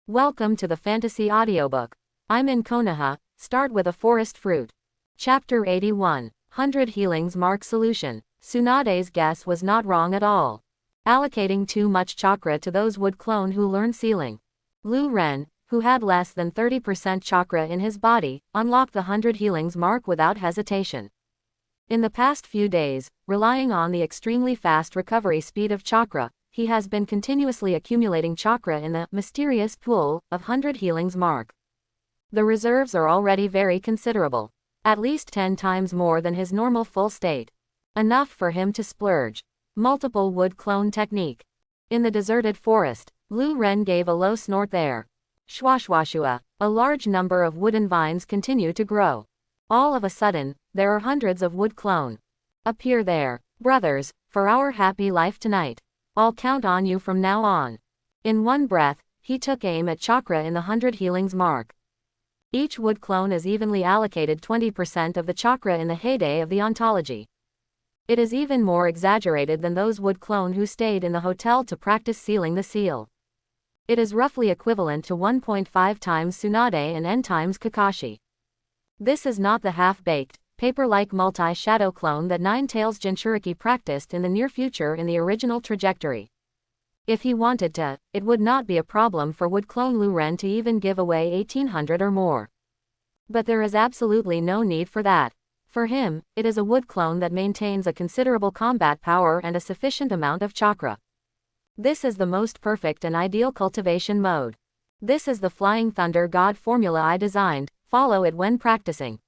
Welcome to the Fantasy Audiobook. I'm in Konoha, start with a forest fruit. Chapter 81, 100 Healings Mark Solution. Tsunade's guess was not wrong at all. Allocating too much chakra to those would clone who learn sealing. Lu Ren, who had less than 30% chakra in his body, unlocked the 100 Healings Mark without hesitation. In the past few days, relying on the extremely fast recovery speed of chakra, he has been continuously accumulating chakra in the mysterious pool of 100 Healings Mark. The reserves are already very considerable, at least 10 times more than his normal full state. Enough for him to splurge. Multiple wood clone technique. In the deserted forest, Lu Ren gave a low snort there. Shwashwashua, a large number of wooden vines continue to grow. All of a sudden, there are hundreds of wood clone. Appear there, brothers, for our happy life tonight. I'll count on you from now on. In one breath, he took aim at chakra in the 100 Healings Mark. Each wood clone is evenly allocated 20% of the chakra in the heyday of the ontology. It is even more exaggerated than those wood clone who stayed in the hotel to practice sealing the seal. It is roughly equivalent to 1.5 times Tsunade and n times Kakashi. This is not the half-baked, paper-like multi-shadow clone that Nine-Tails Jinchuriki practiced in the near future in the original trajectory. If he wanted to, it would not be a problem for wood clone Lu Ren to even give away 1800 or more. But there is absolutely no need for that. For him, it is a wood clone that maintains a considerable combat power and a sufficient amount of chakra. This is the most perfect and ideal cultivation mode. This is the Flying Thunder God formula I designed, follow it when practicing.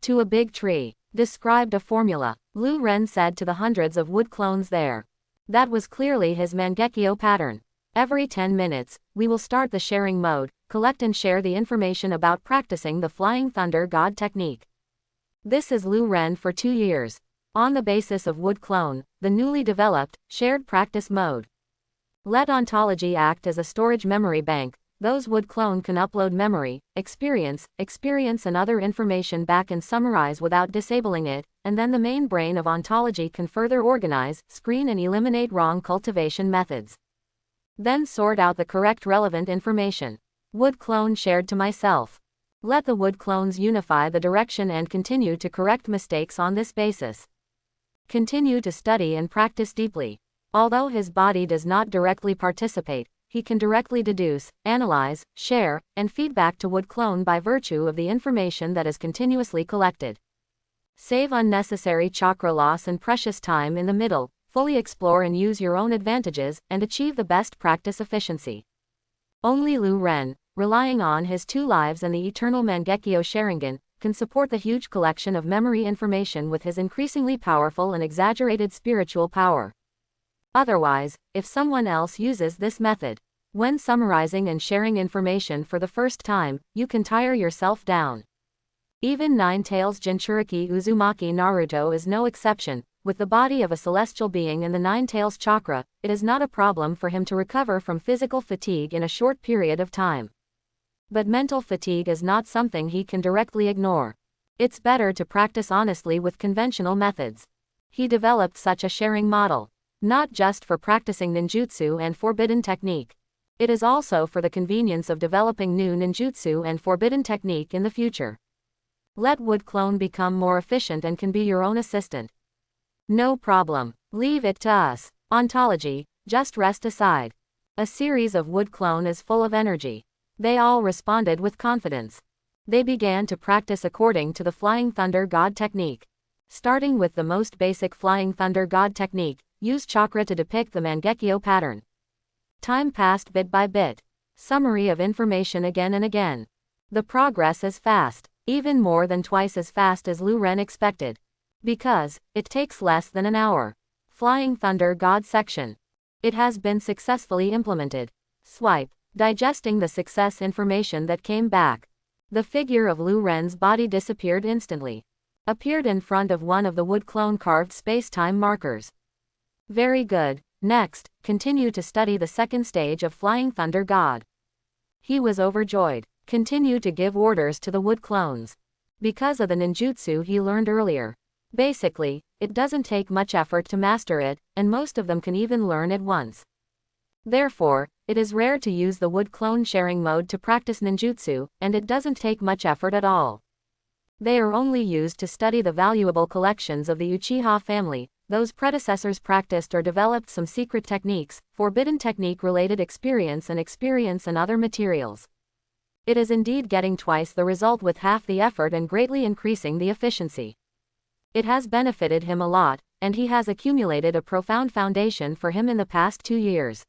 To a big tree. Described a formula, Lu Ren said to the hundreds of wood clones there. That was clearly his Mangekyo pattern. Every 10 minutes, we will start the sharing mode, collect and share the information about practicing the Flying Thunder God technique. This is Lu Ren for 2 years. On the basis of wood clone, the newly developed, shared practice mode. Let ontology act as a storage memory bank. Those wood clone can upload memory, experience and other information back and summarize without disabling it, and then the main brain of ontology can further organize, screen and eliminate wrong cultivation methods. Then sort out the correct relevant information. Wood clone shared to myself. Let the wood clones unify the direction and continue to correct mistakes on this basis. Continue to study and practice deeply. Although his body does not directly participate, he can directly deduce, analyze, share, and feedback to wood clone by virtue of the information that is continuously collected. Save unnecessary chakra loss and precious time in the middle, fully explore and use your own advantages, and achieve the best practice efficiency. Only Lu Ren, relying on his 2 lives and the eternal Mangekyo Sharingan, can support the huge collection of memory information with his increasingly powerful and exaggerated spiritual power. Otherwise, if someone else uses this method, when summarizing and sharing information for the first time, you can tire yourself down. Even Nine-Tails Jinchuriki Uzumaki Naruto is no exception. With the body of a celestial being and the Nine-Tails chakra, it is not a problem for him to recover from physical fatigue in a short period of time. But mental fatigue is not something he can directly ignore. It's better to practice honestly with conventional methods. He developed such a sharing model. Not just for practicing ninjutsu and forbidden technique. It is also for the convenience of developing new ninjutsu and forbidden technique in the future. Let wood clone become more efficient and can be your own assistant. No problem. Leave it to us. Ontology, just rest aside. A series of wood clone is full of energy. They all responded with confidence. They began to practice according to the Flying Thunder God technique. Starting with the most basic Flying Thunder God technique, use chakra to depict the Mangekyo pattern. Time passed bit by bit. Summary of information again and again. The progress is fast, even more than twice as fast as Lu Ren expected. Because, it takes less than an hour. Flying Thunder God section. It has been successfully implemented. Swipe, digesting the success information that came back. The figure of Lu Ren's body disappeared instantly. Appeared in front of one of the wood clone carved space-time markers. Very good. Next, continue to study the second stage of Flying Thunder God. He was overjoyed. Continue to give orders to the wood clones. Because of the ninjutsu he learned earlier. Basically, it doesn't take much effort to master it, and most of them can even learn it once. Therefore, It is rare to use the wood clone sharing mode to practice ninjutsu, and it doesn't take much effort at all. They are only used to study the valuable collections of the Uchiha family. Those predecessors practiced or developed some secret techniques, forbidden technique-related experience and other materials. It is indeed getting twice the result with half the effort and greatly increasing the efficiency. It has benefited him a lot, and he has accumulated a profound foundation for him in the past 2 years.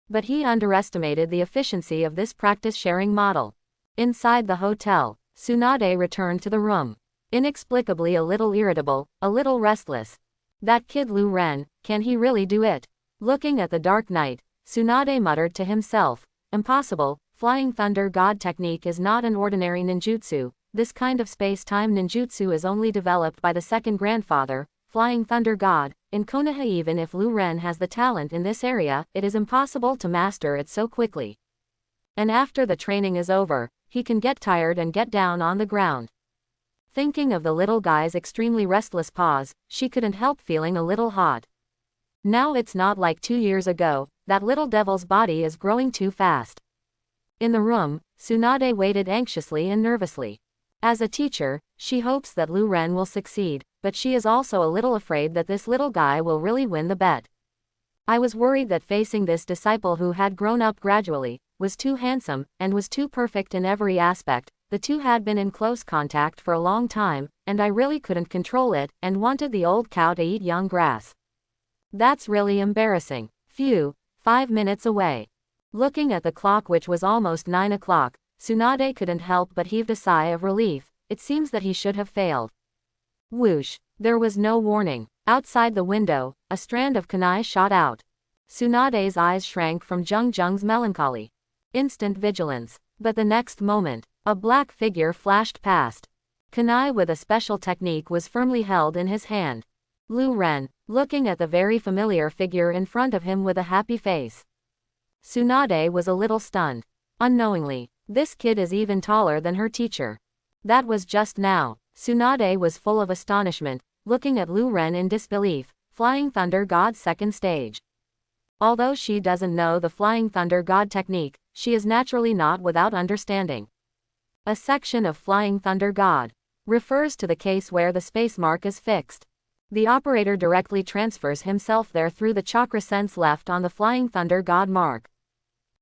But he underestimated the efficiency of this practice-sharing model. Inside the hotel, Tsunade returned to the room. Inexplicably a little irritable, a little restless. That kid Lu Ren, can he really do it? Looking at the dark night, Tsunade muttered to himself, impossible, Flying Thunder God technique is not an ordinary ninjutsu. This kind of space-time ninjutsu is only developed by the second grandfather, Flying Thunder God, in Konoha. Even if Lu Ren has the talent in this area, it is impossible to master it so quickly. And after the training is over, he can get tired and get down on the ground. Thinking of the little guy's extremely restless paws, she couldn't help feeling a little hot. Now it's not like 2 years ago, that little devil's body is growing too fast. In the room, Tsunade waited anxiously and nervously. As a teacher, she hopes that Lu Ren will succeed, but she is also a little afraid that this little guy will really win the bet. I was worried that facing this disciple who had grown up gradually, was too handsome, and was too perfect in every aspect. The two had been in close contact for a long time, and I really couldn't control it, and wanted the old cow to eat young grass. That's really embarrassing. Phew, 5 minutes away. Looking at the clock, which was almost 9 o'clock, Tsunade couldn't help but heave a sigh of relief. It seems that he should have failed. Whoosh! There was no warning. Outside the window, a strand of kunai shot out. Tsunade's eyes shrank from Jung's melancholy. Instant vigilance. But the next moment, a black figure flashed past. Kunai with a special technique was firmly held in his hand. Lu Ren, looking at the very familiar figure in front of him with a happy face. Tsunade was a little stunned. Unknowingly, this kid is even taller than her teacher. That was just now. Tsunade was full of astonishment, looking at Lu Ren in disbelief. Flying Thunder God's second stage. Although she doesn't know the Flying Thunder God technique, she is naturally not without understanding. A section of Flying Thunder God refers to the case where the space mark is fixed. The operator directly transfers himself there through the chakra sense left on the Flying Thunder God mark.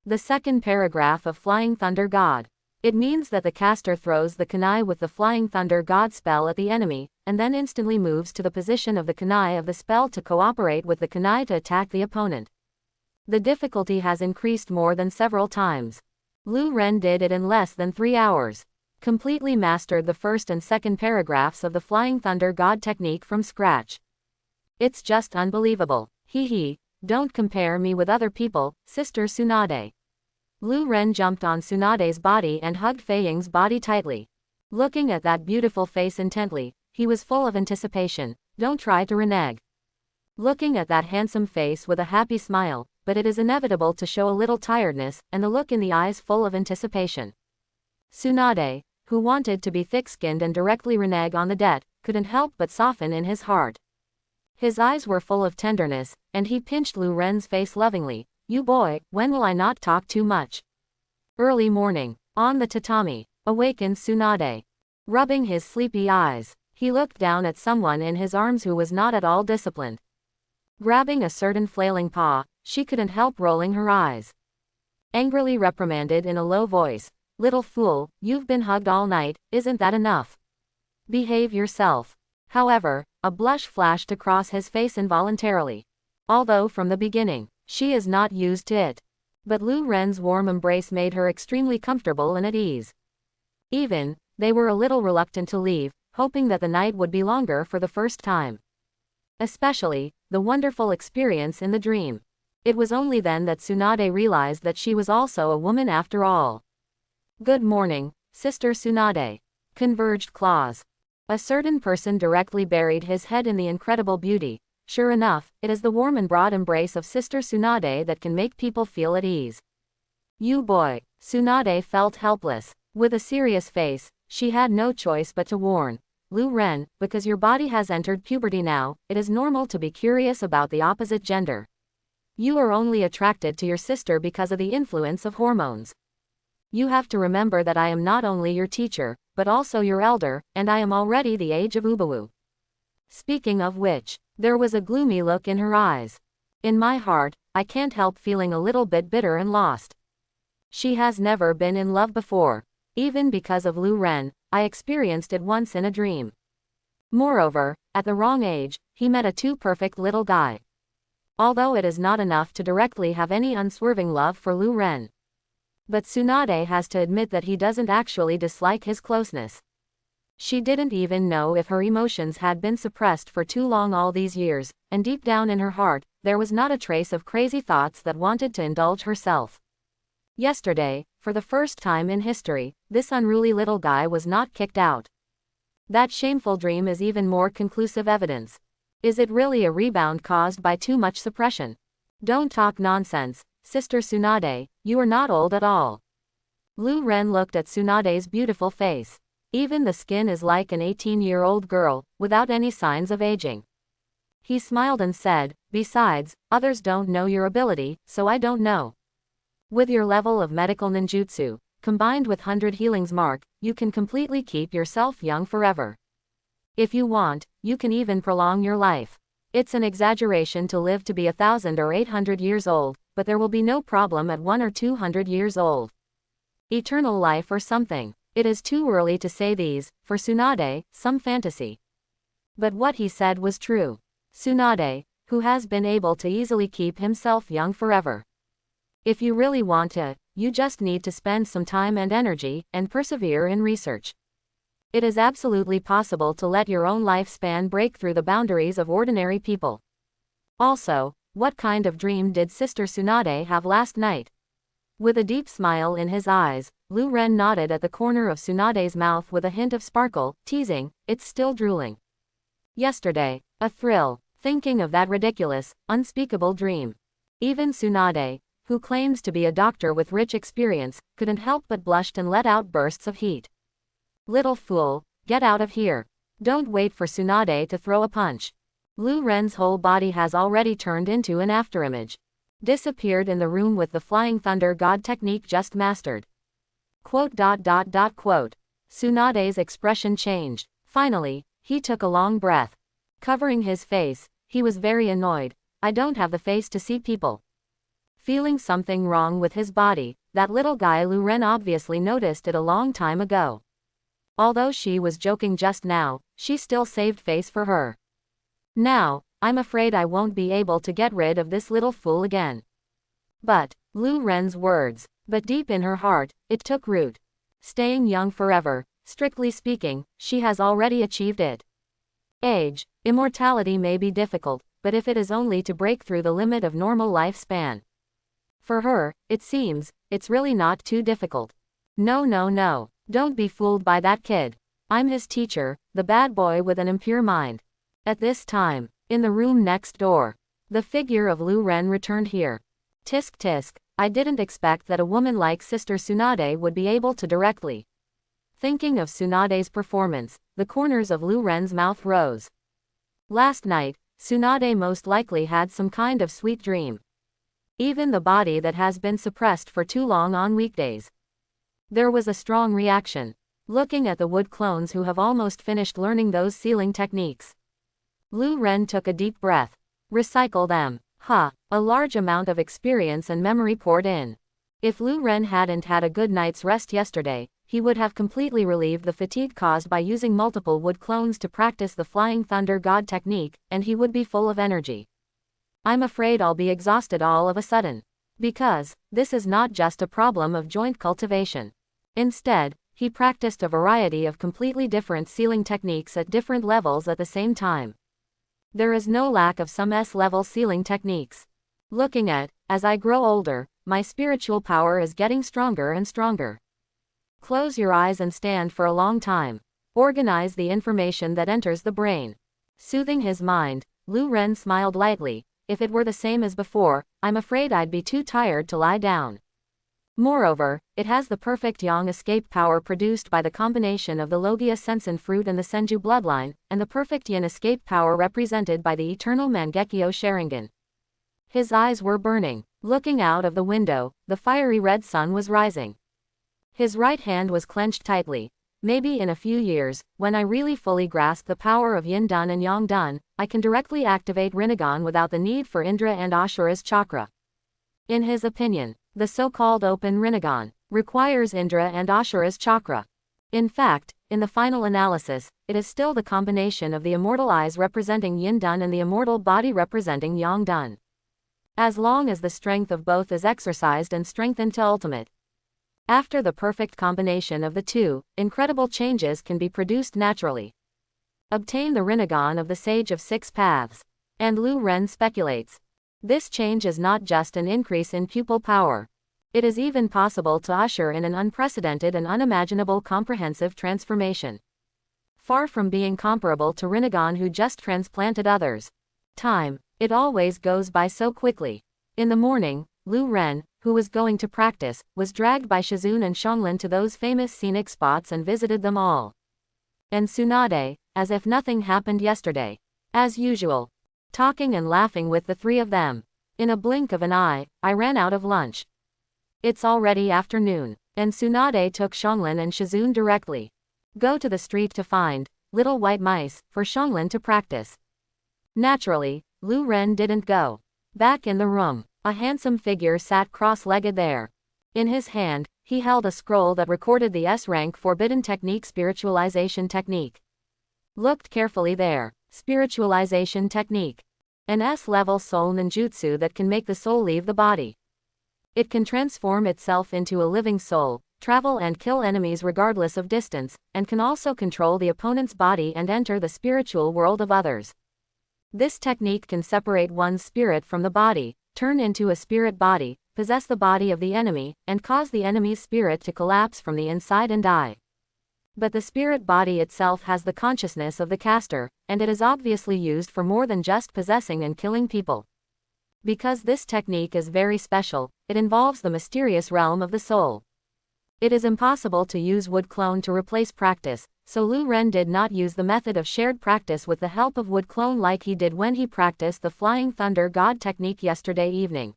The second paragraph of Flying Thunder God. It means that the caster throws the kunai with the Flying Thunder God spell at the enemy, and then instantly moves to the position of the kunai of the spell to cooperate with the kunai to attack the opponent. The difficulty has increased more than several times. Lu Ren did it in less than 3 hours. Completely mastered the first and second paragraphs of the Flying Thunder God technique from scratch. It's just unbelievable. Hee, don't compare me with other people, Sister Tsunade. Lu Ren jumped on Tsunade's body and hugged Fei Ying's body tightly. Looking at that beautiful face intently, he was full of anticipation. Don't try to renege. Looking at that handsome face with a happy smile, but it is inevitable to show a little tiredness, and the look in the eyes full of anticipation. Tsunade, who wanted to be thick-skinned and directly renege on the debt, couldn't help but soften in his heart. His eyes were full of tenderness, and he pinched Lu Ren's face lovingly. You boy, when will I not talk too much? Early morning, on the tatami, awakened Tsunade. Rubbing his sleepy eyes, he looked down at someone in his arms who was not at all disciplined. Grabbing a certain flailing paw, she couldn't help rolling her eyes. Angrily reprimanded in a low voice, little fool, you've been hugged all night, isn't that enough? Behave yourself. However, a blush flashed across his face involuntarily. Although from the beginning, she is not used to it. But Lu Ren's warm embrace made her extremely comfortable and at ease. Even, they were a little reluctant to leave, hoping that the night would be longer for the first time. Especially, the wonderful experience in the dream. It was only then that Tsunade realized that she was also a woman after all. Good morning, Sister Tsunade. Converged claws. A certain person directly buried his head in the incredible beauty. Sure enough, it is the warm and broad embrace of Sister Tsunade that can make people feel at ease. You boy. Tsunade felt helpless. With a serious face, she had no choice but to warn. Lu Ren, because your body has entered puberty now, it is normal to be curious about the opposite gender. You are only attracted to your sister because of the influence of hormones. You have to remember that I am not only your teacher, but also your elder, and I am already the age of Ubawu. Speaking of which, there was a gloomy look in her eyes. In my heart, I can't help feeling a little bit bitter and lost. She has never been in love before. Even because of Lu Ren, I experienced it once in a dream. Moreover, at the wrong age, he met a too perfect little guy. Although it is not enough to directly have any unswerving love for Lu Ren. But Tsunade has to admit that he doesn't actually dislike his closeness. She didn't even know if her emotions had been suppressed for too long all these years, and deep down in her heart, there was not a trace of crazy thoughts that wanted to indulge herself. Yesterday, for the first time in history, this unruly little guy was not kicked out. That shameful dream is even more conclusive evidence. Is it really a rebound caused by too much suppression? Don't talk nonsense, Sister Tsunade, you are not old at all. Lu Ren looked at Tsunade's beautiful face. Even the skin is like an 18-year-old girl, without any signs of aging. He smiled and said, besides, others don't know your ability, so I don't know. With your level of medical ninjutsu, combined with 100 healings mark, you can completely keep yourself young forever. If you want, you can even prolong your life. It's an exaggeration to live to be 1,000 or 800 years old, but there will be no problem at 100 or 200 years old. Eternal life or something. It is too early to say these, for Tsunade, some fantasy. But what he said was true. Tsunade, who has been able to easily keep himself young forever. If you really want to, you just need to spend some time and energy, and persevere in research. It is absolutely possible to let your own lifespan break through the boundaries of ordinary people. Also, what kind of dream did Sister Tsunade have last night? With a deep smile in his eyes, Lu Ren nodded at the corner of Tsunade's mouth with a hint of sparkle, teasing, it's still drooling. Yesterday, a thrill, thinking of that ridiculous, unspeakable dream. Even Tsunade, who claims to be a doctor with rich experience, couldn't help but blush and let out bursts of heat. Little fool, get out of here. Don't wait for Tsunade to throw a punch. Lu Ren's whole body has already turned into an afterimage. Disappeared in the room with the flying thunder god technique just mastered. Quote. Tsunade's expression changed. Finally, he took a long breath. Covering his face, he was very annoyed. I don't have the face to see people. Feeling something wrong with his body, that little guy Lu Ren obviously noticed it a long time ago. Although she was joking just now, she still saved face for her. Now, I'm afraid I won't be able to get rid of this little fool again. But, Lu Ren's words, but deep in her heart, it took root. Staying young forever, strictly speaking, she has already achieved it. Age, immortality may be difficult, but if it is only to break through the limit of normal lifespan. For her, it seems, it's really not too difficult. No, don't be fooled by that kid. I'm his teacher, the bad boy with an impure mind. At this time, in the room next door, the figure of Lu Ren returned here. Tisk, I didn't expect that a woman like Sister Tsunade would be able to directly. Thinking of Tsunade's performance, the corners of Lu Ren's mouth rose. Last night, Tsunade most likely had some kind of sweet dream. Even the body that has been suppressed for too long on weekdays. There was a strong reaction. Looking at the wood clones who have almost finished learning those sealing techniques. Lu Ren took a deep breath. Recycle them. A large amount of experience and memory poured in. If Lu Ren hadn't had a good night's rest yesterday, he would have completely relieved the fatigue caused by using multiple wood clones to practice the Flying Thunder God technique, and he would be full of energy. I'm afraid I'll be exhausted all of a sudden. Because, this is not just a problem of joint cultivation. Instead, he practiced a variety of completely different sealing techniques at different levels at the same time. There is no lack of some S-level sealing techniques. Looking at, as I grow older, my spiritual power is getting stronger and stronger. Close your eyes and stand for a long time. Organize the information that enters the brain. Soothing his mind, Lu Ren smiled lightly. If it were the same as before, I'm afraid I'd be too tired to lie down. Moreover, it has the perfect yang escape power produced by the combination of the Logia Sensen fruit and the Senju bloodline, and the perfect yin escape power represented by the eternal Mangekyo Sharingan. His eyes were burning. Looking out of the window, the fiery red sun was rising. His right hand was clenched tightly. Maybe in a few years, when I really fully grasp the power of Yin Dan and Yang Dan, I can directly activate Rinnegan without the need for Indra and Ashura's chakra. In his opinion, the so-called open Rinnegan requires Indra and Ashura's chakra. In fact, in the final analysis, it is still the combination of the immortal eyes representing Yin Dan and the immortal body representing Yang Dan. As long as the strength of both is exercised and strengthened to ultimate. After the perfect combination of the two, incredible changes can be produced naturally. Obtain the Rinnegan of the Sage of Six Paths. And Lu Ren speculates. This change is not just an increase in pupil power. It is even possible to usher in an unprecedented and unimaginable comprehensive transformation. Far from being comparable to Rinnegan who just transplanted others. Time, it always goes by so quickly. In the morning, Lu Ren, who was going to practice, was dragged by Shizune and Xianglin to those famous scenic spots and visited them all. And Tsunade, as if nothing happened yesterday. As usual. Talking and laughing with the three of them. In a blink of an eye, I ran out of lunch. It's already afternoon, and Tsunade took Xianglin and Shizune directly. Go to the street to find little white mice for Xianglin to practice. Naturally, Lu Ren didn't go. Back in the room, a handsome figure sat cross-legged there. In his hand, he held a scroll that recorded the S-rank forbidden technique spiritualization technique. Looked carefully there. Spiritualization technique. An S-level soul ninjutsu that can make the soul leave the body. It can transform itself into a living soul, travel and kill enemies regardless of distance, and can also control the opponent's body and enter the spiritual world of others. This technique can separate one's spirit from the body, turn into a spirit body, possess the body of the enemy, and cause the enemy's spirit to collapse from the inside and die. But the spirit body itself has the consciousness of the caster, and it is obviously used for more than just possessing and killing people. Because this technique is very special, it involves the mysterious realm of the soul. It is impossible to use wood clone to replace practice, so Lu Ren did not use the method of shared practice with the help of wood clone like he did when he practiced the Flying Thunder God technique yesterday evening.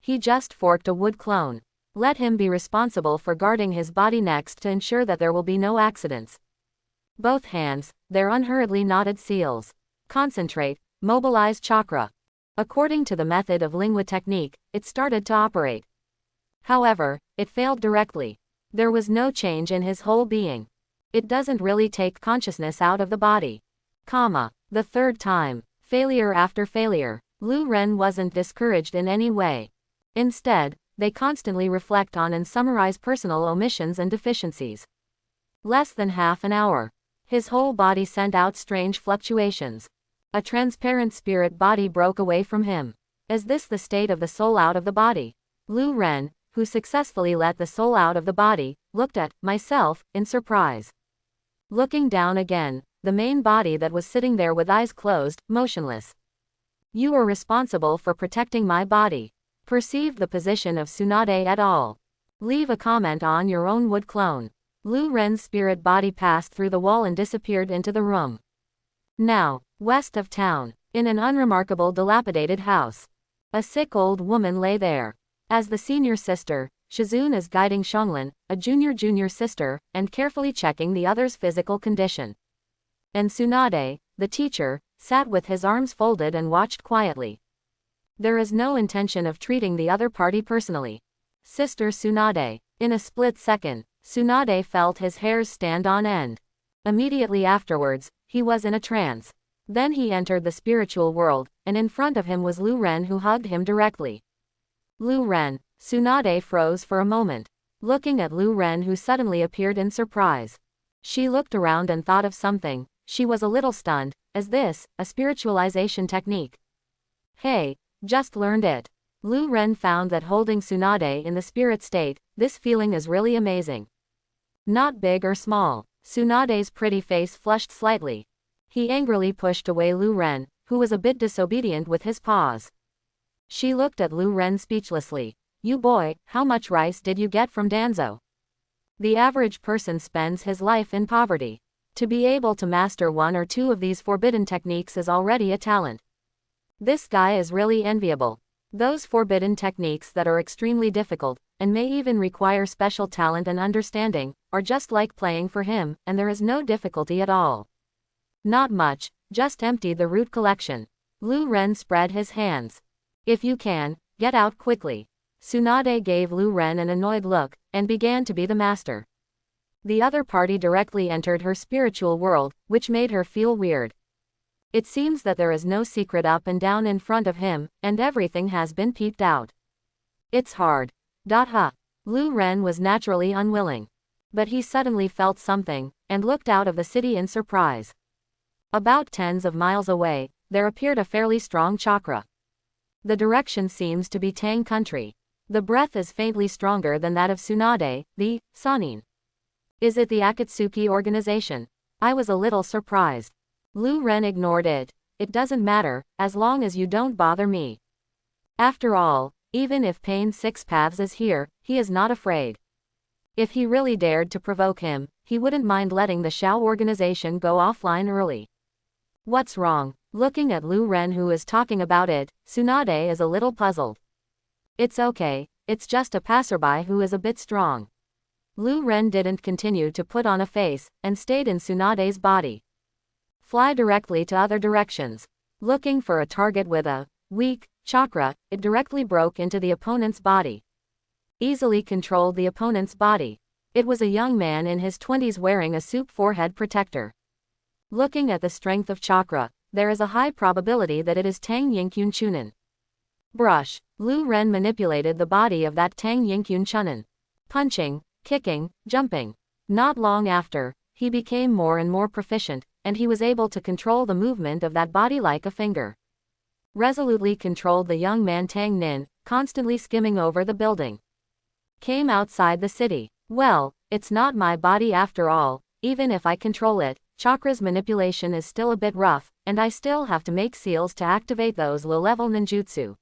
He just forked a wood clone. Let him be responsible for guarding his body next to ensure that there will be no accidents. Both hands, their unhurriedly knotted seals. Concentrate, mobilize chakra. According to the method of Lingua technique, it started to operate. However, it failed directly. There was no change in his whole being. It doesn't really take consciousness out of the body. The third time. Failure after failure. Lu Ren wasn't discouraged in any way. Instead, they constantly reflect on and summarize personal omissions and deficiencies. Less than half an hour. His whole body sent out strange fluctuations. A transparent spirit body broke away from him. Is this the state of the soul out of the body? Lu Ren, who successfully let the soul out of the body, looked at myself in surprise. Looking down again, the main body that was sitting there with eyes closed, motionless. You are responsible for protecting my body. Perceive the position of Tsunade et al. Leave a comment on your own wood clone. Lu Ren's spirit body passed through the wall and disappeared into the room. Now, west of town, in an unremarkable dilapidated house. A sick old woman lay there. As the senior sister, Shizune is guiding Xianglin, a junior sister, and carefully checking the other's physical condition. And Tsunade, the teacher, sat with his arms folded and watched quietly. There is no intention of treating the other party personally. Sister Tsunade. In a split second, Tsunade felt his hairs stand on end. Immediately afterwards, he was in a trance. Then he entered the spiritual world, and in front of him was Lu Ren who hugged him directly. Lu Ren. Tsunade froze for a moment, looking at Lu Ren who suddenly appeared in surprise. She looked around and thought of something. She was a little stunned. Is this a spiritualization technique? Hey, just learned it. Lu Ren found that holding Tsunade in the spirit state, this feeling is really amazing. Not big or small. Tsunade's pretty face flushed slightly. He angrily pushed away Lu Ren, who was a bit disobedient with his paws. She looked at Lu Ren speechlessly. You boy, how much rice did you get from Danzo? The average person spends his life in poverty. To be able to master one or two of these forbidden techniques is already a talent. This guy is really enviable. Those forbidden techniques that are extremely difficult, and may even require special talent and understanding, are just like playing for him, and there is no difficulty at all. Not much, just empty the root collection. Lu Ren spread his hands. If you can, get out quickly. Tsunade gave Lu Ren an annoyed look, and began to be the master. The other party directly entered her spiritual world, which made her feel weird. It seems that there is no secret up and down in front of him, and everything has been peeped out. It's hard. Lu Ren was naturally unwilling. But he suddenly felt something, and looked out of the city in surprise. About tens of miles away, there appeared a fairly strong chakra. The direction seems to be Tang country. The breath is faintly stronger than that of Tsunade, the Sanin. Is it the Akatsuki organization? I was a little surprised. Lu Ren ignored it. It doesn't matter, as long as you don't bother me. After all, even if Pain Six Paths is here, he is not afraid. If he really dared to provoke him, he wouldn't mind letting the Shao organization go offline early. What's wrong? Looking at Lu Ren who is talking about it, Tsunade is a little puzzled. It's okay, it's just a passerby who is a bit strong. Lu Ren didn't continue to put on a face, and stayed in Tsunade's body. Fly directly to other directions. Looking for a target with a weak chakra, it directly broke into the opponent's body. Easily controlled the opponent's body. It was a young man in his 20s wearing a soup forehead protector. Looking at the strength of chakra, there is a high probability that it is Tang Yinkyun Chunin. Brush. Lu Ren manipulated the body of that Tang Yinkyun Chunin. Punching, kicking, jumping. Not long after, he became more and more proficient, and he was able to control the movement of that body like a finger. Resolutely controlled the young man Tang Nin, constantly skimming over the building. Came outside the city. Well, it's not my body after all, even if I control it, chakra's manipulation is still a bit rough, and I still have to make seals to activate those low-level ninjutsu.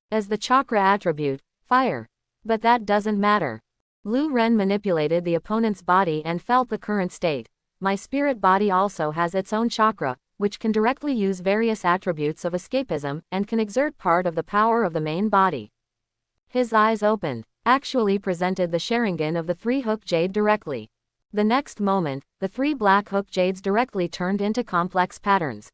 As the chakra attribute, fire. But that doesn't matter. Lu Ren manipulated the opponent's body and felt the current state. My spirit body also has its own chakra, which can directly use various attributes of escapism, and can exert part of the power of the main body. His eyes opened, actually presented the Sharingan of the three-hook jade directly. The next moment, the three black hook jades directly turned into complex patterns.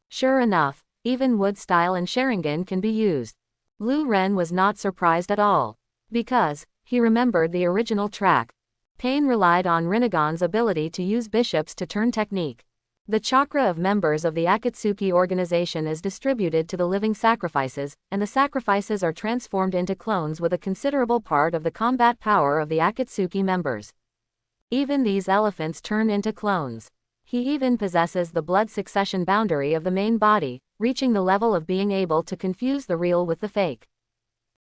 Sure enough, even wood style and Sharingan can be used. Lu Ren was not surprised at all. Because he remembered the original track. Pain relied on Rinnegan's ability to use bishops to turn technique. The chakra of members of the Akatsuki organization is distributed to the living sacrifices, and the sacrifices are transformed into clones with a considerable part of the combat power of the Akatsuki members. Even these elephants turn into clones. He even possesses the blood succession boundary of the main body, reaching the level of being able to confuse the real with the fake.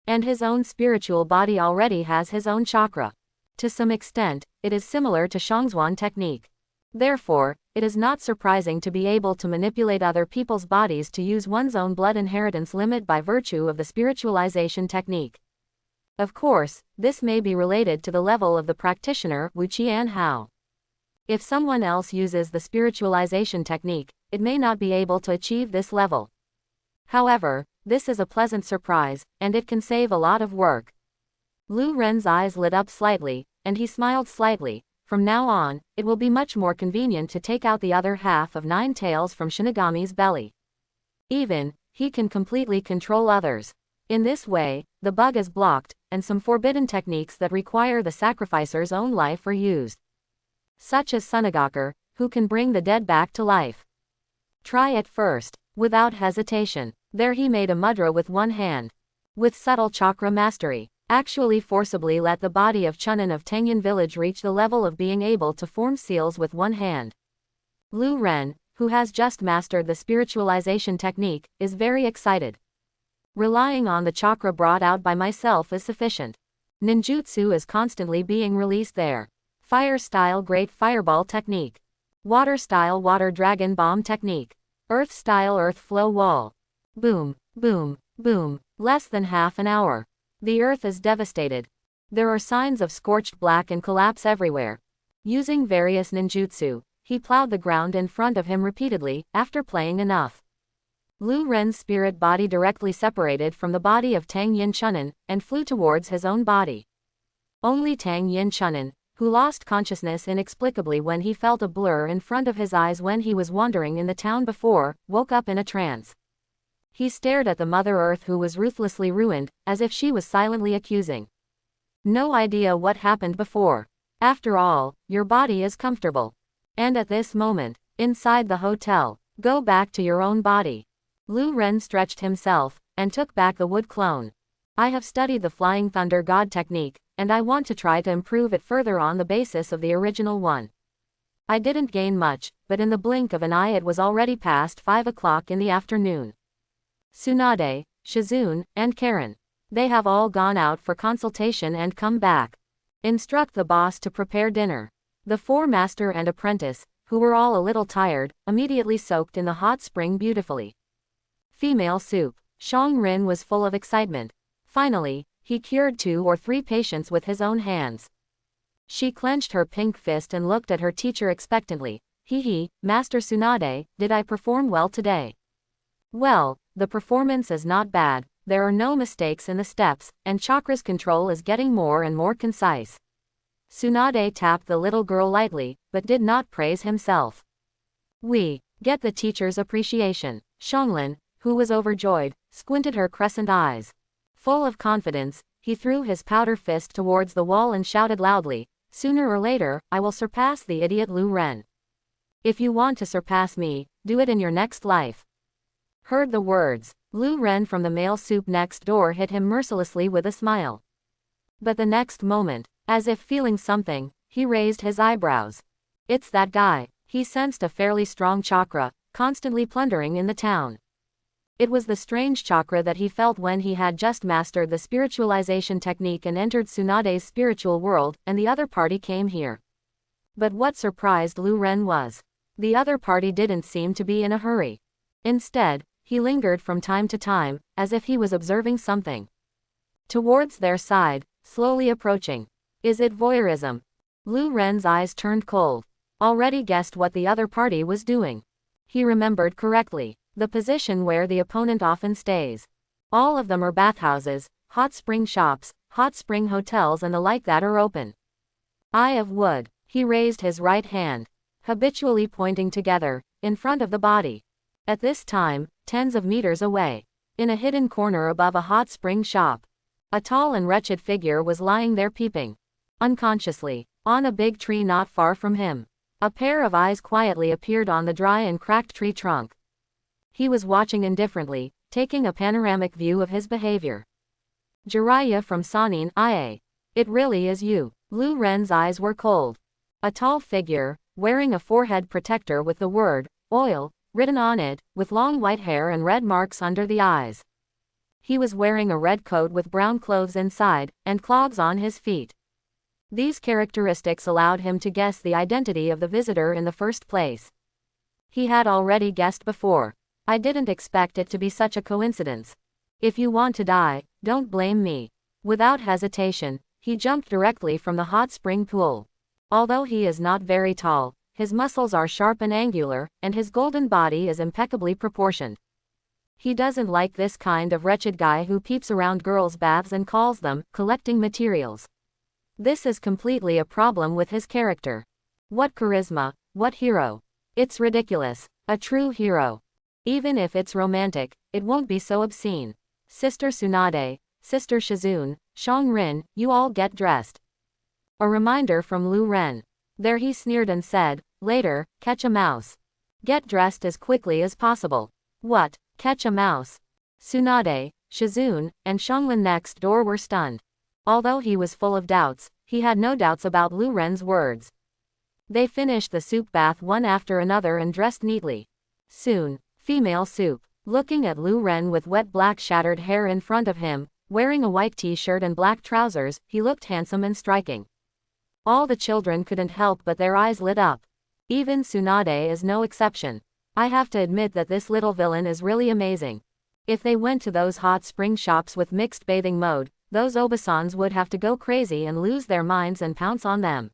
And his own spiritual body already has his own chakra. To some extent, it is similar to Shangzuan technique. Therefore, it is not surprising to be able to manipulate other people's bodies to use one's own blood inheritance limit by virtue of the spiritualization technique. Of course, this may be related to the level of the practitioner Wu Qian Hao. If someone else uses the spiritualization technique, it may not be able to achieve this level. However, this is a pleasant surprise, and it can save a lot of work. Lu Ren's eyes lit up slightly, and he smiled slightly. From now on, it will be much more convenient to take out the other half of 9 tails from Shinigami's belly. Even, he can completely control others. In this way, the bug is blocked, and some forbidden techniques that require the sacrificer's own life are used. Such as Sunagaker, who can bring the dead back to life. Try it first. Without hesitation, there he made a mudra with one hand. With subtle chakra mastery, actually forcibly let the body of Chunin of Tangyan village reach the level of being able to form seals with one hand. Lu Ren, who has just mastered the spiritualization technique, is very excited. Relying on the chakra brought out by myself is sufficient. Ninjutsu is constantly being released there. Fire style Great Fireball technique. Water style Water Dragon Bomb technique. Earth style Earth Flow Wall. Boom, boom, boom. Less than half an hour. The earth is devastated. There are signs of scorched black and collapse everywhere. Using various ninjutsu, he plowed the ground in front of him repeatedly, after playing enough. Lu Ren's spirit body directly separated from the body of Tang Yin Chunin, and flew towards his own body. Only Tang Yin Chunin, who lost consciousness inexplicably when he felt a blur in front of his eyes when he was wandering in the town before, woke up in a trance. He stared at the Mother Earth who was ruthlessly ruined, as if she was silently accusing. No idea what happened before. After all, your body is comfortable. And at this moment, inside the hotel, go back to your own body. Lu Ren stretched himself, and took back the wood clone. I have studied the Flying Thunder God technique, and I want to try to improve it further on the basis of the original one. I didn't gain much, but in the blink of an eye it was already past 5 o'clock in the afternoon. Tsunade, Shizune, and Karen. They have all gone out for consultation and come back. Instruct the boss to prepare dinner. The 4 master and apprentice, who were all a little tired, immediately soaked in the hot spring beautifully. Female soup. Shang Rin was full of excitement. Finally, he cured 2 or 3 patients with his own hands. She clenched her pink fist and looked at her teacher expectantly. Master Tsunade, did I perform well today? Well, the performance is not bad, there are no mistakes in the steps, and chakra's control is getting more and more concise. Tsunade tapped the little girl lightly, but did not praise himself. We get the teacher's appreciation. Shanglin, who was overjoyed, squinted her crescent eyes. Full of confidence, he threw his powder fist towards the wall and shouted loudly, "Sooner or later, I will surpass the idiot Lu Ren. If you want to surpass me, do it in your next life." Heard the words, Lu Ren from the male soup next door hit him mercilessly with a smile. But the next moment, as if feeling something, he raised his eyebrows. It's that guy. He sensed a fairly strong chakra, constantly plundering in the town. It was the strange chakra that he felt when he had just mastered the spiritualization technique and entered Tsunade's spiritual world, and the other party came here. But what surprised Lu Ren was, the other party didn't seem to be in a hurry. Instead, he lingered from time to time, as if he was observing something. Towards their side, slowly approaching. Is it voyeurism? Lu Ren's eyes turned cold. Already guessed what the other party was doing. He remembered correctly. The position where the opponent often stays. All of them are bathhouses, hot spring shops, hot spring hotels and the like that are open. Eye of wood. He raised his right hand, habitually pointing together, in front of the body. At this time, tens of meters away, in a hidden corner above a hot spring shop, a tall and wretched figure was lying there peeping. Unconsciously, on a big tree not far from him. A pair of eyes quietly appeared on the dry and cracked tree trunk. He was watching indifferently, taking a panoramic view of his behavior. Jiraiya from Sanin Ia. It really is you. Lu Ren's eyes were cold. A tall figure, wearing a forehead protector with the word, oil, written on it, with long white hair and red marks under the eyes. He was wearing a red coat with brown clothes inside, and clogs on his feet. These characteristics allowed him to guess the identity of the visitor in the first place. He had already guessed before. I didn't expect it to be such a coincidence. If you want to die, don't blame me. Without hesitation, he jumped directly from the hot spring pool. Although he is not very tall, his muscles are sharp and angular, and his golden body is impeccably proportioned. He doesn't like this kind of wretched guy who peeps around girls' baths and calls them collecting materials. This is completely a problem with his character. What charisma, what hero. It's ridiculous. A true hero. Even if it's romantic, it won't be so obscene. Sister Tsunade, Sister Shizune, Shang Rin, you all get dressed. A reminder from Lu Ren. There he sneered and said, later, catch a mouse. Get dressed as quickly as possible. What, catch a mouse? Tsunade, Shizune, and Shanglin next door were stunned. Although he was full of doubts, he had no doubts about Lu Ren's words. They finished the soup bath one after another and dressed neatly. Soon, female soup, looking at Lu Ren with wet black shattered hair in front of him, wearing a white t-shirt and black trousers, he looked handsome and striking. All the children couldn't help but their eyes lit up. Even Tsunade is no exception. I have to admit that this little villain is really amazing. If they went to those hot spring shops with mixed bathing mode, those Obasans would have to go crazy and lose their minds and pounce on them.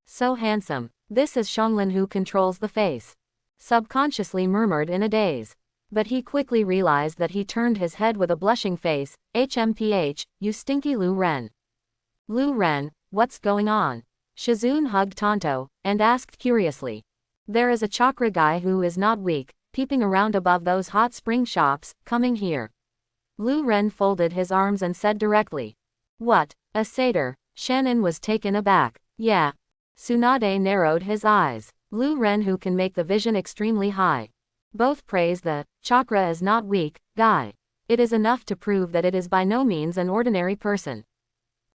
So handsome. This is Shanglin who controls the face. Subconsciously murmured in a daze. But he quickly realized that he turned his head with a blushing face. HMPH, you stinky Lu Ren. Lu Ren, what's going on? Shizune hugged Tonto, and asked curiously. There is a chakra guy who is not weak, peeping around above those hot spring shops, coming here. Lu Ren folded his arms and said directly. What? A satyr? Shannon was taken aback. Yeah. Tsunade narrowed his eyes. Lu Ren who can make the vision extremely high. Both praise the chakra is not weak guy. It is enough to prove that it is by no means an ordinary person.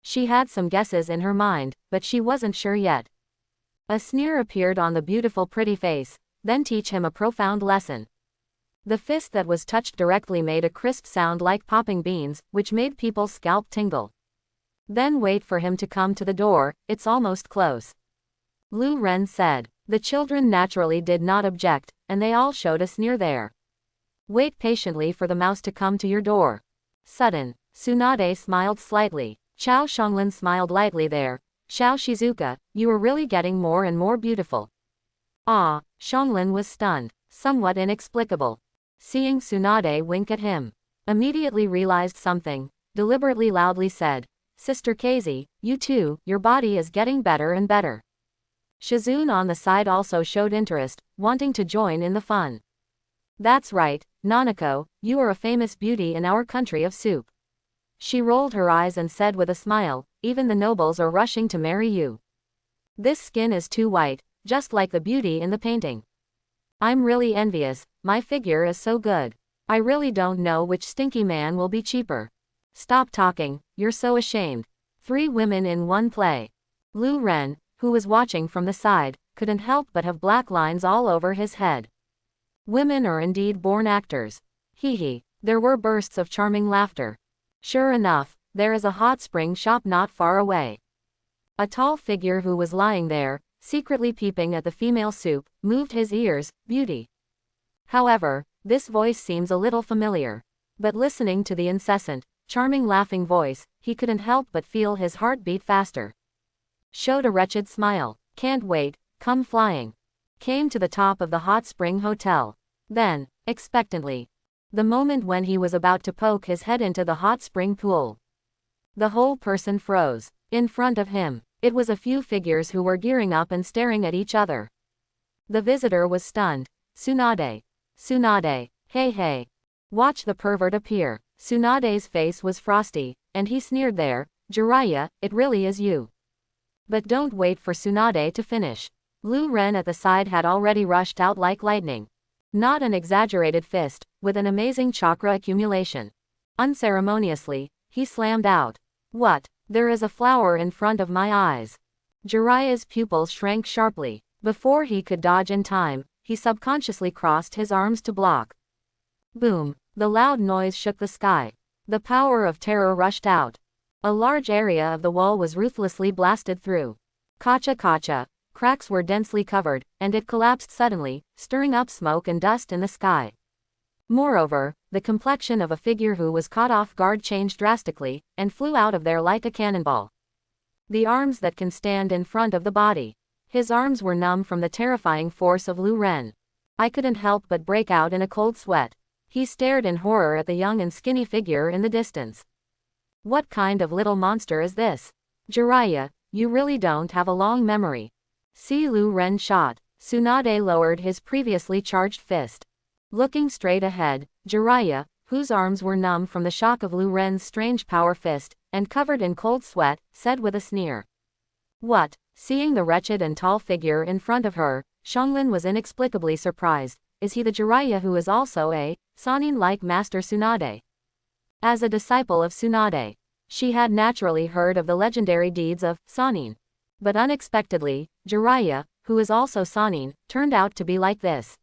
She had some guesses in her mind, but she wasn't sure yet. A sneer appeared on the beautiful pretty face, then teach him a profound lesson. The fist that was touched directly made a crisp sound like popping beans, which made people's scalp tingle. Then wait for him to come to the door, it's almost close. Lu Ren said. The children naturally did not object, and they all showed a sneer there. Wait patiently for the mouse to come to your door. Sudden. Tsunade smiled slightly. Chao Xianglin smiled lightly there. Xiao Shizuka, you are really getting more and more beautiful. Ah, Xianglin was stunned, somewhat inexplicable. Seeing Tsunade wink at him. Immediately realized something, deliberately loudly said, Sister Casey, you too, your body is getting better and better. Shizune on the side also showed interest, wanting to join in the fun. That's right, Nanako, you are a famous beauty in our country of soup. She rolled her eyes and said with a smile, even the nobles are rushing to marry you. This skin is too white, just like the beauty in the painting. I'm really envious, my figure is so good. I really don't know which stinky man will be cheaper. Stop talking, you're so ashamed. 3 women in one play. Lu Ren, who was watching from the side, couldn't help but have black lines all over his head. Women are indeed born actors. Hee. There were bursts of charming laughter. Sure enough, there is a hot spring shop not far away. A tall figure who was lying there, secretly peeping at the female soup, moved his ears, beauty. However, this voice seems a little familiar. But listening to the incessant, charming laughing voice, he couldn't help but feel his heart beat faster. Showed a wretched smile. Can't wait, come flying. Came to the top of the hot spring hotel. Then, expectantly. The moment when he was about to poke his head into the hot spring pool. The whole person froze. In front of him, it was a few figures who were gearing up and staring at each other. The visitor was stunned. Tsunade. Tsunade, hey. Watch the pervert appear. Tsunade's face was frosty, and he sneered there, Jiraiya, it really is you. But don't wait for Tsunade to finish. Lu Ren at the side had already rushed out like lightning. Not an exaggerated fist, with an amazing chakra accumulation. Unceremoniously, he slammed out. What? There is a flower in front of my eyes. Jiraiya's pupils shrank sharply. Before he could dodge in time, he subconsciously crossed his arms to block. Boom. The loud noise shook the sky. The power of terror rushed out. A large area of the wall was ruthlessly blasted through. Kacha. Cracks were densely covered, and it collapsed suddenly, stirring up smoke and dust in the sky. Moreover, the complexion of a figure who was caught off guard changed drastically, and flew out of there like a cannonball. The arms that can stand in front of the body. His arms were numb from the terrifying force of Lu Ren. I couldn't help but break out in a cold sweat. He stared in horror at the young and skinny figure in the distance. What kind of little monster is this? Jiraiya, you really don't have a long memory. See Lu Ren shot. Tsunade lowered his previously charged fist. Looking straight ahead, Jiraiya, whose arms were numb from the shock of Lu Ren's strange power fist, and covered in cold sweat, said with a sneer. What? Seeing the wretched and tall figure in front of her, Xianglin was inexplicably surprised. Is he the Jiraiya who is also a Sannin like Master Tsunade? As a disciple of Tsunade, she had naturally heard of the legendary deeds of Sannin. But unexpectedly, Jiraiya, who is also Sannin, turned out to be like this.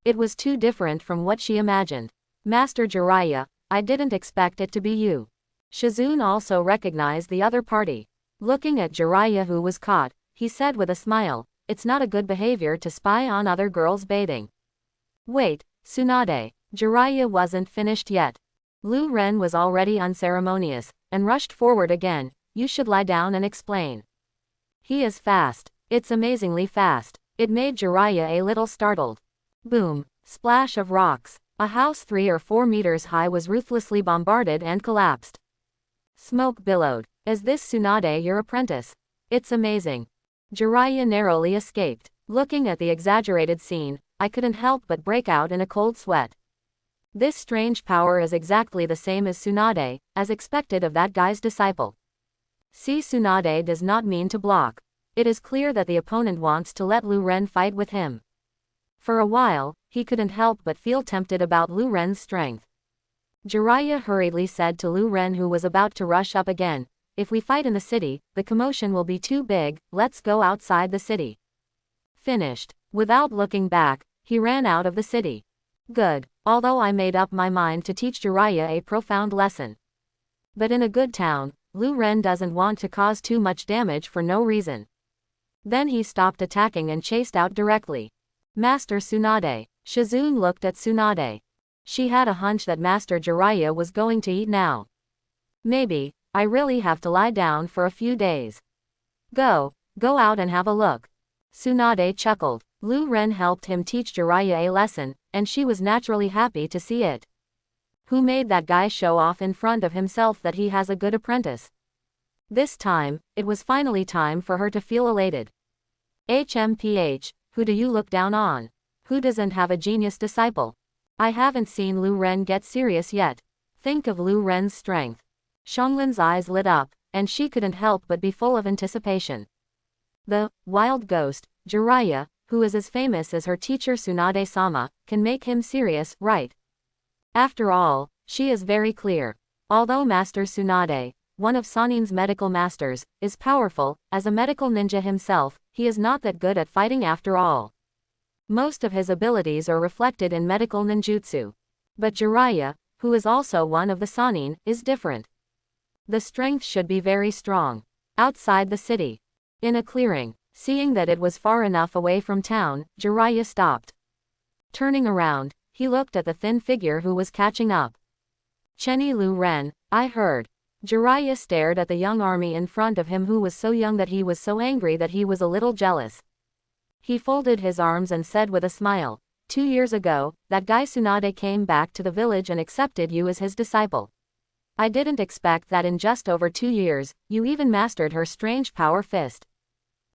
It was too different from what she imagined. Master Jiraiya, I didn't expect it to be you. Shizune also recognized the other party. Looking at Jiraiya who was caught, he said with a smile, it's not a good behavior to spy on other girls bathing. Wait, Tsunade. Jiraiya wasn't finished yet. Lu Ren was already unceremonious, and rushed forward again. You should lie down and explain. He is fast. It's amazingly fast. It made Jiraiya a little startled. Boom. Splash of rocks. A house 3 or 4 meters high was ruthlessly bombarded and collapsed. Smoke billowed. Is this Tsunade your apprentice? It's amazing. Jiraiya narrowly escaped. Looking at the exaggerated scene, I couldn't help but break out in a cold sweat. This strange power is exactly the same as Tsunade, as expected of that guy's disciple. See, Tsunade does not mean to block. It is clear that the opponent wants to let Lu Ren fight with him. For a while, he couldn't help but feel tempted about Lu Ren's strength. Jiraiya hurriedly said to Lu Ren, who was about to rush up again, "If we fight in the city, the commotion will be too big, let's go outside the city." Finished. Without looking back, he ran out of the city. Good. Although I made up my mind to teach Jiraiya a profound lesson. But in a good town, Lu Ren doesn't want to cause too much damage for no reason. Then he stopped attacking and chased out directly. Master Tsunade. Shizune looked at Tsunade. She had a hunch that Master Jiraiya was going to eat now. Maybe, I really have to lie down for a few days. Go out and have a look. Tsunade chuckled. Lu Ren helped him teach Jiraiya a lesson, and she was naturally happy to see it. Who made that guy show off in front of himself that he has a good apprentice? This time, it was finally time for her to feel elated. HMPH, who do you look down on? Who doesn't have a genius disciple? I haven't seen Lu Ren get serious yet. Think of Lu Ren's strength. Xionglin's eyes lit up, and she couldn't help but be full of anticipation. The wild ghost, Jiraiya, who is as famous as her teacher Tsunade-sama, can make him serious, right? After all, she is very clear. Although Master Tsunade, one of Sanin's medical masters, is powerful, as a medical ninja himself, he is not that good at fighting after all. Most of his abilities are reflected in medical ninjutsu. But Jiraiya, who is also one of the Sanin, is different. The strength should be very strong. Outside the city. In a clearing, seeing that it was far enough away from town, Jiraiya stopped. Turning around, he looked at the thin figure who was catching up. "Chenny Lu Ren, I heard." Jiraiya stared at the young army in front of him, who was so young that he was so angry that he was a little jealous. He folded his arms and said with a smile, 2 years ago, that guy Tsunade came back to the village and accepted you as his disciple. I didn't expect that in just over 2 years, you even mastered her strange power fist.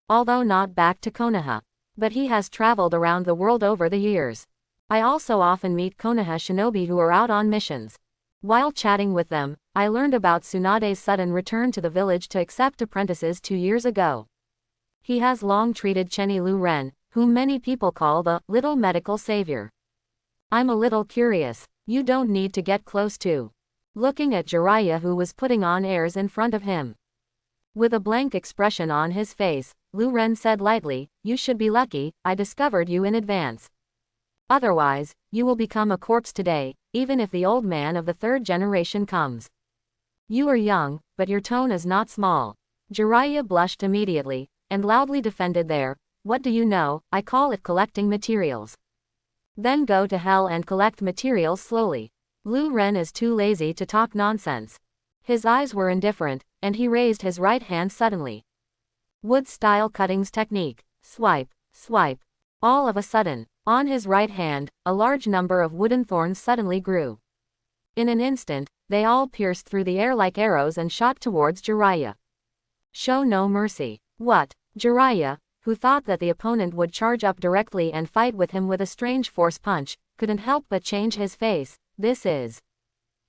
Although not back to Konoha. But he has traveled around the world over the years. I also often meet Konoha shinobi who are out on missions. While chatting with them, I learned about Tsunade's sudden return to the village to accept apprentices 2 years ago. He has long treated Chenny Lu Ren, whom many people call the little medical savior. I'm a little curious. You don't need to get close to. Looking at Jiraiya, who was putting on airs in front of him. With a blank expression on his face, Lu Ren said lightly, "You should be lucky, I discovered you in advance. Otherwise, you will become a corpse today, even if the old man of the 3rd generation comes. You are young, but your tone is not small." Jiraiya blushed immediately, and loudly defended there. "What do you know? I call it collecting materials." Then go to hell and collect materials slowly. Lu Ren is too lazy to talk nonsense. His eyes were indifferent, and he raised his right hand suddenly. Wood-style cuttings technique. Swipe, swipe. All of a sudden, on his right hand, a large number of wooden thorns suddenly grew. In an instant, they all pierced through the air like arrows and shot towards Jiraiya. Show no mercy. What? Jiraiya, who thought that the opponent would charge up directly and fight with him with a strange force punch, couldn't help but change his face. This is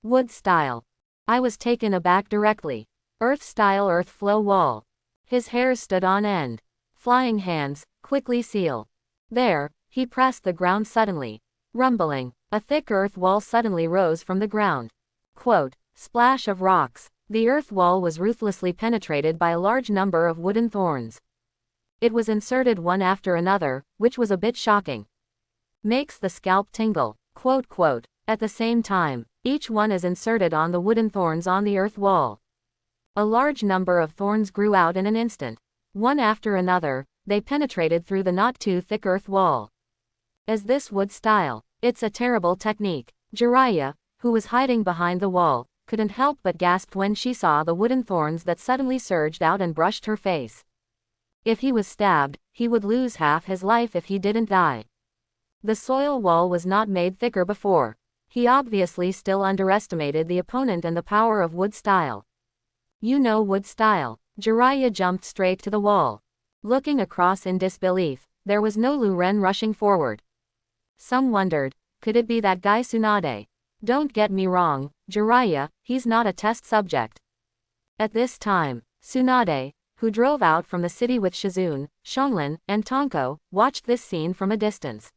wood style. I was taken aback directly. Earth style, earth flow wall. His hairs stood on end. Flying hands, quickly seal. There, he pressed the ground suddenly. Rumbling, a thick earth wall suddenly rose from the ground. Quote, splash of rocks. The earth wall was ruthlessly penetrated by a large number of wooden thorns. It was inserted one after another, which was a bit shocking. Makes the scalp tingle. Quote, quote. At the same time, each one is inserted on the wooden thorns on the earth wall. A large number of thorns grew out in an instant. One after another, they penetrated through the not too thick earth wall. Is this wood style? It's a terrible technique. Jiraiya, who was hiding behind the wall, couldn't help but gasp when she saw the wooden thorns that suddenly surged out and brushed her face. If he was stabbed, he would lose half his life if he didn't die. The soil wall was not made thicker before. He obviously still underestimated the opponent and the power of wood style. You know wood style. Jiraiya jumped straight to the wall. Looking across in disbelief, there was no Lu Ren rushing forward. Some wondered, could it be that guy Tsunade? Don't get me wrong, Jiraiya, he's not a test subject. At this time, Tsunade, who drove out from the city with Shizune, Xianglin, and Tonko, watched this scene from a distance.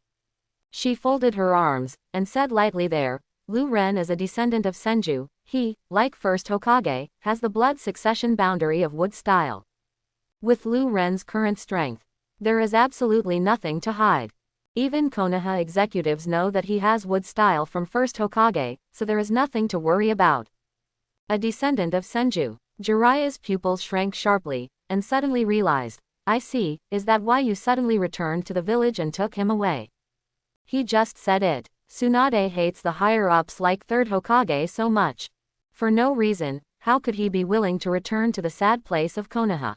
She folded her arms, and said lightly there, Lu Ren is a descendant of Senju, he, like first Hokage, has the blood succession boundary of wood style. With Lu Ren's current strength, there is absolutely nothing to hide. Even Konoha executives know that he has wood style from first Hokage, so there is nothing to worry about. A descendant of Senju. Jiraiya's pupils shrank sharply, and suddenly realized, I see, is that why you suddenly returned to the village and took him away? He just said it. Tsunade hates the higher-ups like third Hokage so much. For no reason, how could he be willing to return to the sad place of Konoha?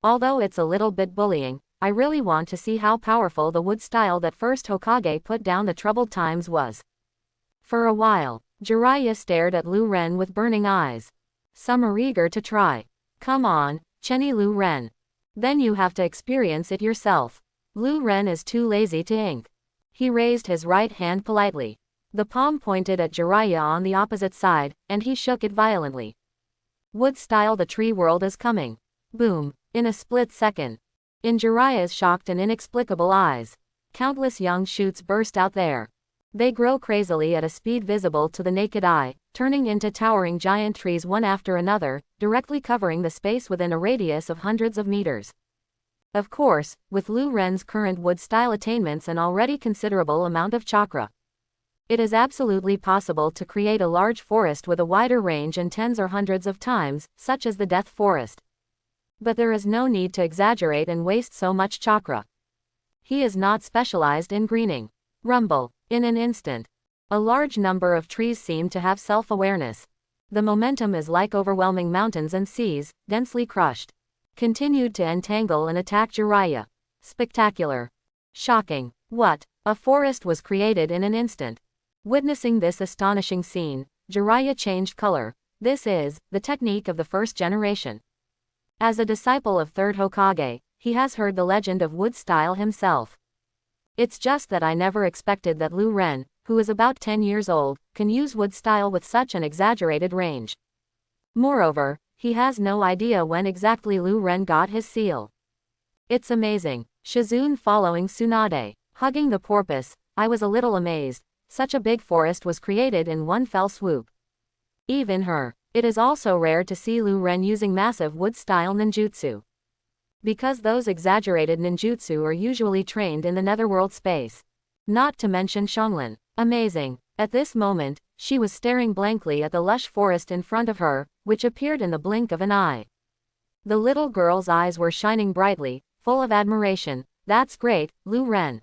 Although it's a little bit bullying, I really want to see how powerful the wood style that first Hokage put down the troubled times was. For a while, Jiraiya stared at Lu Ren with burning eyes. Some are eager to try. Come on, Chenny Lu Ren. Then you have to experience it yourself. Lu Ren is too lazy to ink. He raised his right hand politely. The palm pointed at Jiraiya on the opposite side, and he shook it violently. Wood style, the tree world is coming. Boom, in a split second. In Jiraiya's shocked and inexplicable eyes, countless young shoots burst out there. They grow crazily at a speed visible to the naked eye, turning into towering giant trees one after another, directly covering the space within a radius of hundreds of meters. Of course, with Lu Ren's current wood style attainments and already considerable amount of chakra, it is absolutely possible to create a large forest with a wider range and tens or hundreds of times, such as the Death Forest. But there is no need to exaggerate and waste so much chakra. He is not specialized in greening. Rumble. In an instant, a large number of trees seem to have self-awareness. The momentum is like overwhelming mountains and seas, densely crushed. Continued to entangle and attack Jiraiya. Spectacular. Shocking. What? A forest was created in an instant. Witnessing this astonishing scene, Jiraiya changed color. This is the technique of the first generation. As a disciple of third Hokage, he has heard the legend of wood style himself. It's just that I never expected that Lu Ren, who is about 10 years old, can use wood style with such an exaggerated range. Moreover, he has no idea when exactly Lu Ren got his seal. It's amazing. Shizune following Tsunade, hugging the porpoise, I was a little amazed. Such a big forest was created in one fell swoop. Even her. It is also rare to see Lu Ren using massive wood style ninjutsu. Because those exaggerated ninjutsu are usually trained in the netherworld space. Not to mention Xianglin. Amazing. At this moment, she was staring blankly at the lush forest in front of her, which appeared in the blink of an eye. The little girl's eyes were shining brightly, full of admiration. That's great, Lu Ren.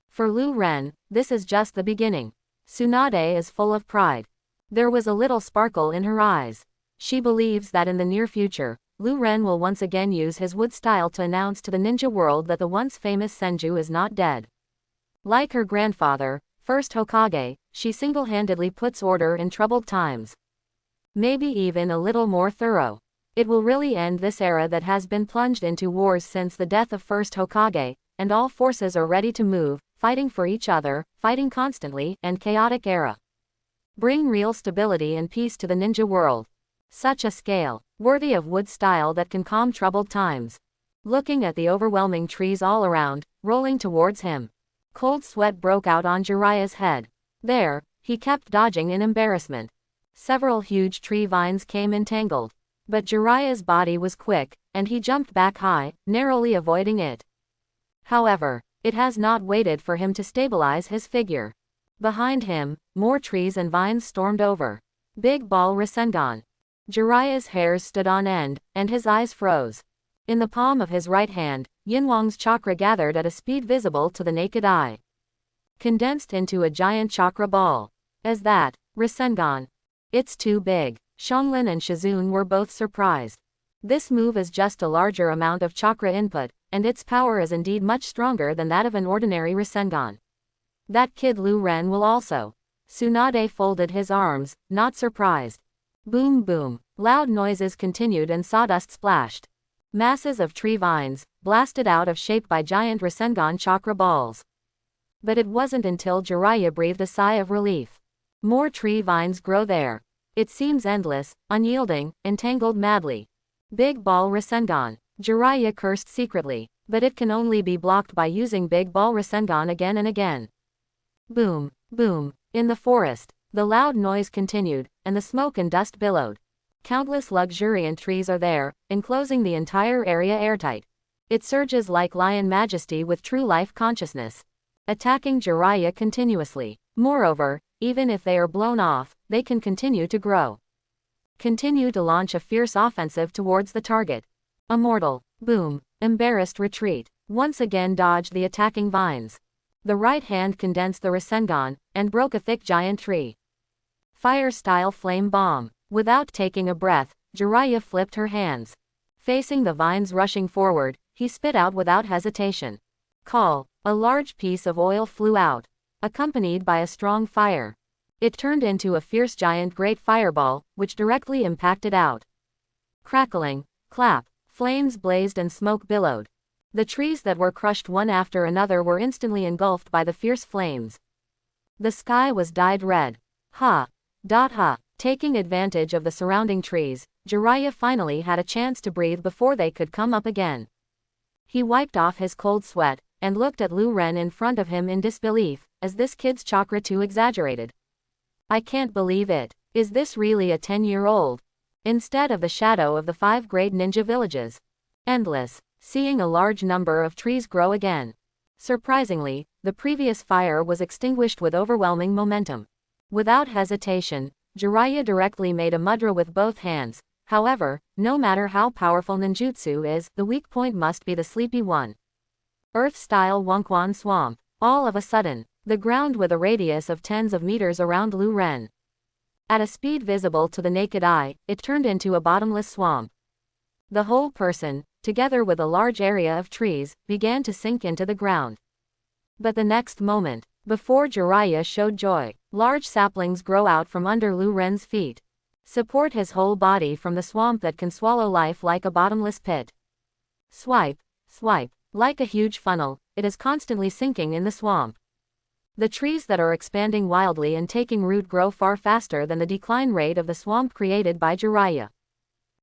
For Lu Ren, this is just the beginning. Tsunade is full of pride. There was a little sparkle in her eyes. She believes that in the near future, Lu Ren will once again use his wood style to announce to the ninja world that the once famous Senju is not dead. Like her grandfather, first Hokage, she single-handedly puts order in troubled times. Maybe even a little more thorough. It will really end this era that has been plunged into wars since the death of first Hokage, and all forces are ready to move, fighting for each other, fighting constantly, and chaotic era. Bring real stability and peace to the ninja world. Such a scale, worthy of wood style that can calm troubled times. Looking at the overwhelming trees all around, rolling towards him. Cold sweat broke out on Jiraiya's head. There, he kept dodging in embarrassment. Several huge tree vines came entangled. But Jiraiya's body was quick, and he jumped back high, narrowly avoiding it. However, it has not waited for him to stabilize his figure. Behind him, more trees and vines stormed over. Big Ball Rasengan. Jiraiya's hairs stood on end, and his eyes froze. In the palm of his right hand, Yinwang's chakra gathered at a speed visible to the naked eye. Condensed into a giant chakra ball. As that, Rasengan. It's too big. Xianglin and Shizune were both surprised. This move is just a larger amount of chakra input, and its power is indeed much stronger than that of an ordinary Rasengan. That kid Lu Ren will also. Tsunade folded his arms, not surprised. Boom boom. Loud noises continued and sawdust splashed. Masses of tree vines, blasted out of shape by giant Rasengan chakra balls. But it wasn't until Jiraiya breathed a sigh of relief. More tree vines grow there. It seems endless, unyielding, entangled madly. Big Ball Rasengan. Jiraiya cursed secretly, but it can only be blocked by using Big Ball Rasengan again and again. Boom, boom. In the forest, the loud noise continued, and the smoke and dust billowed. Countless luxuriant trees are there, enclosing the entire area airtight. It surges like lion majesty with true life consciousness, attacking Jiraiya continuously. Moreover, even if they are blown off, they can continue to grow. Continue to launch a fierce offensive towards the target. Immortal. Boom. Embarrassed retreat. Once again dodged the attacking vines. The right hand condensed the Rasengan, and broke a thick giant tree. Fire-style flame bomb. Without taking a breath, Jiraiya flipped her hands. Facing the vines rushing forward, he spit out without hesitation. Call. A large piece of oil flew out, accompanied by a strong fire. It turned into a fierce giant great fireball, which directly impacted out. Crackling. Clap. Flames blazed and smoke billowed. The trees that were crushed one after another were instantly engulfed by the fierce flames. The sky was dyed red. Ha. Ha. Taking advantage of the surrounding trees, Jiraiya finally had a chance to breathe before they could come up again. He wiped off his cold sweat, and looked at Lu Ren in front of him in disbelief, as this kid's chakra too exaggerated. I can't believe it. Is this really a 10-year-old? Instead of the shadow of the 5 great ninja villages. Endless. Seeing a large number of trees grow again. Surprisingly, the previous fire was extinguished with overwhelming momentum. Without hesitation, Jiraiya directly made a mudra with both hands. However, no matter how powerful ninjutsu is, the weak point must be the sleepy one. Earth-style Wonkwan Swamp. All of a sudden, the ground with a radius of tens of meters around Lu Ren. At a speed visible to the naked eye, it turned into a bottomless swamp. The whole person, together with a large area of trees, began to sink into the ground. But the next moment, before Jiraiya showed joy, large saplings grow out from under Lu Ren's feet. Support his whole body from the swamp that can swallow life like a bottomless pit. Swipe, swipe. Like a huge funnel, it is constantly sinking in the swamp. The trees that are expanding wildly and taking root grow far faster than the decline rate of the swamp created by Jiraiya.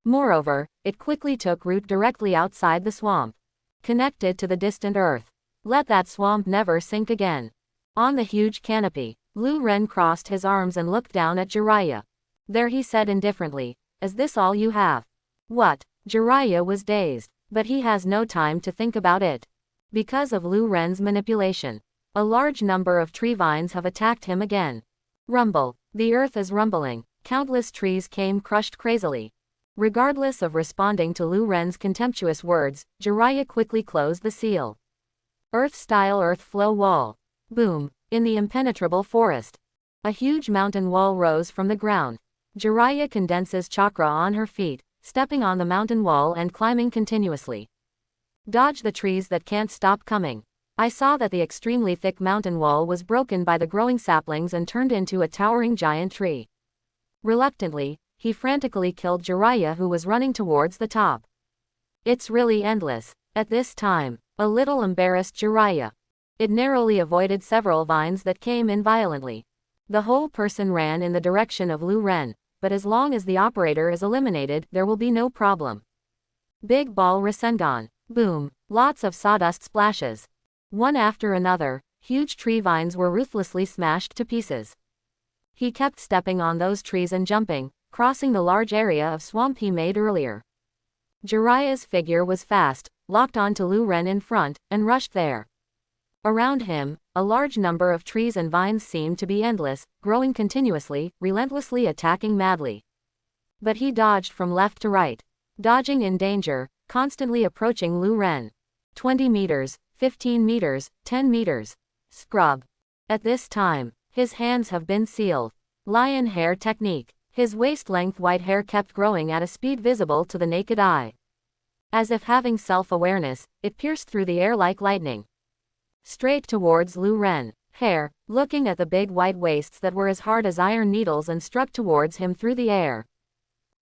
Moreover, it quickly took root directly outside the swamp, connected to the distant earth. Let that swamp never sink again. On the huge canopy, Lu Ren crossed his arms and looked down at Jiraiya. There, he said indifferently, is this all you have? What? Jiraiya was dazed, but he has no time to think about it. Because of Lu Ren's manipulation, a large number of tree vines have attacked him again. Rumble. The earth is rumbling. Countless trees came crushed crazily. Regardless of responding to Lu Ren's contemptuous words, Jiraiya quickly closed the seal. Earth-style earth flow wall. Boom. In the impenetrable forest, a huge mountain wall rose from the ground. Jiraiya condenses chakra on her feet, stepping on the mountain wall and climbing continuously. Dodge the trees that can't stop coming. I saw that the extremely thick mountain wall was broken by the growing saplings and turned into a towering giant tree. Reluctantly, he frantically killed Jiraiya, who was running towards the top. It's really endless. At this time, a little embarrassed Jiraiya. It narrowly avoided several vines that came in violently. The whole person ran in the direction of Lu Ren, but as long as the operator is eliminated, there will be no problem. Big Ball Rasengan. Boom. Lots of sawdust splashes. One after another, huge tree vines were ruthlessly smashed to pieces. He kept stepping on those trees and jumping, crossing the large area of swamp he made earlier. Jiraiya's figure was fast, locked onto Lu Ren in front, and rushed there. Around him, a large number of trees and vines seemed to be endless, growing continuously, relentlessly attacking madly. But he dodged from left to right, dodging in danger, constantly approaching Lu Ren. 20 meters, 15 meters, 10 meters. Scrub. At this time, his hands have been sealed. Lion hair technique. His waist-length white hair kept growing at a speed visible to the naked eye. As if having self-awareness, it pierced through the air like lightning. Straight towards Lu Ren. Hair, looking at the big white wastes that were as hard as iron needles and struck towards him through the air.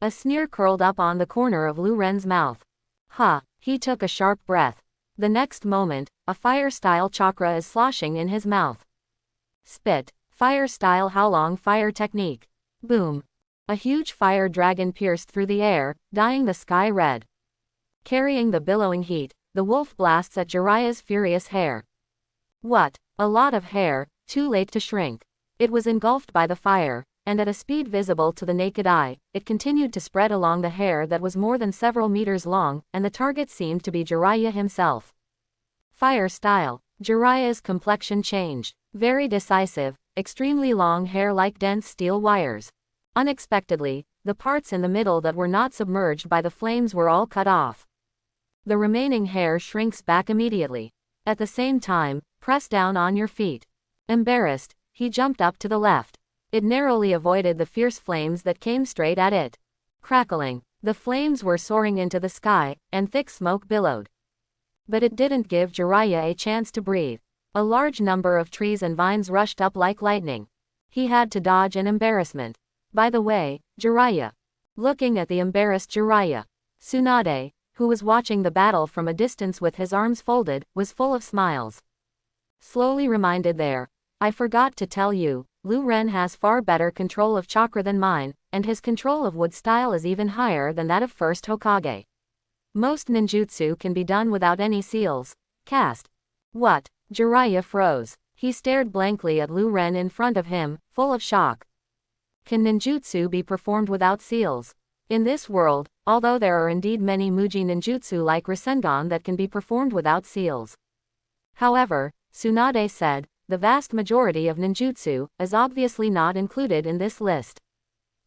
A sneer curled up on the corner of Lu Ren's mouth. Ha! He took a sharp breath. The next moment, a fire-style chakra is sloshing in his mouth. Spit. Fire-style Howlong fire technique. Boom. A huge fire dragon pierced through the air, dyeing the sky red. Carrying the billowing heat, the wolf blasts at Jiraiya's furious hair. What? A lot of hair, too late to shrink. It was engulfed by the fire, and at a speed visible to the naked eye, it continued to spread along the hair that was more than several meters long, and the target seemed to be Jiraiya himself. Fire style. Jiraiya's complexion changed. Very decisive, extremely long hair like dense steel wires. Unexpectedly, the parts in the middle that were not submerged by the flames were all cut off. The remaining hair shrinks back immediately. At the same time, press down on your feet. Embarrassed, he jumped up to the left. It narrowly avoided the fierce flames that came straight at it. Crackling, the flames were soaring into the sky, and thick smoke billowed. But it didn't give Jiraiya a chance to breathe. A large number of trees and vines rushed up like lightning. He had to dodge in embarrassment. By the way, Jiraiya. Looking at the embarrassed Jiraiya, Tsunade, who was watching the battle from a distance with his arms folded, was full of smiles. Slowly reminded there. I forgot to tell you, Lu Ren has far better control of chakra than mine, and his control of wood style is even higher than that of first Hokage. Most ninjutsu can be done without any seals. Cast. What? Jiraiya froze. He stared blankly at Lu Ren in front of him, full of shock. Can ninjutsu be performed without seals? In this world, although there are indeed many Muji ninjutsu like Rasengan that can be performed without seals. However, Tsunade said, the vast majority of ninjutsu is obviously not included in this list.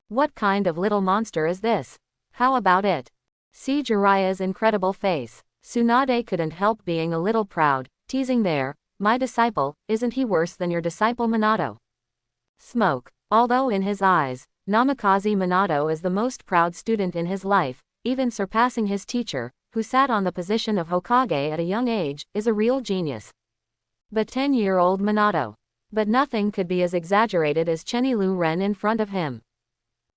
What kind of little monster is this? How about it? See Jiraiya's incredible face. Tsunade couldn't help being a little proud, teasing there, my disciple, isn't he worse than your disciple Minato? Smoke. Although in his eyes, Namikaze Minato is the most proud student in his life, even surpassing his teacher, who sat on the position of Hokage at a young age, is a real genius. But 10-year-old Minato. But nothing could be as exaggerated as Lu Ren in front of him.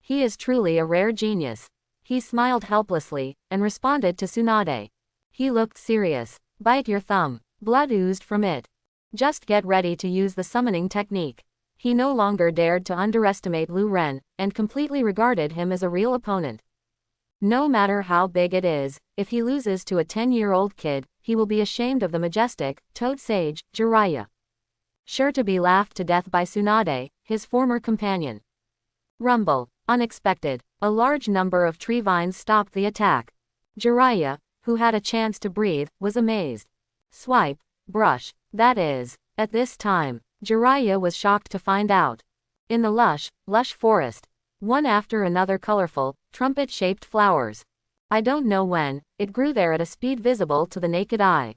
He is truly a rare genius. He smiled helplessly, and responded to Tsunade. He looked serious. Bite your thumb. Blood oozed from it. Just get ready to use the summoning technique. He no longer dared to underestimate Lu Ren, and completely regarded him as a real opponent. No matter how big it is, if he loses to a 10-year-old kid, he will be ashamed of the majestic, toad sage, Jiraiya. Sure to be laughed to death by Tsunade, his former companion. Rumble. Unexpected. A large number of tree vines stopped the attack. Jiraiya, who had a chance to breathe, was amazed. Swipe. Brush. That is. At this time, Jiraiya was shocked to find out. In the lush forest, one after another colorful, trumpet-shaped flowers. I don't know when, it grew there at a speed visible to the naked eye.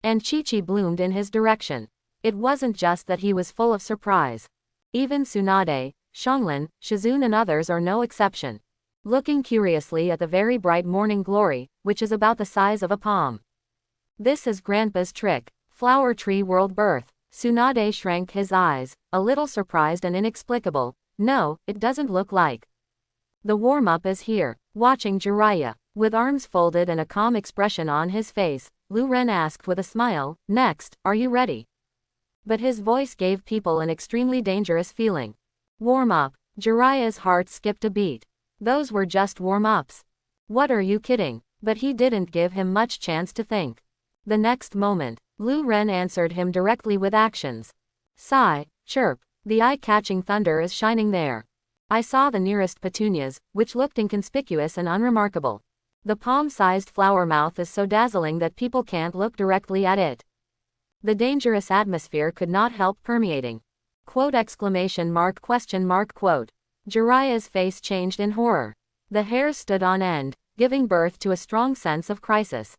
And Chi-Chi bloomed in his direction. It wasn't just that he was full of surprise. Even Tsunade, Xianglin, Shizune and others are no exception. Looking curiously at the very bright morning glory, which is about the size of a palm. This is Grandpa's trick, flower tree world birth. Tsunade shrank his eyes, a little surprised and inexplicable. No, it doesn't look like. The warm-up is here. Watching Jiraiya, with arms folded and a calm expression on his face, Lu Ren asked with a smile, next, are you ready? But his voice gave people an extremely dangerous feeling. Warm-up. Jiraiya's heart skipped a beat. Those were just warm-ups. What are you kidding? But he didn't give him much chance to think. The next moment, Lu Ren answered him directly with actions. Sigh, chirp, the eye-catching thunder is shining there. I saw the nearest petunias, which looked inconspicuous and unremarkable. The palm-sized flower mouth is so dazzling that people can't look directly at it. The dangerous atmosphere could not help permeating. Quote exclamation mark question mark quote. Jiraiya's face changed in horror. The hairs stood on end, giving birth to a strong sense of crisis.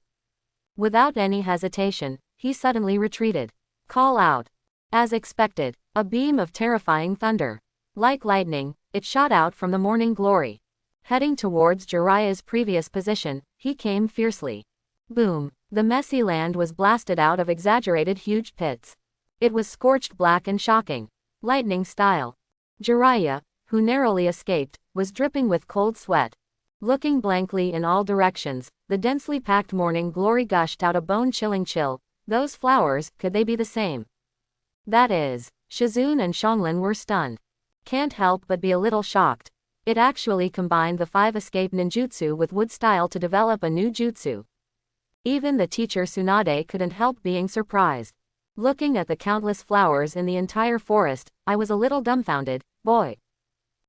Without any hesitation, he suddenly retreated. Call out. As expected, a beam of terrifying thunder. Like lightning, it shot out from the morning glory. Heading towards Jiraiya's previous position, he came fiercely. Boom. The messy land was blasted out of exaggerated huge pits. It was scorched black and shocking. Lightning style. Jiraiya, who narrowly escaped, was dripping with cold sweat. Looking blankly in all directions, the densely packed morning glory gushed out a bone-chilling chill. Those flowers, could they be the same? That is, Shizune and Xianglin were stunned. Can't help but be a little shocked. It actually combined the 5 escape ninjutsu with wood style to develop a new jutsu. Even the teacher Tsunade couldn't help being surprised. Looking at the countless flowers in the entire forest, I was a little dumbfounded, boy.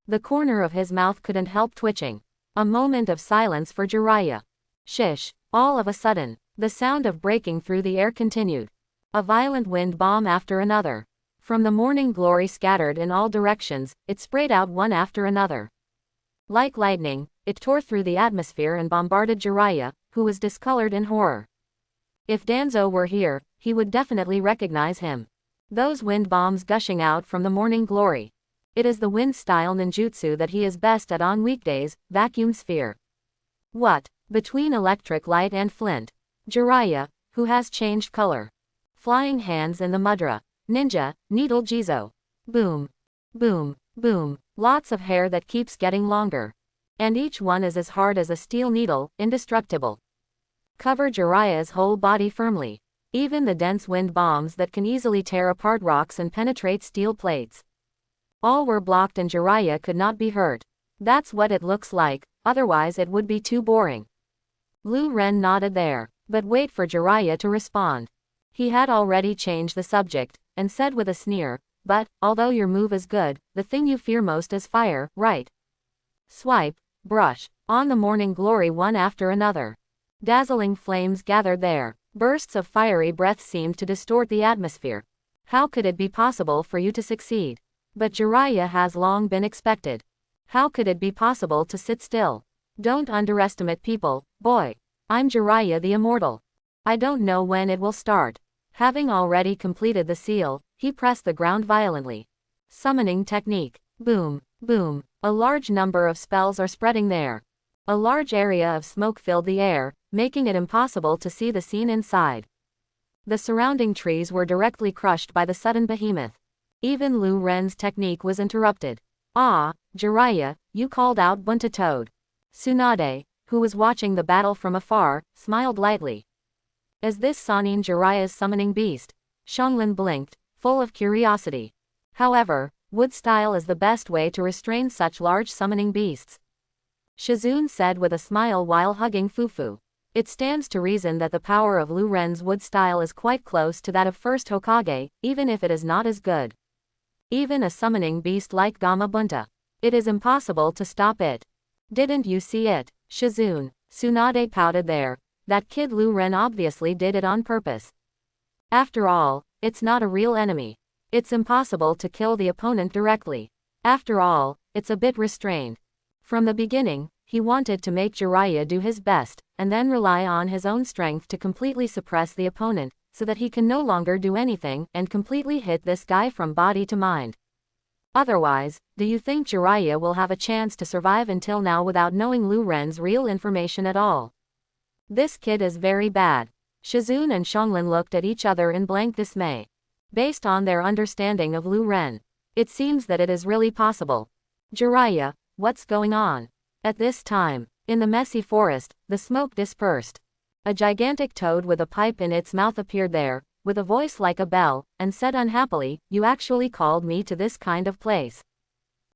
The corner of his mouth couldn't help twitching. A moment of silence for Jiraiya. Shish. All of a sudden, the sound of breaking through the air continued. A violent wind bomb after another. From the morning glory scattered in all directions, it sprayed out one after another. Like lightning, it tore through the atmosphere and bombarded Jiraiya, who was discolored in horror. If Danzo were here, he would definitely recognize him. Those wind bombs gushing out from the morning glory. It is the wind-style ninjutsu that he is best at on weekdays, vacuum sphere. What? Between electric light and flint. Jiraiya, who has changed color. Flying hands in the mudra. Ninja, needle jizo. Boom. Boom. Boom. Lots of hair that keeps getting longer. And each one is as hard as a steel needle, indestructible. Cover Jiraiya's whole body firmly. Even the dense wind bombs that can easily tear apart rocks and penetrate steel plates. All were blocked and Jiraiya could not be hurt. That's what it looks like, otherwise it would be too boring. Lu Ren nodded there, but wait for Jiraiya to respond. He had already changed the subject, and said with a sneer, but, although your move is good, the thing you fear most is fire, right? Swipe, brush, on the morning glory one after another. Dazzling flames gathered there. Bursts of fiery breath seemed to distort the atmosphere. How could it be possible for you to succeed? But Jiraiya has long been expected. How could it be possible to sit still? Don't underestimate people, boy. I'm Jiraiya the Immortal. I don't know when it will start. Having already completed the seal, he pressed the ground violently. Summoning technique. Boom, boom. A large number of spells are spreading there. A large area of smoke filled the air, making it impossible to see the scene inside. The surrounding trees were directly crushed by the sudden behemoth. Even Lu Ren's technique was interrupted. Ah, Jiraiya, you called out Bunta Toad. Tsunade, who was watching the battle from afar, smiled lightly. Is this Sanin Jiraiya's summoning beast? Xianglin blinked, full of curiosity. However, wood style is the best way to restrain such large summoning beasts. Shizune said with a smile while hugging Fufu. It stands to reason that the power of Lu Ren's wood style is quite close to that of first Hokage, even if it is not as good. Even a summoning beast like Gamma Bunta. It is impossible to stop it. Didn't you see it, Shizune? Tsunade pouted there. That kid Lu Ren obviously did it on purpose. After all, it's not a real enemy. It's impossible to kill the opponent directly. After all, it's a bit restrained. From the beginning, he wanted to make Jiraiya do his best, and then rely on his own strength to completely suppress the opponent, so that he can no longer do anything and completely hit this guy from body to mind. Otherwise, do you think Jiraiya will have a chance to survive until now without knowing Lu Ren's real information at all? This kid is very bad. Shizune and Xianglin looked at each other in blank dismay. Based on their understanding of Lu Ren, it seems that it is really possible. Jiraiya, what's going on? At this time, in the messy forest, the smoke dispersed. A gigantic toad with a pipe in its mouth appeared there, with a voice like a bell, and said unhappily, "You actually called me to this kind of place."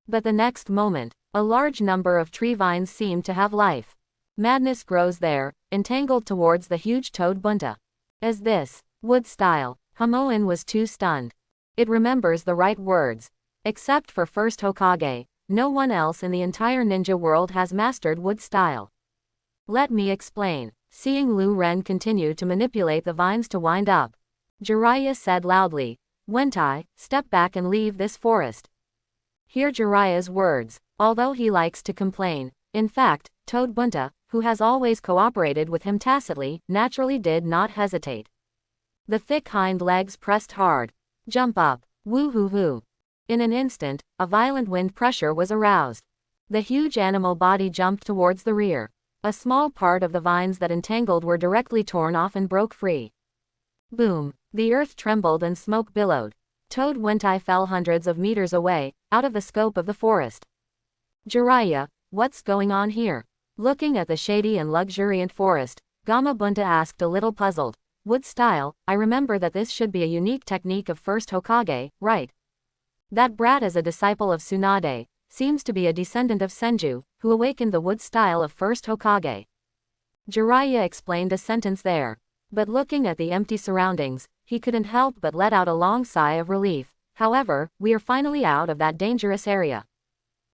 But the next moment, a large number of tree vines seemed to have life. Madness grows there, entangled towards the huge toad Bunta. As this, wood style, Hamoin was too stunned. It remembers the right words. Except for first Hokage, no one else in the entire ninja world has mastered wood style. Let me explain. Seeing Lu Ren continue to manipulate the vines to wind up, Jiraiya said loudly, "Wentai, step back and leave this forest." Hear Jiraiya's words. Although he likes to complain, in fact, Toad Bunta, who has always cooperated with him tacitly, naturally did not hesitate. The thick hind legs pressed hard. Jump up. Woo-hoo-hoo. In an instant, a violent wind pressure was aroused. The huge animal body jumped towards the rear. A small part of the vines that entangled were directly torn off and broke free. Boom. The earth trembled and smoke billowed. Toad Wentai fell hundreds of meters away, out of the scope of the forest. Jiraiya, what's going on here? Looking at the shady and luxuriant forest, Gamabunta asked a little puzzled. Wood style, I remember that this should be a unique technique of first Hokage, right? That brat is a disciple of Tsunade, seems to be a descendant of Senju, who awakened the wood style of first Hokage. Jiraiya explained a sentence there. But looking at the empty surroundings, he couldn't help but let out a long sigh of relief. However, we are finally out of that dangerous area.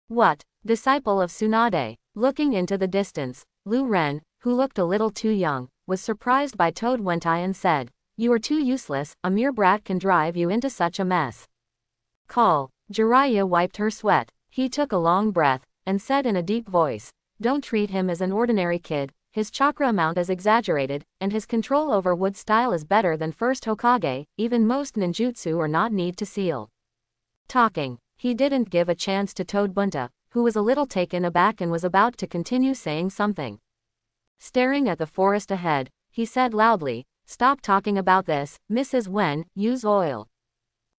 What? Disciple of Tsunade? Looking into the distance, Lu Ren, who looked a little too young, was surprised by Toad Wentai and said, "You are too useless, a mere brat can drive you into such a mess." Call. Jiraiya wiped her sweat. He took a long breath, and said in a deep voice, "Don't treat him as an ordinary kid, his chakra amount is exaggerated, and his control over wood style is better than first Hokage, even most ninjutsu are not need to seal." Talking. He didn't give a chance to Toad Bunta, who was a little taken aback and was about to continue saying something. Staring at the forest ahead, he said loudly, "Stop talking about this, Mrs. Wen, use oil.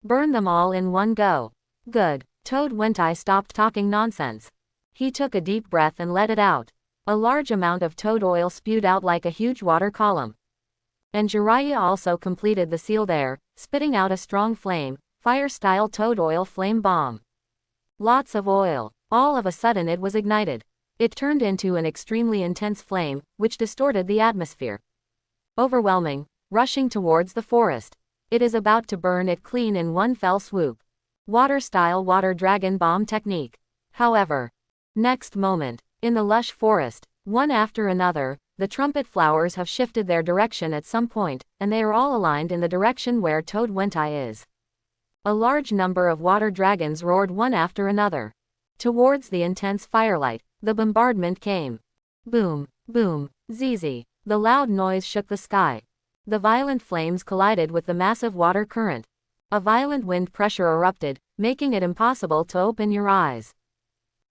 Burn them all in one go." Good. Toad Wentai stopped talking nonsense. He took a deep breath and let it out. A large amount of toad oil spewed out like a huge water column. And Jiraiya also completed the seal there, spitting out a strong flame, fire-style toad oil flame bomb. Lots of oil. All of a sudden it was ignited. It turned into an extremely intense flame, which distorted the atmosphere. Overwhelming, rushing towards the forest. It is about to burn it clean in one fell swoop. Water-style water dragon bomb technique. However, next moment, in the lush forest, one after another, the trumpet flowers have shifted their direction at some point, and they are all aligned in the direction where Toad Wentai is. A large number of water dragons roared one after another. Towards the intense firelight, the bombardment came. Boom, boom, zz. The loud noise shook the sky. The violent flames collided with the massive water current. A violent wind pressure erupted, making it impossible to open your eyes.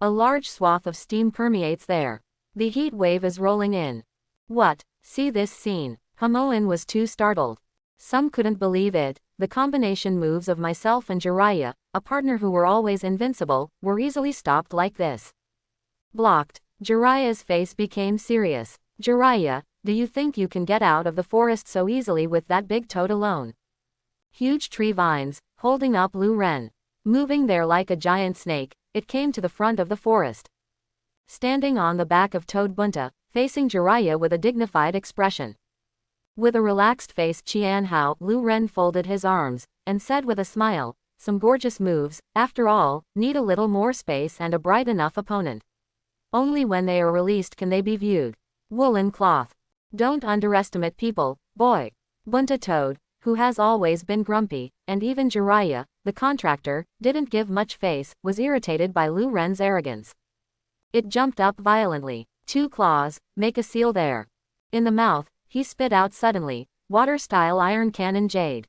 A large swath of steam permeates there. The heat wave is rolling in. What? See this scene. Hamoin was too startled. Some couldn't believe it. The combination moves of myself and Jiraiya, a partner who were always invincible, were easily stopped like this. Blocked. Jiraiya's face became serious. Jiraiya, do you think you can get out of the forest so easily with that big toad alone? Huge tree vines, holding up Lu Ren. Moving there like a giant snake, it came to the front of the forest. Standing on the back of Toad Bunta, facing Jiraiya with a dignified expression. With a relaxed face Qian Hao, Lu Ren folded his arms, and said with a smile, "Some gorgeous moves, after all, need a little more space and a bright enough opponent. Only when they are released can they be viewed. Woolen cloth. Don't underestimate people, boy." Bunta Toad, who has always been grumpy, and even Jiraiya, the contractor, didn't give much face, was irritated by Lu Ren's arrogance. It jumped up violently. 2 claws, make a seal there. In the mouth, he spit out suddenly, water-style iron cannon jade.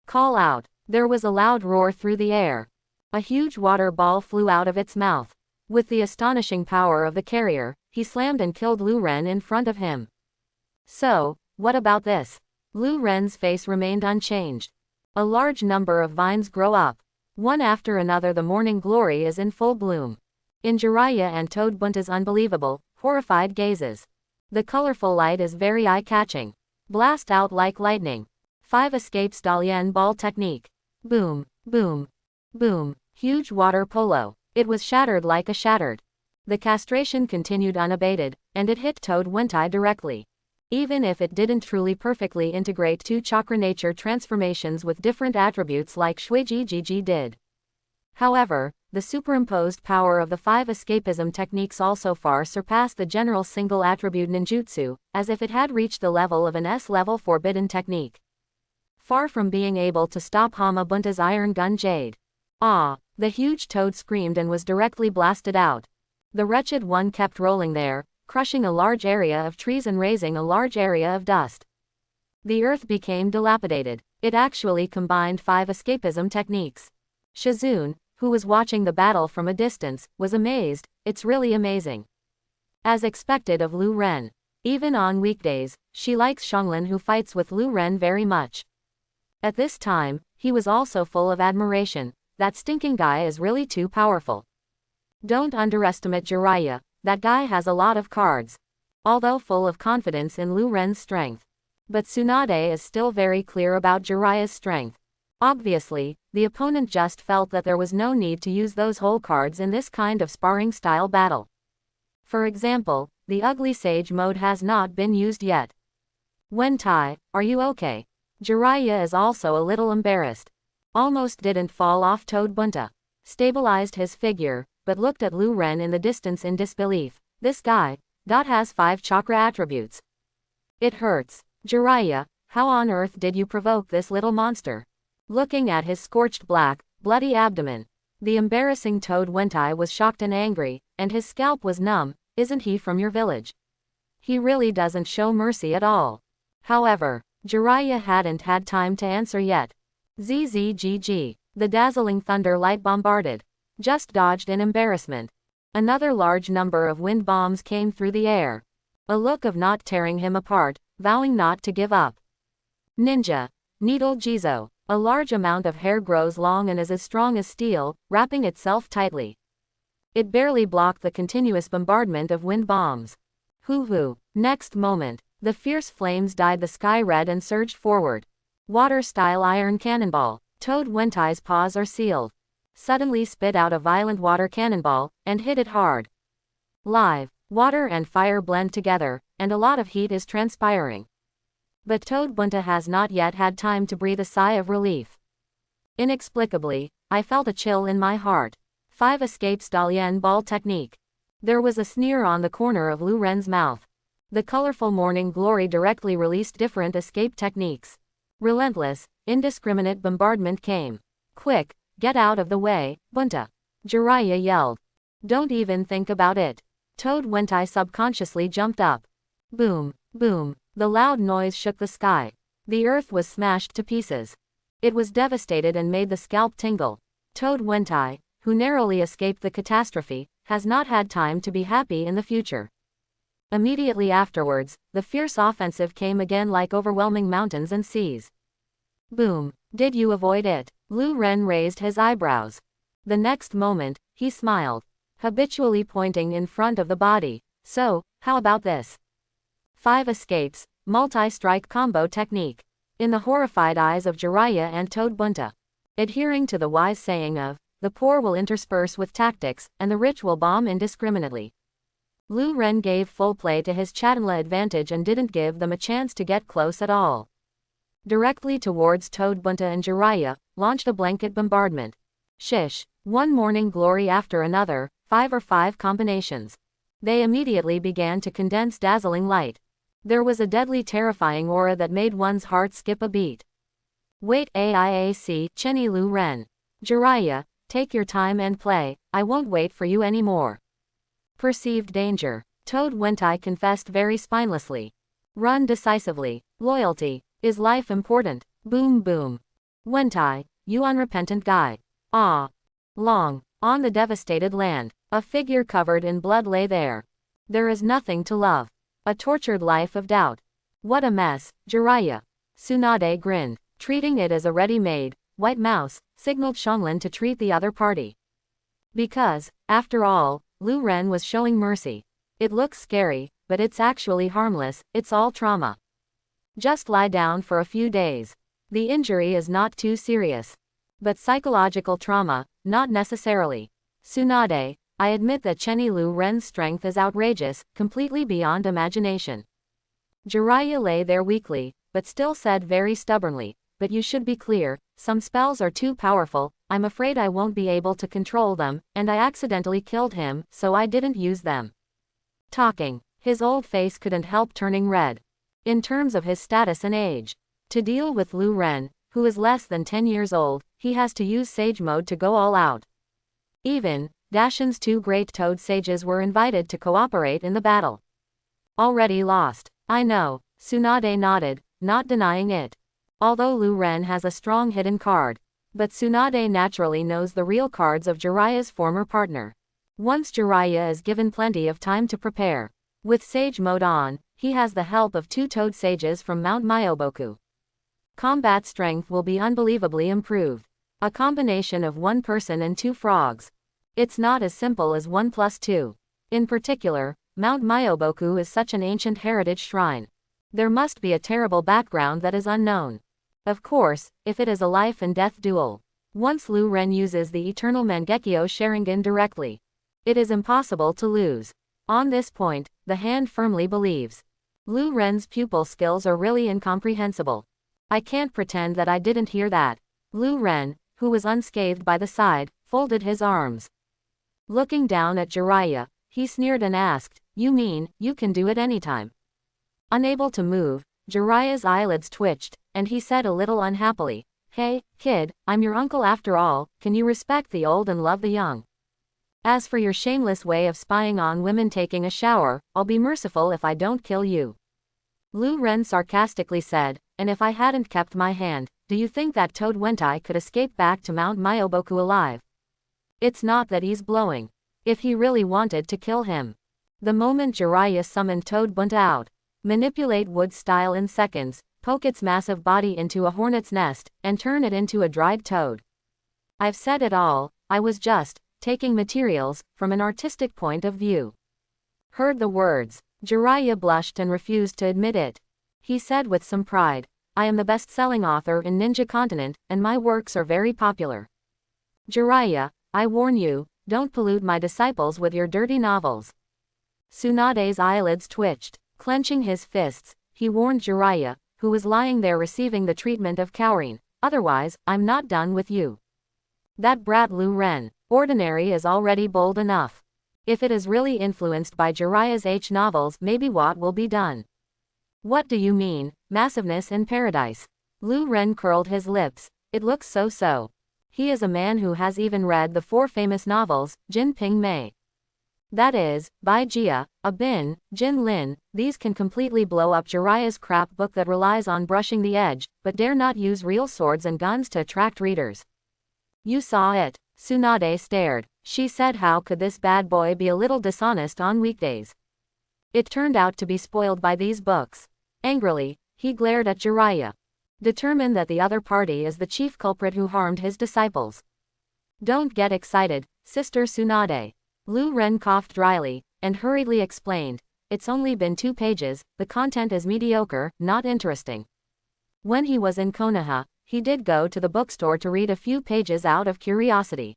Call out. There was a loud roar through the air. A huge water ball flew out of its mouth. With the astonishing power of the carrier, he slammed and killed Lu Ren in front of him. So, what about this? Lu Ren's face remained unchanged. A large number of vines grow up. One after another the morning glory is in full bloom. In Jiraiya and Toad Bunta's unbelievable, horrified gazes. The colorful light is very eye-catching. Blast out like lightning. 5 escapes Dalian ball technique. Boom, boom, boom. Huge water polo. It was shattered like a shattered. The castration continued unabated, and it hit Toad Wentai directly. Even if it didn't truly perfectly integrate 2 chakra nature transformations with different attributes like Shuiji Jiji did. However, the superimposed power of the 5 escapism techniques also far surpassed the general single attribute ninjutsu, as if it had reached the level of an S-level forbidden technique. Far from being able to stop Hama Bunta's iron gun jade. Ah! The huge toad screamed and was directly blasted out. The wretched one kept rolling there, crushing a large area of trees and raising a large area of dust. The earth became dilapidated. It actually combined 5 escapism techniques. Shizune, who was watching the battle from a distance, was amazed. It's really amazing. As expected of Lu Ren. Even on weekdays, she likes Xianglin, who fights with Lu Ren, very much. At this time, he was also full of admiration. That stinking guy is really too powerful. Don't underestimate Jiraiya, that guy has a lot of cards. Although full of confidence in Lu Ren's strength. But Tsunade is still very clear about Jiraiya's strength. Obviously, the opponent just felt that there was no need to use those whole cards in this kind of sparring-style battle. For example, the ugly sage mode has not been used yet. Wentai, are you okay? Jiraiya is also a little embarrassed. Almost didn't fall off. Toad Bunta stabilized his figure, but looked at Lu Ren in the distance in disbelief. This guy, has 5 chakra attributes. It hurts. Jiraiya, how on earth did you provoke this little monster? Looking at his scorched black, bloody abdomen, the embarrassing Toad Wentai was shocked and angry, and his scalp was numb. Isn't he from your village? He really doesn't show mercy at all. However, Jiraiya hadn't had time to answer yet. ZZGG. The dazzling thunder light bombarded. Just dodged in embarrassment. Another large number of wind bombs came through the air. A look of not tearing him apart, vowing not to give up. Ninja. Needle Jizo. A large amount of hair grows long and is as strong as steel, wrapping itself tightly. It barely blocked the continuous bombardment of wind bombs. Hoo-hoo. Next moment, the fierce flames dyed the sky red and surged forward. Water-style iron cannonball. Toad Wentai's paws are sealed. Suddenly spit out a violent water cannonball, and hit it hard. Live. Water and fire blend together, and a lot of heat is transpiring. But Toad Bunta has not yet had time to breathe a sigh of relief. Inexplicably, I felt a chill in my heart. 5 escapes Dalian ball technique. There was a sneer on the corner of Lu Ren's mouth. The colorful morning glory directly released different escape techniques. Relentless, indiscriminate bombardment came. Quick, get out of the way, Bunta. Jiraiya yelled. Don't even think about it. Toad Wentai subconsciously jumped up. Boom, boom. The loud noise shook the sky. The earth was smashed to pieces. It was devastated and made the scalp tingle. Toad Wentai, who narrowly escaped the catastrophe, has not had time to be happy in the future. Immediately afterwards, the fierce offensive came again like overwhelming mountains and seas. Boom. Did you avoid it? Lu Ren raised his eyebrows. The next moment, he smiled, habitually pointing in front of the body. So, how about this? 5 escapes, multi-strike combo technique. In the horrified eyes of Jiraiya and Toad Bunta. Adhering to the wise saying of, the poor will intersperse with tactics, and the rich will bomb indiscriminately. Lu Ren gave full play to his Chatanla advantage and didn't give them a chance to get close at all. Directly towards Toad Bunta and Jiraiya, launched a blanket bombardment. Shish. One morning glory after another, 5 or 5 combinations. They immediately began to condense dazzling light. There was a deadly terrifying aura that made one's heart skip a beat. Wait AIAC, Chenny Lu Ren. Jiraiya, take your time and play, I won't wait for you anymore. Perceived danger. Toad Wentai confessed very spinelessly. Run decisively. Loyalty. Is life important? Boom boom. Wentai, you unrepentant guy. Ah. Long. On the devastated land, a figure covered in blood lay there. There is nothing to love. A tortured life of doubt. What a mess, Jiraiya. Tsunade grinned, treating it as a ready-made, white mouse, signaled Xianglin to treat the other party. Because, after all, Lu Ren was showing mercy. It looks scary, but it's actually harmless, it's all trauma. Just lie down for a few days. The injury is not too serious. But psychological trauma, not necessarily. Tsunade, I admit that Chenny Lu Ren's strength is outrageous, completely beyond imagination. Jiraiya lay there weakly, but still said very stubbornly, but you should be clear, some spells are too powerful, I'm afraid I won't be able to control them, and I accidentally killed him, so I didn't use them. Talking, his old face couldn't help turning red. In terms of his status and age, to deal with Lu Ren, who is less than 10 years old, he has to use Sage Mode to go all out. Even, Dashin's 2 great Toad Sages were invited to cooperate in the battle. Already lost. I know, Tsunade nodded, not denying it. Although Lu Ren has a strong hidden card. But Tsunade naturally knows the real cards of Jiraiya's former partner. Once Jiraiya is given plenty of time to prepare. With Sage Mode on, he has the help of 2 Toad Sages from Mount Myoboku. Combat strength will be unbelievably improved. A combination of 1 person and 2 frogs. It's not as simple as 1 plus 2. In particular, Mount Myoboku is such an ancient heritage shrine. There must be a terrible background that is unknown. Of course, if it is a life and death duel. Once Lu Ren uses the Eternal Mangekyo Sharingan directly, it is impossible to lose. On this point, the hand firmly believes. Lu Ren's pupil skills are really incomprehensible. I can't pretend that I didn't hear that. Lu Ren, who was unscathed by the side, folded his arms. Looking down at Jiraiya, he sneered and asked, "You mean, you can do it anytime?" Unable to move, Jiraiya's eyelids twitched, and he said a little unhappily, "Hey, kid, I'm your uncle after all, can you respect the old and love the young? As for your shameless way of spying on women taking a shower, I'll be merciful if I don't kill you." Lu Ren sarcastically said, "And if I hadn't kept my hand, do you think that Toad Wentai could escape back to Mount Myoboku alive? It's not that he's blowing. If he really wanted to kill him." The moment Jiraiya summoned Toad Bunt out, manipulate wood style in seconds, poke its massive body into a hornet's nest, and turn it into a dried toad. I've said it all, I was just taking materials from an artistic point of view. Heard the words. Jiraiya blushed and refused to admit it. He said with some pride, "I am the best-selling author in Ninja Continent, and my works are very popular. Jiraiya, I warn you, don't pollute my disciples with your dirty novels." Tsunade's eyelids twitched. Clenching his fists, he warned Jiraiya, who was lying there receiving the treatment of cowering, "Otherwise, I'm not done with you. That brat Lu Ren, ordinary is already bold enough. If it is really influenced by Jiraiya's H novels, maybe what will be done?" "What do you mean, massiveness in paradise?" Lu Ren curled his lips. "It looks so. He is a man who has even read the 4 famous novels, Jin Ping Mei. That is, Bai Jia, Abin, Jin Lin, these can completely blow up Jiraiya's crap book that relies on brushing the edge, but dare not use real swords and guns to attract readers." "You saw it." Tsunade stared. She said, "How could this bad boy be a little dishonest on weekdays? It turned out to be spoiled by these books." Angrily, he glared at Jiraiya, determined that the other party is the chief culprit who harmed his disciples. "Don't get excited, Sister Tsunade." Lu Ren coughed dryly, and hurriedly explained, "It's only been 2 pages, the content is mediocre, not interesting. When he was in Konoha, he did go to the bookstore to read a few pages out of curiosity.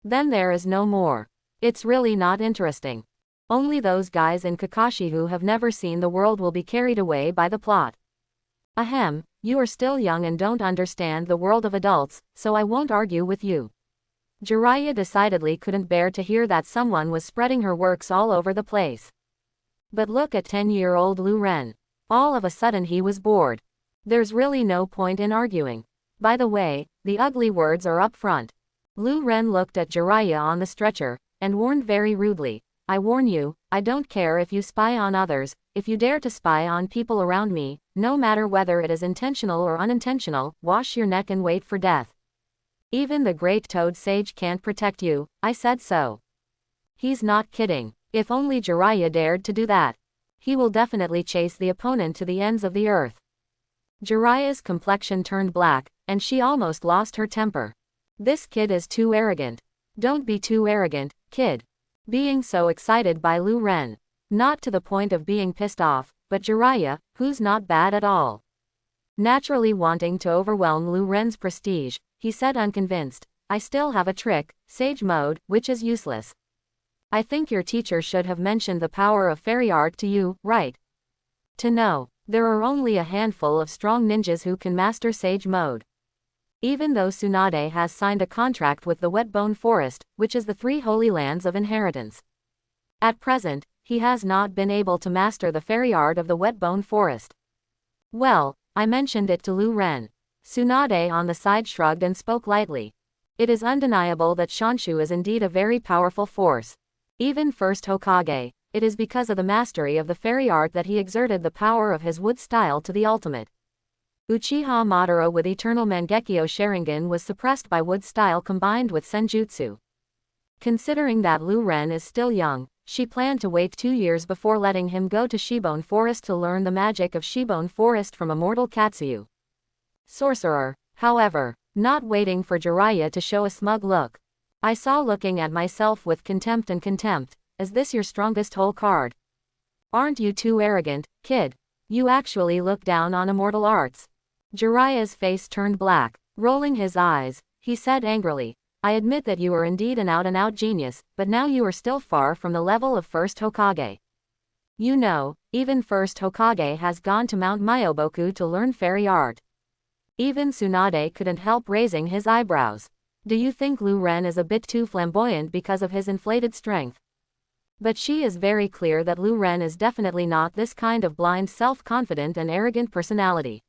Then there is no more. It's really not interesting. Only those guys in Kakashi who have never seen the world will be carried away by the plot. Ahem, you are still young and don't understand the world of adults, so I won't argue with you." Jiraiya decidedly couldn't bear to hear that someone was spreading her works all over the place. But look at 10-year-old Lu Ren. All of a sudden he was bored. There's really no point in arguing. By the way, the ugly words are up front. Lu Ren looked at Jiraiya on the stretcher, and warned very rudely, "I warn you, I don't care if you spy on others, if you dare to spy on people around me, no matter whether it is intentional or unintentional, wash your neck and wait for death. Even the great Toad Sage can't protect you, I said so." He's not kidding. If only Jiraiya dared to do that. He will definitely chase the opponent to the ends of the earth. Jiraiya's complexion turned black, and she almost lost her temper. This kid is too arrogant. Don't be too arrogant, kid. Being so excited by Lu Ren. Not to the point of being pissed off, but Jiraiya, who's not bad at all. Naturally wanting to overwhelm Lu Ren's prestige, he said unconvinced, "I still have a trick, Sage Mode, which is useless. I think your teacher should have mentioned the power of fairy art to you, right? To know, there are only a handful of strong ninjas who can master Sage Mode. Even though Tsunade has signed a contract with the Wetbone Forest, which is the 3 holy lands of inheritance. At present, he has not been able to master the fairy art of the Wetbone Forest." "Well, I mentioned it to Lu Ren." Tsunade on the side shrugged and spoke lightly. "It is undeniable that Shanshu is indeed a very powerful force. Even first Hokage, it is because of the mastery of the fairy art that he exerted the power of his wood style to the ultimate. Uchiha Madara with Eternal Mangekyo Sharingan was suppressed by wood style combined with Senjutsu. Considering that Lu Ren is still young, She planned to wait 2 years before letting him go to Shibone Forest to learn the magic of Shibone Forest from immortal Katsuyu. Sorcerer, however, not waiting for Jiraiya to show a smug look. I saw looking at myself with contempt and contempt. Is this your strongest hole card? Aren't you too arrogant, kid? You actually look down on immortal arts. Jiraiya's face turned black. Rolling his eyes, he said angrily, I admit that you are indeed an out-and-out genius, but now you are still far from the level of first Hokage. You know, even first Hokage has gone to Mount Myoboku to learn fairy art. Even Tsunade couldn't help raising his eyebrows. Do you think Lu Ren is a bit too flamboyant because of his inflated strength? But she is very clear that Lu Ren is definitely not this kind of blind self-confident and arrogant personality.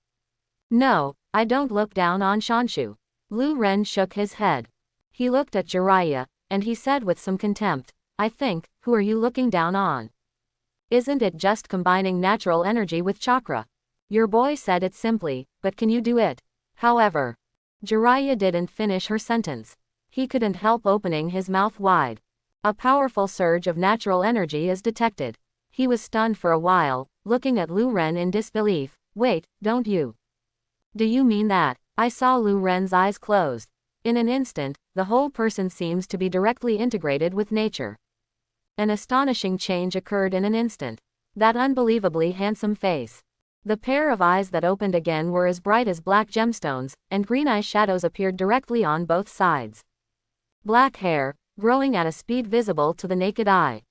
No, I don't look down on Shanshu. Lu Ren shook his head. He looked at Jiraiya, and he said with some contempt, I think, who are you looking down on? Isn't it just combining natural energy with chakra? Your boy said it simply, but can you do it? However, Jiraiya didn't finish her sentence. He couldn't help opening his mouth wide. A powerful surge of natural energy is detected. He was stunned for a while, looking at Lu Ren in disbelief. Wait, don't you? Do you mean that? I saw Lu Ren's eyes closed. In an instant, the whole person seems to be directly integrated with nature. An astonishing change occurred in an instant. That unbelievably handsome face. The pair of eyes that opened again were as bright as black gemstones, and green eye shadows appeared directly on both sides. Black hair, growing at a speed visible to the naked eye,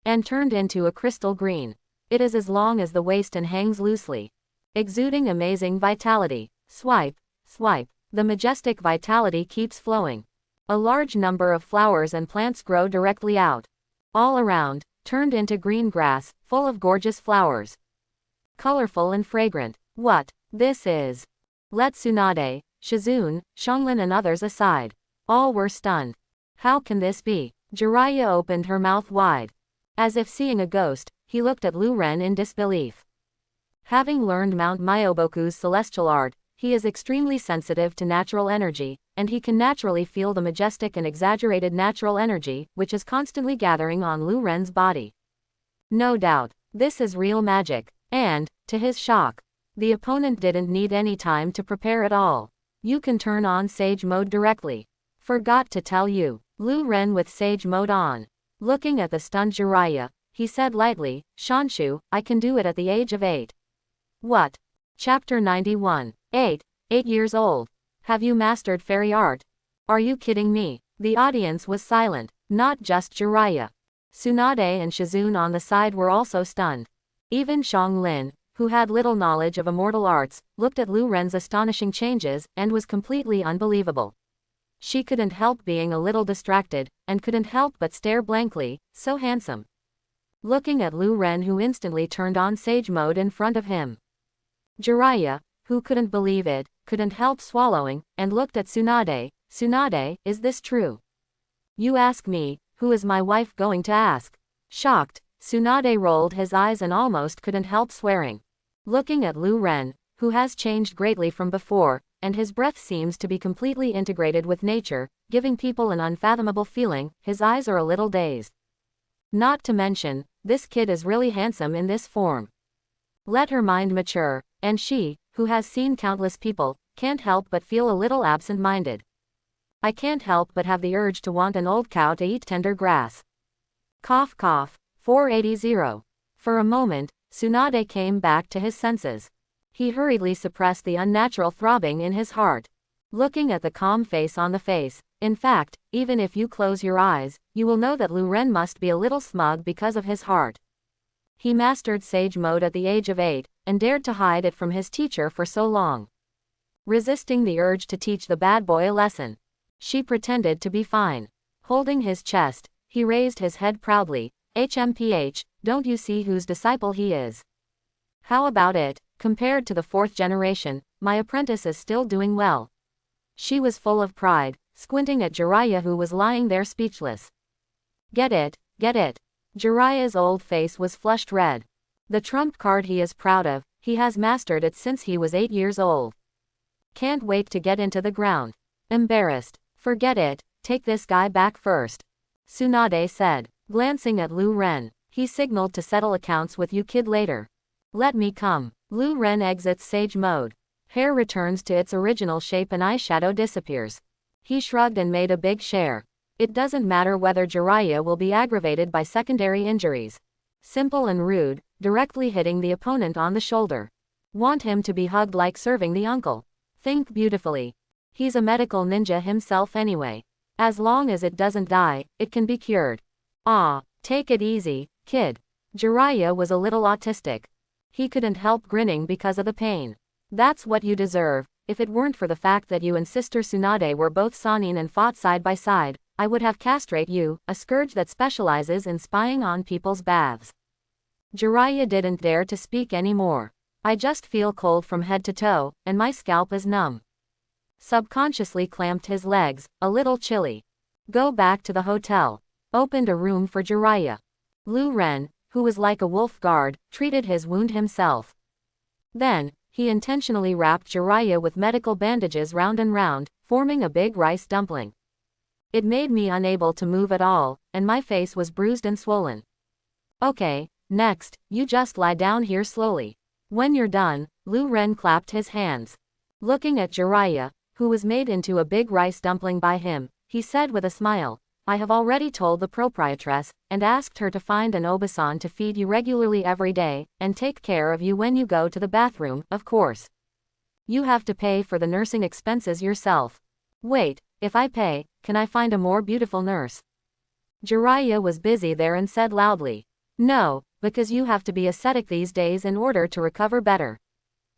and turned into a crystal green. It is as long as the waist and hangs loosely, exuding amazing vitality. Swipe, swipe. The majestic vitality keeps flowing. A large number of flowers and plants grow directly out. All around, turned into green grass, full of gorgeous flowers. Colorful and fragrant. What? This is. Let Tsunade, Shizune, Xianglin and others aside. All were stunned. How can this be? Jiraiya opened her mouth wide. As if seeing a ghost, he looked at Lu Ren in disbelief. Having learned Mount Myoboku's celestial art, he is extremely sensitive to natural energy, and he can naturally feel the majestic and exaggerated natural energy, which is constantly gathering on Lu Ren's body. No doubt, this is real magic, and, to his shock, the opponent didn't need any time to prepare at all. You can turn on Sage Mode directly. Forgot to tell you. Lu Ren with Sage Mode on. Looking at the stunned Jiraiya, he said lightly, Shanshu, I can do it at the age of 8. What? Chapter 91. 8 years old. Have you mastered fairy art? Are you kidding me? The audience was silent, not just Jiraiya. Tsunade and Shizune on the side were also stunned. Even Xianglin, who had little knowledge of immortal arts, looked at Lu Ren's astonishing changes and was completely unbelievable. She couldn't help being a little distracted, and couldn't help but stare blankly, so handsome. Looking at Lu Ren, who instantly turned on Sage Mode in front of him. Jiraiya, who couldn't believe it, couldn't help swallowing, and looked at Tsunade. Tsunade, is this true? You ask me, who is my wife going to ask? Shocked, Tsunade rolled his eyes and almost couldn't help swearing. Looking at Lu Ren, who has changed greatly from before, and his breath seems to be completely integrated with nature, giving people an unfathomable feeling, his eyes are a little dazed. Not to mention, this kid is really handsome in this form. Let her mind mature, and she, who has seen countless people, can't help but feel a little absent-minded. I can't help but have the urge to want an old cow to eat tender grass. Cough cough. 480. For a moment, Tsunade came back to his senses. He hurriedly suppressed the unnatural throbbing in his heart. Looking at the calm face on the face, in fact, even if you close your eyes, you will know that Lu Ren must be a little smug because of his heart. He mastered Sage Mode at the age of 8, and dared to hide it from his teacher for so long. Resisting the urge to teach the bad boy a lesson, she pretended to be fine. Holding his chest, he raised his head proudly. HMPH, don't you see whose disciple he is? How about it? Compared to the 4th generation, my apprentice is still doing well. She was full of pride, squinting at Jiraiya, who was lying there speechless. Get it, get it. Jiraiya's old face was flushed red. The trump card he is proud of, he has mastered it since he was 8 years old. Can't wait to get into the ground. Embarrassed. Forget it, take this guy back first. Tsunade said. Glancing at Lu Ren, he signaled to settle accounts with you kid later. Let me come. Lu Ren exits sage mode. Hair returns to its original shape and eyeshadow disappears. He shrugged and made a big share. It doesn't matter whether Jiraiya will be aggravated by secondary injuries. Simple and rude, directly hitting the opponent on the shoulder. Want him to be hugged like serving the uncle. Think beautifully. He's a medical ninja himself anyway. As long as it doesn't die, it can be cured. Ah, take it easy, kid. Jiraiya was a little autistic. He couldn't help grinning because of the pain. That's what you deserve. If it weren't for the fact that you and Sister Tsunade were both Sannin and fought side by side, I would have castrate you, a scourge that specializes in spying on people's baths. Jiraiya didn't dare to speak anymore. I just feel cold from head to toe, and my scalp is numb. Subconsciously clamped his legs, a little chilly. Go back to the hotel. Opened a room for Jiraiya. Lu Ren, who was like a wolf guard, treated his wound himself. Then, he intentionally wrapped Jiraiya with medical bandages round and round, forming a big rice dumpling. It made me unable to move at all, and my face was bruised and swollen. Okay, next, you just lie down here slowly. When you're done, Lu Ren clapped his hands. Looking at Jiraiya, who was made into a big rice dumpling by him, he said with a smile, I have already told the proprietress, and asked her to find an obasan to feed you regularly every day, and take care of you when you go to the bathroom, of course. You have to pay for the nursing expenses yourself. Wait, if I pay, can I find a more beautiful nurse? Jiraiya was busy there and said loudly, no, because you have to be ascetic these days in order to recover better.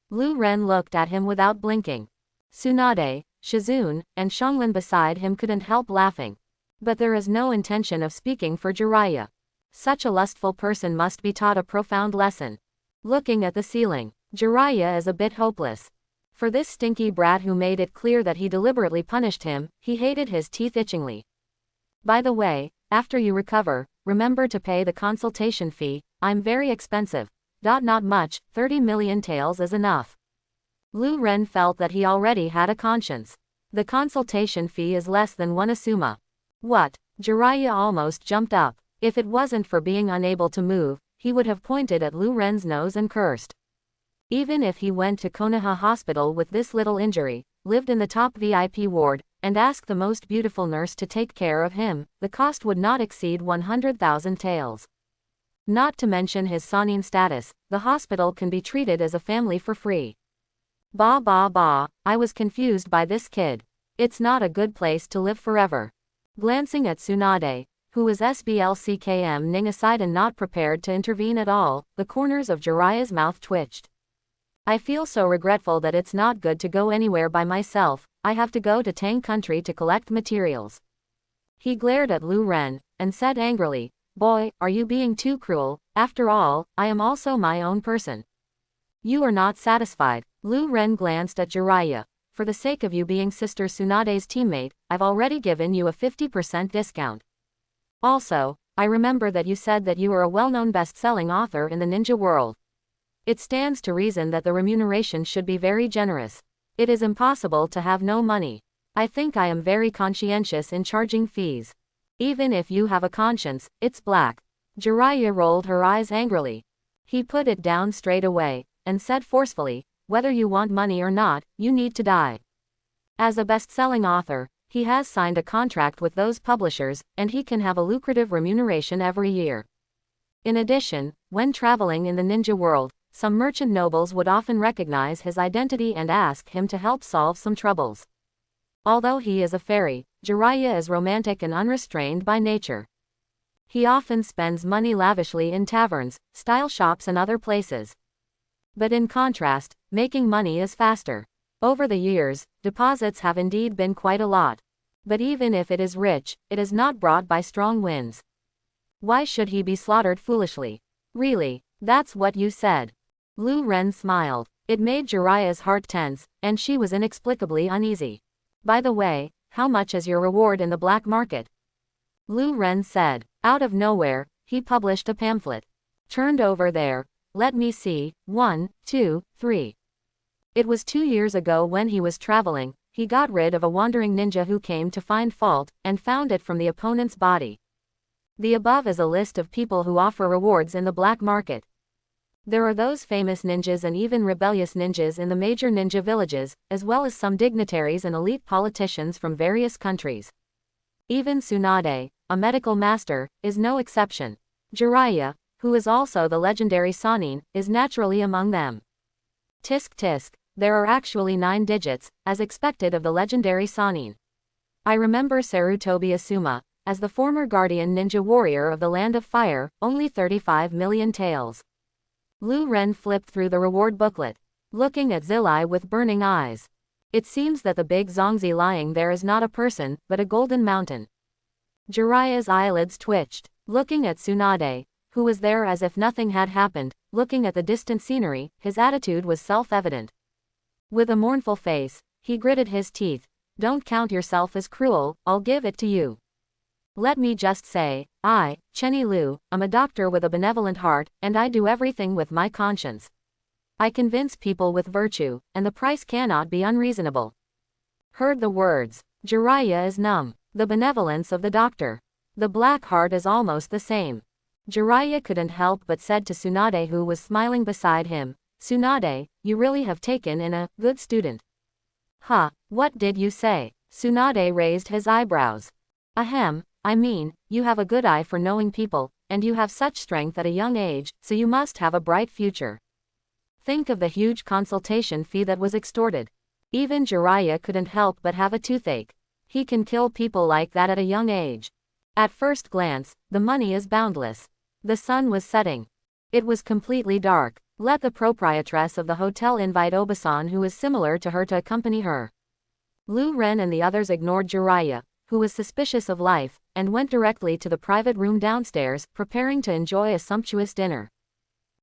Lu Ren looked at him without blinking. Tsunade, Shizune, and Xianglin beside him couldn't help laughing. But there is no intention of speaking for Jiraiya. Such a lustful person must be taught a profound lesson. Looking at the ceiling, Jiraiya is a bit hopeless. For this stinky brat who made it clear that he deliberately punished him, he hated his teeth itchingly. By the way, after you recover, remember to pay the consultation fee. I'm very expensive. Not much, 30 million taels is enough. Lu Ren felt that he already had a conscience. The consultation fee is less than one asuma. What? Jiraiya almost jumped up. If it wasn't for being unable to move, he would have pointed at Lu Ren's nose and cursed. Even if he went to Konoha hospital with this little injury, lived in the top VIP ward, and asked the most beautiful nurse to take care of him, the cost would not exceed 100,000 taels. Not to mention his Sannin status, the hospital can be treated as a family for free. Bah, I was confused by this kid. It's not a good place to live forever. Glancing at Tsunade, who was SBLCKM-ing aside and not prepared to intervene at all, the corners of Jiraiya's mouth twitched. I feel so regretful that it's not good to go anywhere by myself. I have to go to Tang country to collect materials. He glared at Lu Ren, and said angrily, boy, are you being too cruel? After all, I am also my own person. You are not satisfied. Lu Ren glanced at Jiraiya. For the sake of you being Sister Tsunade's teammate, I've already given you a 50% discount. Also, I remember that you said that you are a well-known best-selling author in the ninja world. It stands to reason that the remuneration should be very generous. It is impossible to have no money. I think I am very conscientious in charging fees. Even if you have a conscience, it's black. Jiraiya rolled her eyes angrily. He put it down straight away, and said forcefully, whether you want money or not, you need to die. As a best-selling author, he has signed a contract with those publishers, and he can have a lucrative remuneration every year. In addition, when traveling in the ninja world, some merchant nobles would often recognize his identity and ask him to help solve some troubles. Although he is a fairy, Jiraiya is romantic and unrestrained by nature. He often spends money lavishly in taverns, style shops and other places. But in contrast, making money is faster. Over the years, deposits have indeed been quite a lot. But even if it is rich, it is not brought by strong winds. Why should he be slaughtered foolishly? Really, that's what you said. Lu Ren smiled. It made Jiraiya's heart tense, and she was inexplicably uneasy. By the way, how much is your reward in the black market? Lu Ren said. Out of nowhere, he published a pamphlet. Turned over there. Let me see, 1, 2, 3. It was 2 years ago when he was traveling, he got rid of a wandering ninja who came to find fault, and found it from the opponent's body. The above is a list of people who offer rewards in the black market. There are those famous ninjas and even rebellious ninjas in the major ninja villages, as well as some dignitaries and elite politicians from various countries. Even Tsunade, a medical master, is no exception. Jiraiya, who is also the legendary Sannin, is naturally among them. Tisk tisk, there are actually 9 digits, as expected of the legendary Sannin. I remember Sarutobi Asuma, as the former guardian ninja warrior of the Land of Fire, only 35 million taels. Lu Ren flipped through the reward booklet, looking at Zilai with burning eyes. It seems that the big Zongzi lying there is not a person, but a golden mountain. Jiraiya's eyelids twitched, looking at Tsunade, who was there as if nothing had happened, looking at the distant scenery, his attitude was self-evident. With a mournful face, he gritted his teeth. Don't count yourself as cruel, I'll give it to you. Let me just say, I, Chenny Lu, am a doctor with a benevolent heart, and I do everything with my conscience. I convince people with virtue, and the price cannot be unreasonable. Heard the words. Jiraiya is numb. The benevolence of the doctor. The black heart is almost the same. Jiraiya couldn't help but said to Tsunade, who was smiling beside him, Tsunade, you really have taken in a good student. Huh, what did you say? Tsunade raised his eyebrows. Ahem, I mean, you have a good eye for knowing people, and you have such strength at a young age, so you must have a bright future. Think of the huge consultation fee that was extorted. Even Jiraiya couldn't help but have a toothache. He can kill people like that at a young age. At first glance, the money is boundless. The sun was setting. It was completely dark. Let the proprietress of the hotel invite Obasan, who is similar to her, to accompany her. Lu Ren and the others ignored Jiraiya, who was suspicious of life, and went directly to the private room downstairs, preparing to enjoy a sumptuous dinner.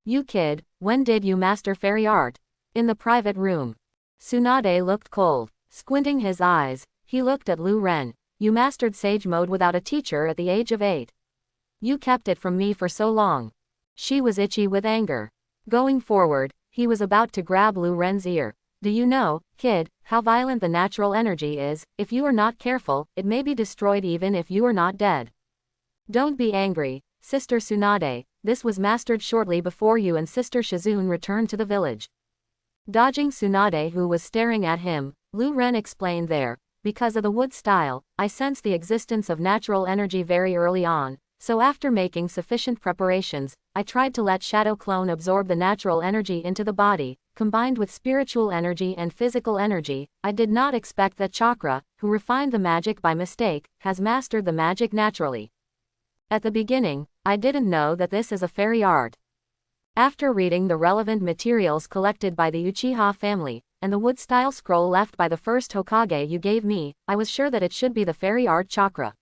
You kid, when did you master fairy art? In the private room. Tsunade looked cold. Squinting his eyes, he looked at Lu Ren. You mastered sage mode without a teacher at the age of 8. You kept it from me for so long. She was itchy with anger. Going forward, he was about to grab Lu Ren's ear. Do you know, kid, how violent the natural energy is? If you are not careful, it may be destroyed even if you are not dead. Don't be angry, Sister Tsunade, this was mastered shortly before you and Sister Shizune returned to the village. Dodging Tsunade, who was staring at him, Lu Ren explained there, because of the wood style, I sensed the existence of natural energy very early on, so after making sufficient preparations, I tried to let Shadow Clone absorb the natural energy into the body, combined with spiritual energy and physical energy. I did not expect that Chakra, who refined the magic by mistake, has mastered the magic naturally. At the beginning, I didn't know that this is a fairy art. After reading the relevant materials collected by the Uchiha family, and the wood-style scroll left by the first Hokage you gave me, I was sure that it should be the fairy art chakra.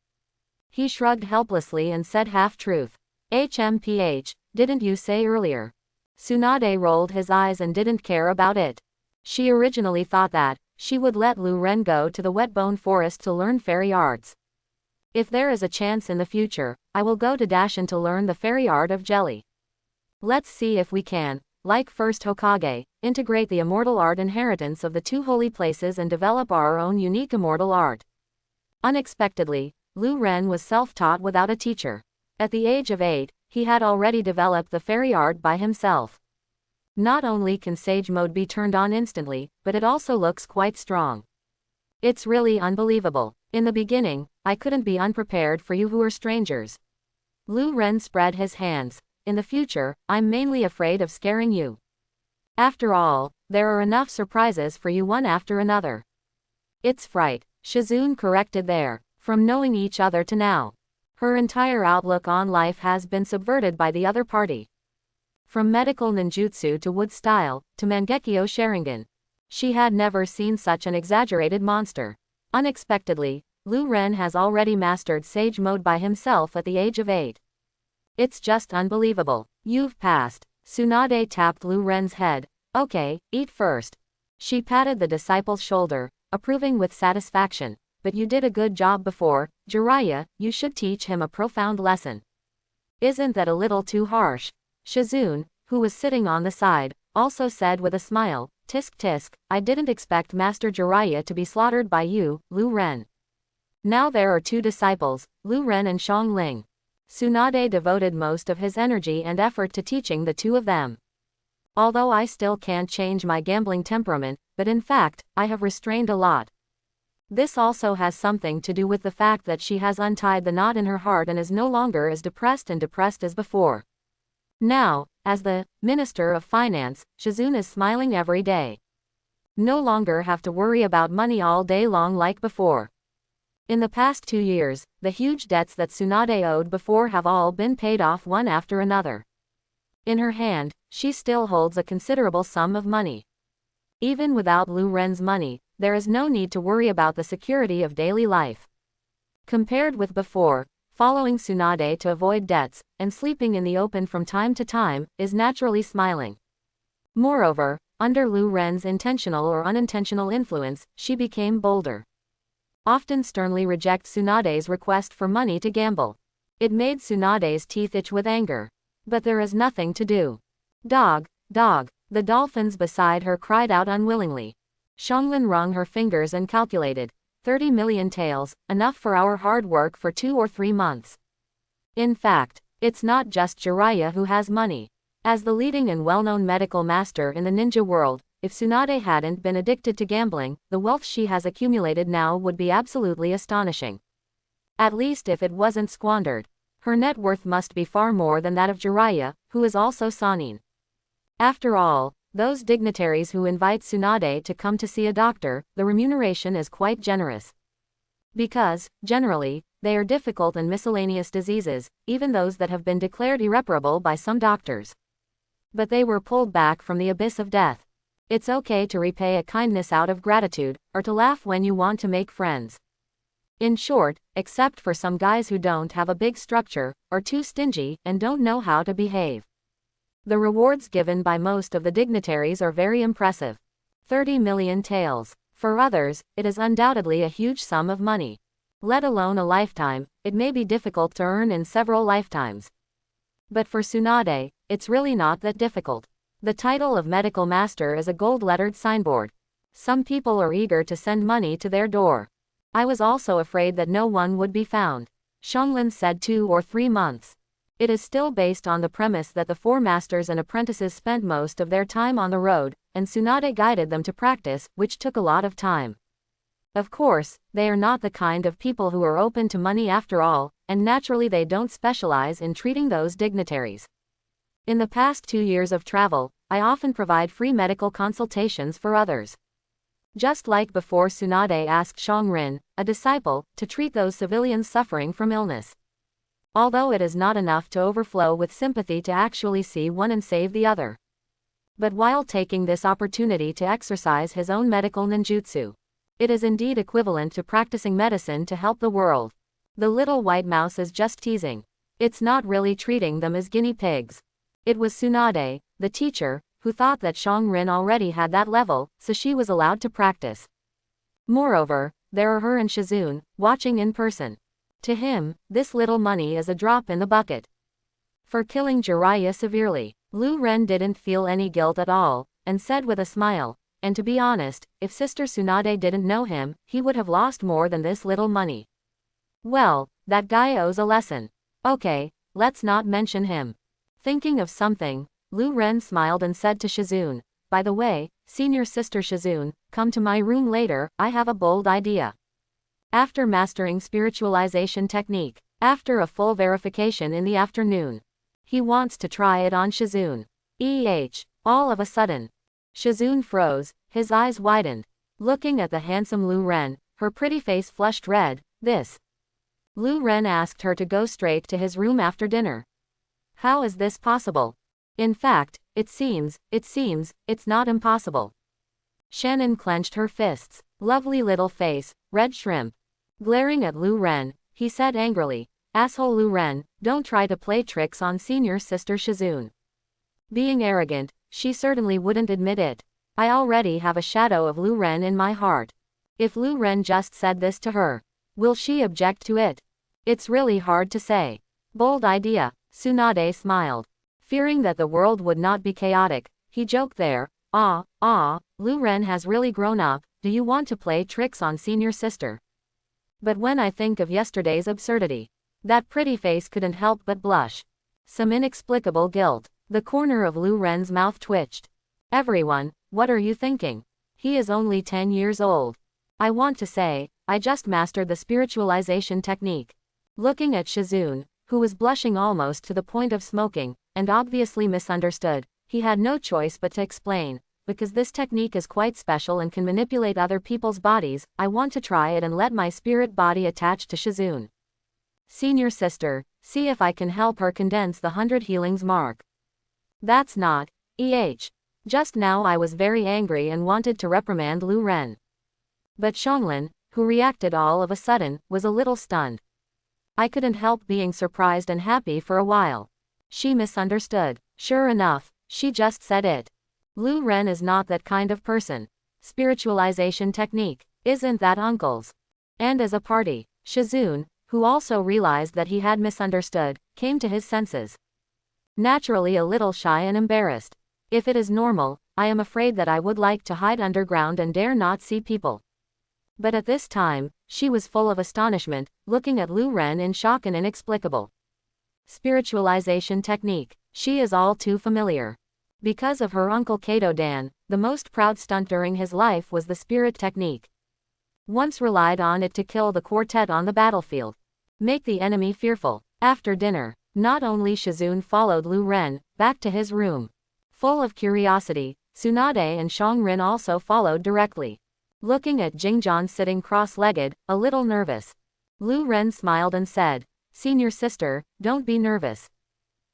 He shrugged helplessly and said half-truth. HMPH, didn't you say earlier? Tsunade rolled his eyes and didn't care about it. She originally thought that she would let Lu Ren go to the Wetbone Forest to learn fairy arts. If there is a chance in the future, I will go to Dashin to learn the fairy art of jelly. Let's see if we can, like first Hokage, integrate the immortal art inheritance of the 2 holy places and develop our own unique immortal art. Unexpectedly, Lu Ren was self-taught without a teacher. At the age of 8, he had already developed the fairy art by himself. Not only can Sage Mode be turned on instantly, but it also looks quite strong. It's really unbelievable. In the beginning, I couldn't be unprepared for you who are strangers. Lu Ren spread his hands. In the future, I'm mainly afraid of scaring you. After all, there are enough surprises for you one after another. It's fright, Shizune corrected there. From knowing each other to now, her entire outlook on life has been subverted by the other party. From medical ninjutsu to wood style, to Mangekyo Sharingan. She had never seen such an exaggerated monster. Unexpectedly, Lu Ren has already mastered Sage Mode by himself at the age of 8. It's just unbelievable. You've passed. Tsunade tapped Lu Ren's head. Okay, eat first. She patted the disciple's shoulder, approving with satisfaction. But you did a good job before, Jiraiya, you should teach him a profound lesson. Isn't that a little too harsh? Shizune, who was sitting on the side, also said with a smile, tisk tisk, I didn't expect Master Jiraiya to be slaughtered by you, Lu Ren. Now there are 2 disciples, Lu Ren and Xiangling. Tsunade devoted most of his energy and effort to teaching the two of them. Although I still can't change my gambling temperament, but in fact, I have restrained a lot. This also has something to do with the fact that she has untied the knot in her heart and is no longer as depressed as before. Now, as the Minister of Finance, Shizune is smiling every day. No longer have to worry about money all day long like before. In the past 2 years, the huge debts that Tsunade owed before have all been paid off one after another. In her hand, she still holds a considerable sum of money. Even without Lu Ren's money, there is no need to worry about the security of daily life. Compared with before, following Tsunade to avoid debts, and sleeping in the open from time to time, is naturally smiling. Moreover, under Lu Ren's intentional or unintentional influence, she became bolder. Often sternly reject Tsunade's request for money to gamble. It made Tsunade's teeth itch with anger. But there is nothing to do. Dog, dog, the dolphins beside her cried out unwillingly. Xianglin wrung her fingers and calculated. 30 million taels, enough for our hard work for 2 or 3 months. In fact, it's not just Jiraiya who has money. As the leading and well-known medical master in the ninja world, if Tsunade hadn't been addicted to gambling, the wealth she has accumulated now would be absolutely astonishing. At least if it wasn't squandered. Her net worth must be far more than that of Jiraiya, who is also Sanin. After all, those dignitaries who invite Tsunade to come to see a doctor, the remuneration is quite generous. Because, generally, they are difficult and miscellaneous diseases, even those that have been declared irreparable by some doctors. But they were pulled back from the abyss of death. It's okay to repay a kindness out of gratitude, or to laugh when you want to make friends. In short, except for some guys who don't have a big structure, are too stingy, and don't know how to behave. The rewards given by most of the dignitaries are very impressive. 30 million taels. For others, it is undoubtedly a huge sum of money. Let alone a lifetime, it may be difficult to earn in several lifetimes. But for Tsunade, it's really not that difficult. The title of medical master is a gold-lettered signboard. Some people are eager to send money to their door. I was also afraid that no one would be found. Xianglin said 2 or 3 months. It is still based on the premise that the 4 masters and apprentices spent most of their time on the road, and Tsunade guided them to practice, which took a lot of time. Of course, they are not the kind of people who are open to money after all, and naturally they don't specialize in treating those dignitaries. In the past 2 years of travel, I often provide free medical consultations for others. Just like before, Tsunade asked Xiangrin, a disciple, to treat those civilians suffering from illness. Although it is not enough to overflow with sympathy to actually see one and save the other. But while taking this opportunity to exercise his own medical ninjutsu, it is indeed equivalent to practicing medicine to help the world. The little white mouse is just teasing. It's not really treating them as guinea pigs. It was Tsunade, the teacher, who thought that Xiangrin already had that level, so she was allowed to practice. Moreover, there are her and Shizune, watching in person. To him, this little money is a drop in the bucket. For killing Jiraiya severely, Lu Ren didn't feel any guilt at all, and said with a smile, and to be honest, if Sister Tsunade didn't know him, he would have lost more than this little money. Well, that guy owes a lesson. Okay, let's not mention him. Thinking of something, Lu Ren smiled and said to Shizune, by the way, Senior Sister Shizune, come to my room later, I have a bold idea. After mastering spiritualization technique, after a full verification in the afternoon, he wants to try it on Shizune. All of a sudden, Shizune froze, his eyes widened. Looking at the handsome Lu Ren, her pretty face flushed red. This. Lu Ren asked her to go straight to his room after dinner. How is this possible? In fact, it seems, it's not impossible. Shannon clenched her fists. Lovely little face, red shrimp. Glaring at Lu Ren, he said angrily, asshole Lu Ren, don't try to play tricks on Senior Sister Shizune. Being arrogant, she certainly wouldn't admit it. I already have a shadow of Lu Ren in my heart. If Lu Ren just said this to her, will she object to it? It's really hard to say. Bold idea, Tsunade smiled. Fearing that the world would not be chaotic, he joked there, Lu Ren has really grown up, do you want to play tricks on Senior Sister? But when I think of yesterday's absurdity, That pretty face couldn't help but blush. Some inexplicable guilt. The corner of Lu Ren's mouth twitched. Everyone, what are you thinking? He is only 10 years old. I want to say, I just mastered the spiritualization technique. Looking at Shizune, who was blushing almost to the point of smoking, and obviously misunderstood, he had no choice but to explain. Because this technique is quite special and can manipulate other people's bodies, I want to try it and let my spirit body attach to Shizune. Senior sister, see if I can help her condense the 100 healings mark. That's not, Just now I was very angry and wanted to reprimand Lu Ren. But Xianglin, who reacted all of a sudden, was a little stunned. I couldn't help being surprised and happy for a while. She misunderstood. Sure enough, she just said it. Lu Ren is not that kind of person. Spiritualization technique, isn't that uncle's? And as a party, Shizune, who also realized that he had misunderstood, came to his senses. Naturally a little shy and embarrassed. If it is normal, I am afraid that I would like to hide underground and dare not see people. But at this time, she was full of astonishment, looking at Lu Ren in shock and inexplicable. Spiritualization technique, she is all too familiar. Because of her uncle Kato Dan, the most proud stunt during his life was the spirit technique. Once relied on it to kill the quartet on the battlefield. Make the enemy fearful. After dinner, not only Shizune followed Lu Ren back to his room. Full of curiosity, Tsunade and Xiangrin also followed directly. Looking at Jingjian sitting cross-legged, a little nervous. Lu Ren smiled and said, Senior sister, don't be nervous.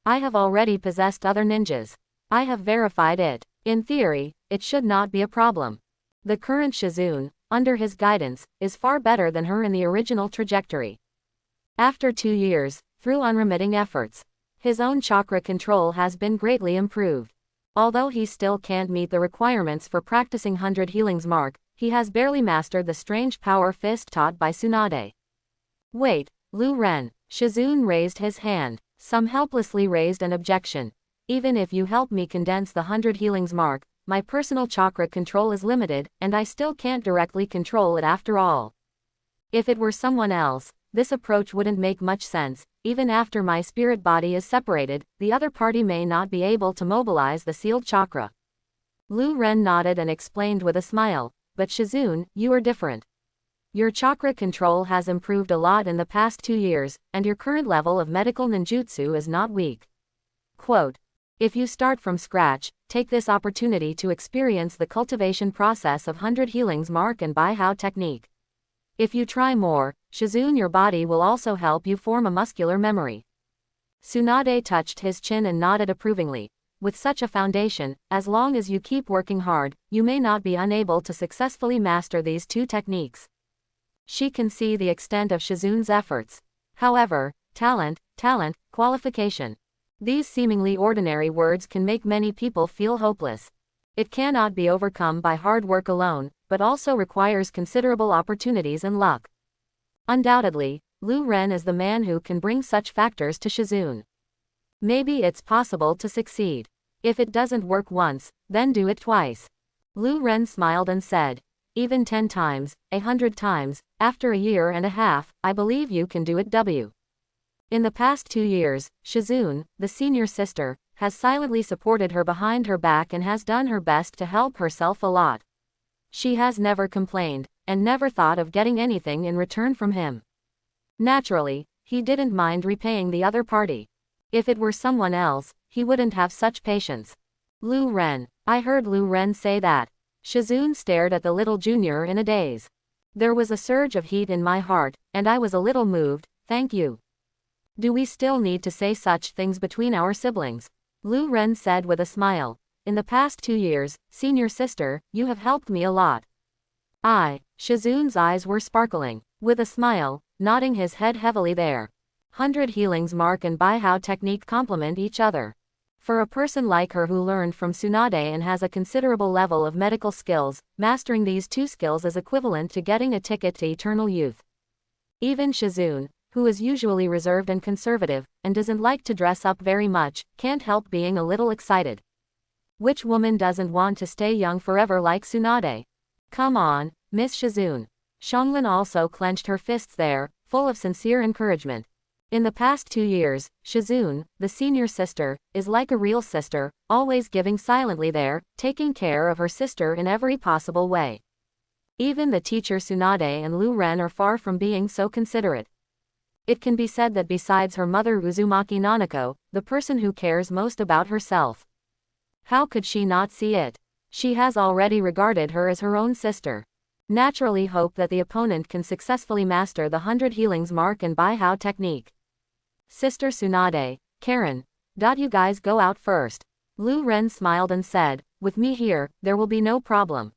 I have already possessed other ninjas. I have verified it. In theory, it should not be a problem. The current Shizune, under his guidance, is far better than her in the original trajectory. After 2 years, through unremitting efforts, his own chakra control has been greatly improved. Although he still can't meet the requirements for practicing 100 healings mark, he has barely mastered the strange power fist taught by Tsunade. Wait, Lu Ren. Shizune raised his hand. Some helplessly raised an objection. Even if you help me condense the 100 healings mark, my personal chakra control is limited, and I still can't directly control it after all. If it were someone else, this approach wouldn't make much sense. Even after my spirit body is separated, the other party may not be able to mobilize the sealed chakra. Lu Ren nodded and explained with a smile, but Shizune, you are different. Your chakra control has improved a lot in the past 2 years, and your current level of medical ninjutsu is not weak. Quote, if you start from scratch, take this opportunity to experience the cultivation process of 100 healings mark and Bai Hao technique. If you try more, Shizune, your body will also help you form a muscular memory. Tsunade touched his chin and nodded approvingly. With such a foundation, as long as you keep working hard, you may not be unable to successfully master these 2 techniques. She can see the extent of Shizune's efforts. However, talent, qualification. These seemingly ordinary words can make many people feel hopeless. It cannot be overcome by hard work alone, but also requires considerable opportunities and luck. Undoubtedly, Lu Ren is the man who can bring such factors to Shizune. Maybe it's possible to succeed. If it doesn't work once, then do it twice. Lu Ren smiled and said, even 10 times, 100 times, after a year and a half, I believe you can do it. In the past 2 years, Shizune, the senior sister, has silently supported her behind her back and has done her best to help herself a lot. She has never complained, and never thought of getting anything in return from him. Naturally, he didn't mind repaying the other party. If it were someone else, he wouldn't have such patience. Lu Ren. I heard Lu Ren say that. Shizune stared at the little junior in a daze. There was a surge of heat in my heart, and I was a little moved, thank you. Do we still need to say such things between our siblings? Lu Ren said with a smile. In the past 2 years, senior sister, you have helped me a lot. Shizune's eyes were sparkling. With a smile, nodding his head heavily there. 100 healings mark and Bai Hao technique complement each other. For a person like her who learned from Tsunade and has a considerable level of medical skills, mastering these 2 skills is equivalent to getting a ticket to eternal youth. Even Shizune, who is usually reserved and conservative, and doesn't like to dress up very much, can't help being a little excited. Which woman doesn't want to stay young forever like Tsunade? Come on, Miss Shizune. Xianglin also clenched her fists there, full of sincere encouragement. In the past 2 years, Shizune, the senior sister, is like a real sister, always giving silently there, taking care of her sister in every possible way. Even the teacher Tsunade and Lu Ren are far from being so considerate. It can be said that besides her mother Uzumaki Nanako, the person who cares most about herself. How could she not see it? She has already regarded her as her own sister. Naturally hope that the opponent can successfully master the 100 healings mark and Baihao technique. Sister Tsunade, Karen, you guys go out first. Lu Ren smiled and said, with me here, there will be no problem.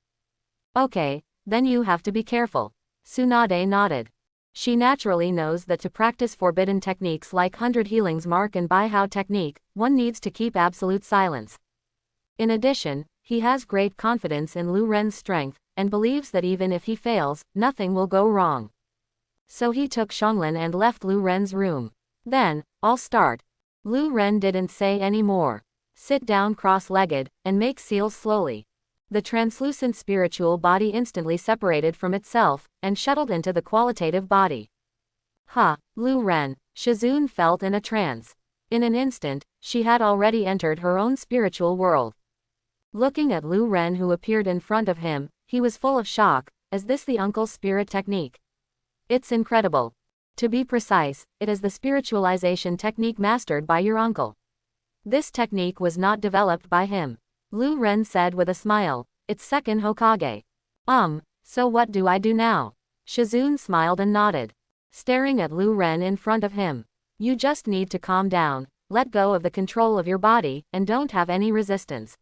Okay, then you have to be careful. Tsunade nodded. She naturally knows that to practice forbidden techniques like 100 healings mark and Baihao technique, one needs to keep absolute silence. In addition, he has great confidence in Lu Ren's strength, and believes that even if he fails, nothing will go wrong. So he took Xianglin and left Lu Ren's room. Then, I'll start. Lu Ren didn't say any more. Sit down cross-legged, and make seals slowly. The translucent spiritual body instantly separated from itself, and shuttled into the qualitative body. Lu Ren, Shizune felt in a trance. In an instant, she had already entered her own spiritual world. Looking at Lu Ren who appeared in front of him, he was full of shock. Is this the uncle's spirit technique? It's incredible. To be precise, it is the spiritualization technique mastered by your uncle. This technique was not developed by him. Lu Ren said with a smile, it's second Hokage. So what do I do now? Shizune smiled and nodded. Staring at Lu Ren in front of him. You just need to calm down, let go of the control of your body, and don't have any resistance.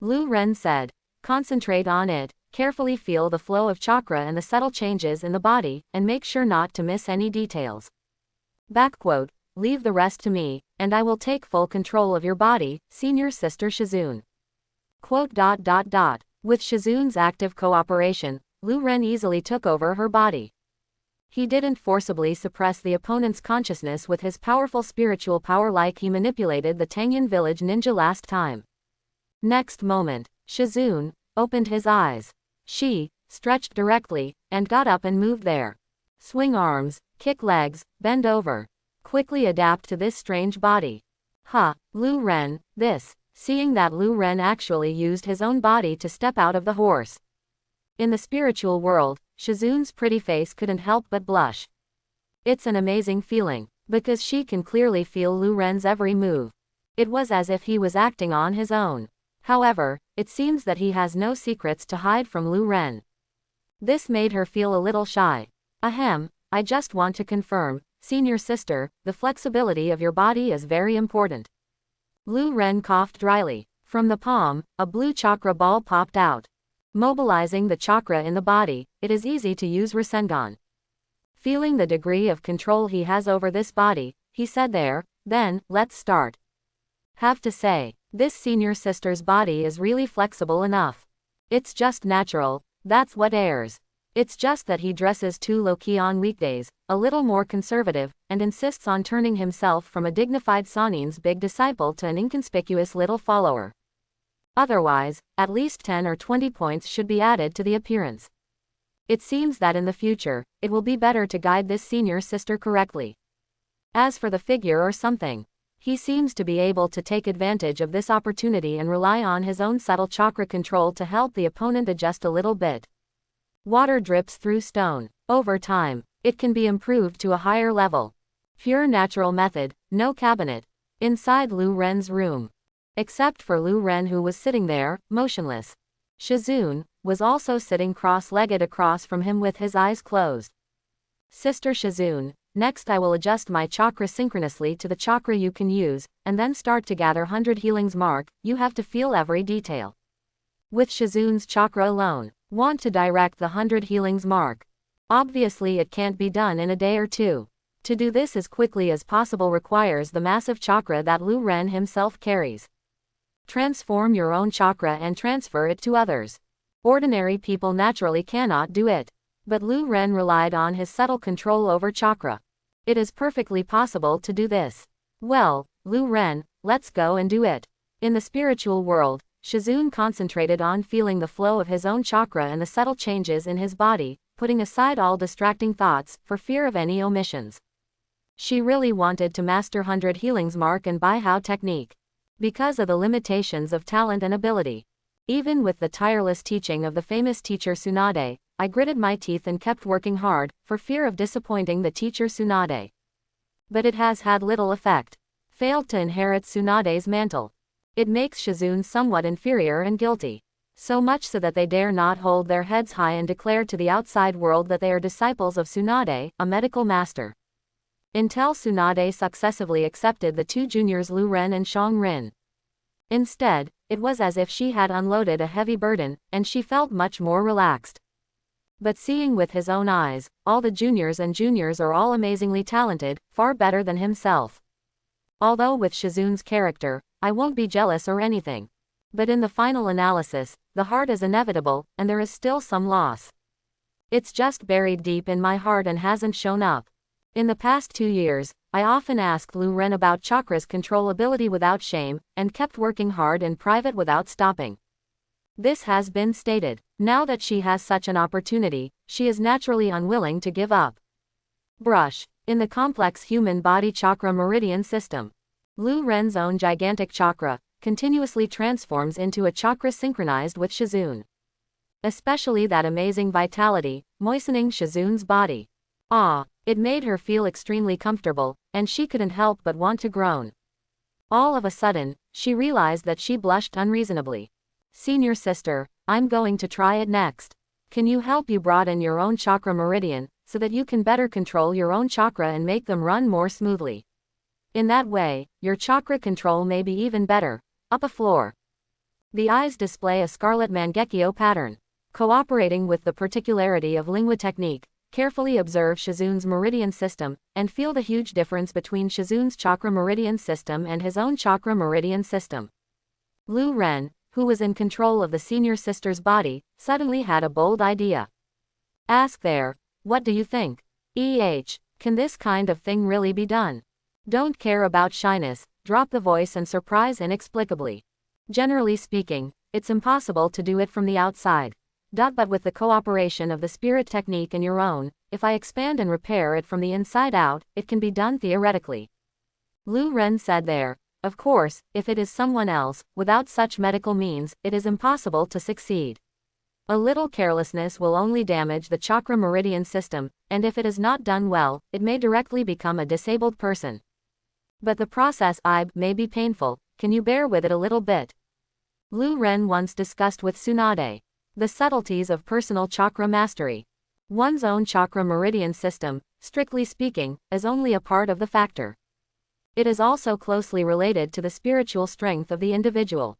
Lu Ren said, concentrate on it, carefully feel the flow of chakra and the subtle changes in the body, and make sure not to miss any details. Leave the rest to me, and I will take full control of your body, senior sister Shizune. With Shizune's active cooperation, Lu Ren easily took over her body. He didn't forcibly suppress the opponent's consciousness with his powerful spiritual power like he manipulated the Tangyan village ninja last time. Next moment, Shizune opened his eyes. She stretched directly, and got up and moved there. Swing arms, kick legs, bend over. Quickly adapt to this strange body. Lu Ren, this. Seeing that Lu Ren actually used his own body to step out of the horse. In the spiritual world, Shizune's pretty face couldn't help but blush. It's an amazing feeling, because she can clearly feel Lu Ren's every move. It was as if he was acting on his own. However, it seems that he has no secrets to hide from Lu Ren. This made her feel a little shy. I just want to confirm, senior sister, the flexibility of your body is very important. Lu Ren coughed dryly. From the palm, a blue chakra ball popped out. Mobilizing the chakra in the body, it is easy to use Rasengan. Feeling the degree of control he has over this body, he said then, let's start. Have to say, this senior sister's body is really flexible enough. It's just natural, that's what airs. It's just that he dresses too low-key on weekdays, a little more conservative, and insists on turning himself from a dignified Sanin's big disciple to an inconspicuous little follower. Otherwise, at least 10 or 20 points should be added to the appearance. It seems that in the future, it will be better to guide this senior sister correctly. As for the figure or something, he seems to be able to take advantage of this opportunity and rely on his own subtle chakra control to help the opponent adjust a little bit. Water drips through stone. Over time, it can be improved to a higher level. Pure natural method, no cabinet. Inside Lu Ren's room. Except for Lu Ren who was sitting there, motionless. Shizune was also sitting cross-legged across from him with his eyes closed. Sister Shizune, next I will adjust my chakra synchronously to the chakra you can use, and then start to gather 100 healings mark, you have to feel every detail. With Shizune's chakra alone, want to direct the 100 healings mark. Obviously it can't be done in a day or two. To do this as quickly as possible requires the massive chakra that Lu Ren himself carries. Transform your own chakra and transfer it to others. Ordinary people naturally cannot do it. But Lu Ren relied on his subtle control over chakra. It is perfectly possible to do this. Well, Lu Ren, let's go and do it. In the spiritual world, Shizune concentrated on feeling the flow of his own chakra and the subtle changes in his body, putting aside all distracting thoughts, for fear of any omissions. She really wanted to master 100 Healings Mark and Bai Hao technique. Because of the limitations of talent and ability. Even with the tireless teaching of the famous teacher Tsunade, I gritted my teeth and kept working hard, for fear of disappointing the teacher Tsunade. But it has had little effect. Failed to inherit Tsunade's mantle. It makes Shizune somewhat inferior and guilty. So much so that they dare not hold their heads high and declare to the outside world that they are disciples of Tsunade, a medical master. Until Tsunade successively accepted the two juniors Lu Ren and Shang Rin. Instead, it was as if she had unloaded a heavy burden, and she felt much more relaxed. But seeing with his own eyes, all the juniors are all amazingly talented, far better than himself. Although with Shizune's character, I won't be jealous or anything. But in the final analysis, the heart is inevitable, and there is still some loss. It's just buried deep in my heart and hasn't shown up. In the past 2 years, I often asked Lu Ren about chakra's control ability without shame, and kept working hard in private without stopping. This has been stated. Now that she has such an opportunity, she is naturally unwilling to give up. Brush. In the complex human body chakra meridian system, Lu Ren's own gigantic chakra continuously transforms into a chakra synchronized with Shizune. Especially that amazing vitality, moistening Shizune's body. It made her feel extremely comfortable, and she couldn't help but want to groan. All of a sudden, she realized that she blushed unreasonably. Senior sister, I'm going to try it next. Can you help you broaden your own chakra meridian, so that you can better control your own chakra and make them run more smoothly? In that way, your chakra control may be even better. Up a floor. The eyes display a scarlet Mangekyo pattern. Cooperating with the particularity of lingua technique, carefully observe Shizune's meridian system, and feel the huge difference between Shizune's chakra meridian system and his own chakra meridian system. Lu Ren, who was in control of the senior sister's body, suddenly had a bold idea. Ask there, what do you think? Can this kind of thing really be done? Don't care about shyness, drop the voice and surprise inexplicably. Generally speaking, it's impossible to do it from the outside. But with the cooperation of the spirit technique and your own, if I expand and repair it from the inside out, it can be done theoretically. Lu Ren said there. Of course, if it is someone else, without such medical means, it is impossible to succeed. A little carelessness will only damage the chakra meridian system, and if it is not done well, it may directly become a disabled person. But the process may be painful, can you bear with it a little bit? Lu Ren once discussed with Tsunade the subtleties of personal chakra mastery. One's own chakra meridian system, strictly speaking, is only a part of the factor. It is also closely related to the spiritual strength of the individual.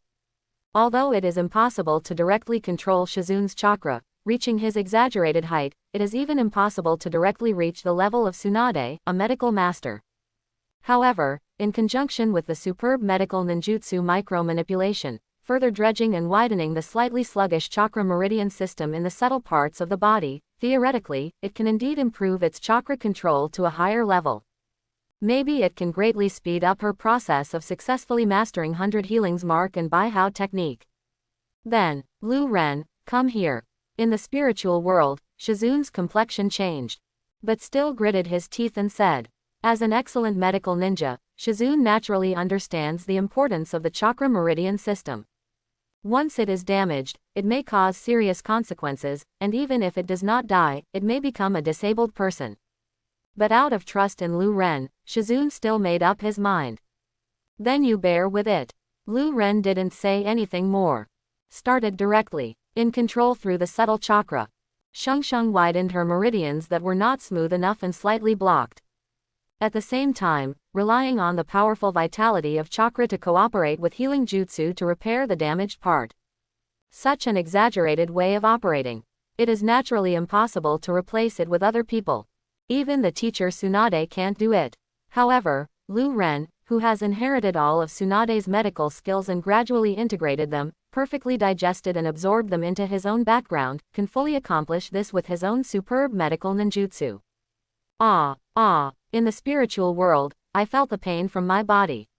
Although it is impossible to directly control Shizune's chakra, reaching his exaggerated height, it is even impossible to directly reach the level of Tsunade, a medical master. However, in conjunction with the superb medical ninjutsu micro-manipulation, further dredging and widening the slightly sluggish chakra meridian system in the subtle parts of the body, theoretically, it can indeed improve its chakra control to a higher level. Maybe it can greatly speed up her process of successfully mastering 100 Healings Mark and Bai Hao technique. Then, Lu Ren, come here. In the spiritual world, Shizune's complexion changed. But still gritted his teeth and said, as an excellent medical ninja, Shizune naturally understands the importance of the chakra meridian system. Once it is damaged, it may cause serious consequences, and even if it does not die, it may become a disabled person. But out of trust in Lu Ren, Shizune still made up his mind. Then you bear with it. Lu Ren didn't say anything more. Started directly, in control through the subtle chakra. Sheng widened her meridians that were not smooth enough and slightly blocked. At the same time, relying on the powerful vitality of chakra to cooperate with healing jutsu to repair the damaged part. Such an exaggerated way of operating. It is naturally impossible to replace it with other people. Even the teacher Tsunade can't do it. However, Lu Ren, who has inherited all of Tsunade's medical skills and gradually integrated them, perfectly digested and absorbed them into his own background, can fully accomplish this with his own superb medical ninjutsu. In the spiritual world, I felt the pain from my body.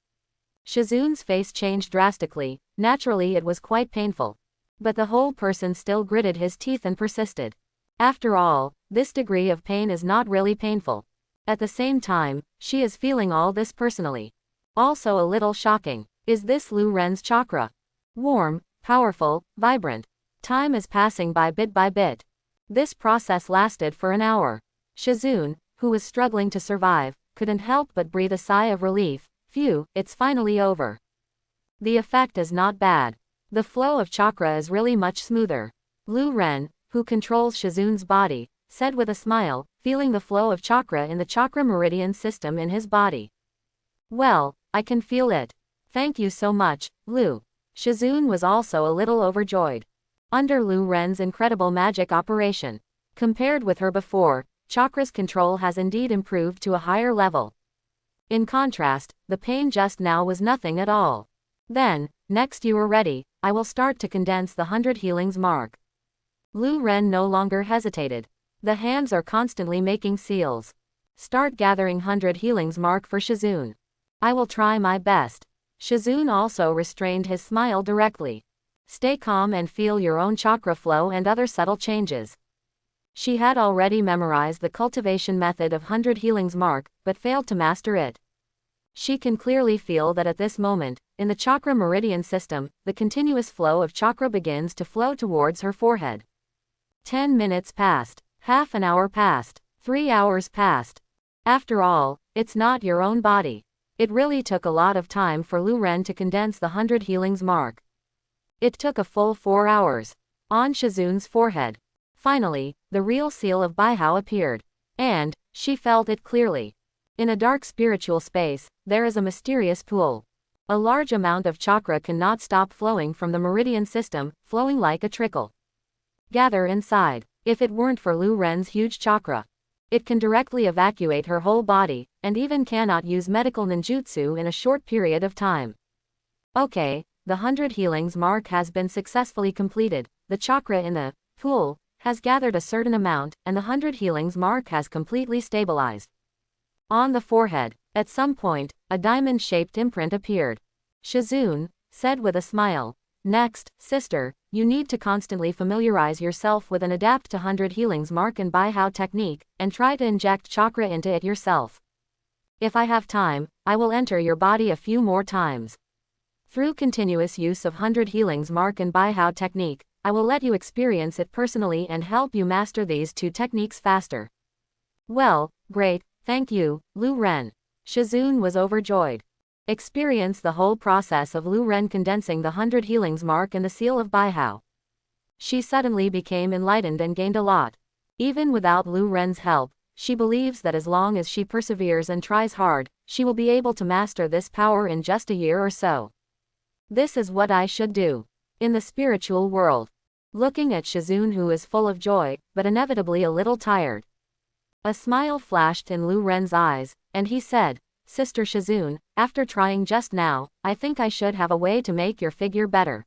Shizune's face changed drastically, naturally it was quite painful. But the whole person still gritted his teeth and persisted. After all, this degree of pain is not really painful. At the same time, she is feeling all this personally. Also a little shocking. Is this Lu Ren's chakra? Warm, powerful, vibrant. Time is passing by bit. This process lasted for an hour. Shizune, who was struggling to survive, couldn't help but breathe a sigh of relief. Phew, it's finally over. The effect is not bad. The flow of chakra is really much smoother. Lu Ren, who controls Shizune's body, said with a smile, feeling the flow of chakra in the chakra meridian system in his body. Well, I can feel it. Thank you so much, Lu. Shizune was also a little overjoyed. Under Lu Ren's incredible magic operation, compared with her before, chakra's control has indeed improved to a higher level. In contrast, the pain just now was nothing at all. Then, next you are ready, I will start to condense the 100 healings mark. Lu Ren no longer hesitated. The hands are constantly making seals. Start gathering 100 healings mark for Shizune. I will try my best. Shizune also restrained his smile directly. Stay calm and feel your own chakra flow and other subtle changes. She had already memorized the cultivation method of 100 healings mark, but failed to master it. She can clearly feel that at this moment, in the chakra meridian system, the continuous flow of chakra begins to flow towards her forehead. 10 minutes passed. Half an hour passed. 3 hours passed. After all, it's not your own body. It really took a lot of time for Lu Ren to condense the 100 healings mark. It took a full 4 hours. On Shizune's forehead. Finally, the real seal of Baihao appeared. And, she felt it clearly. In a dark spiritual space, there is a mysterious pool. A large amount of chakra cannot stop flowing from the meridian system, flowing like a trickle. Gather inside. If it weren't for Lu Ren's huge chakra, it can directly evacuate her whole body, and even cannot use medical ninjutsu in a short period of time. Okay, the 100 healings mark has been successfully completed. The chakra in the pool has gathered a certain amount, and the 100 healings mark has completely stabilized. On the forehead, at some point, a diamond-shaped imprint appeared. Shizune said with a smile, "Next, sister, you need to constantly familiarize yourself with an adapt to 100 healings mark and Baihao technique, and try to inject chakra into it yourself. If I have time, I will enter your body a few more times. Through continuous use of 100 healings mark and Baihao technique, I will let you experience it personally and help you master these two techniques faster." Well, great, thank you, Lu Ren. Shizune was overjoyed. Experience the whole process of Lu Ren condensing the 100 healings mark and the seal of Baihao. She suddenly became enlightened and gained a lot. Even without Lu Ren's help, she believes that as long as she perseveres and tries hard, she will be able to master this power in just a year or so. This is what I should do. In the spiritual world. Looking at Shizune, who is full of joy, but inevitably a little tired. A smile flashed in Lu Ren's eyes, and he said, "Sister Shizune, after trying just now, I think I should have a way to make your figure better."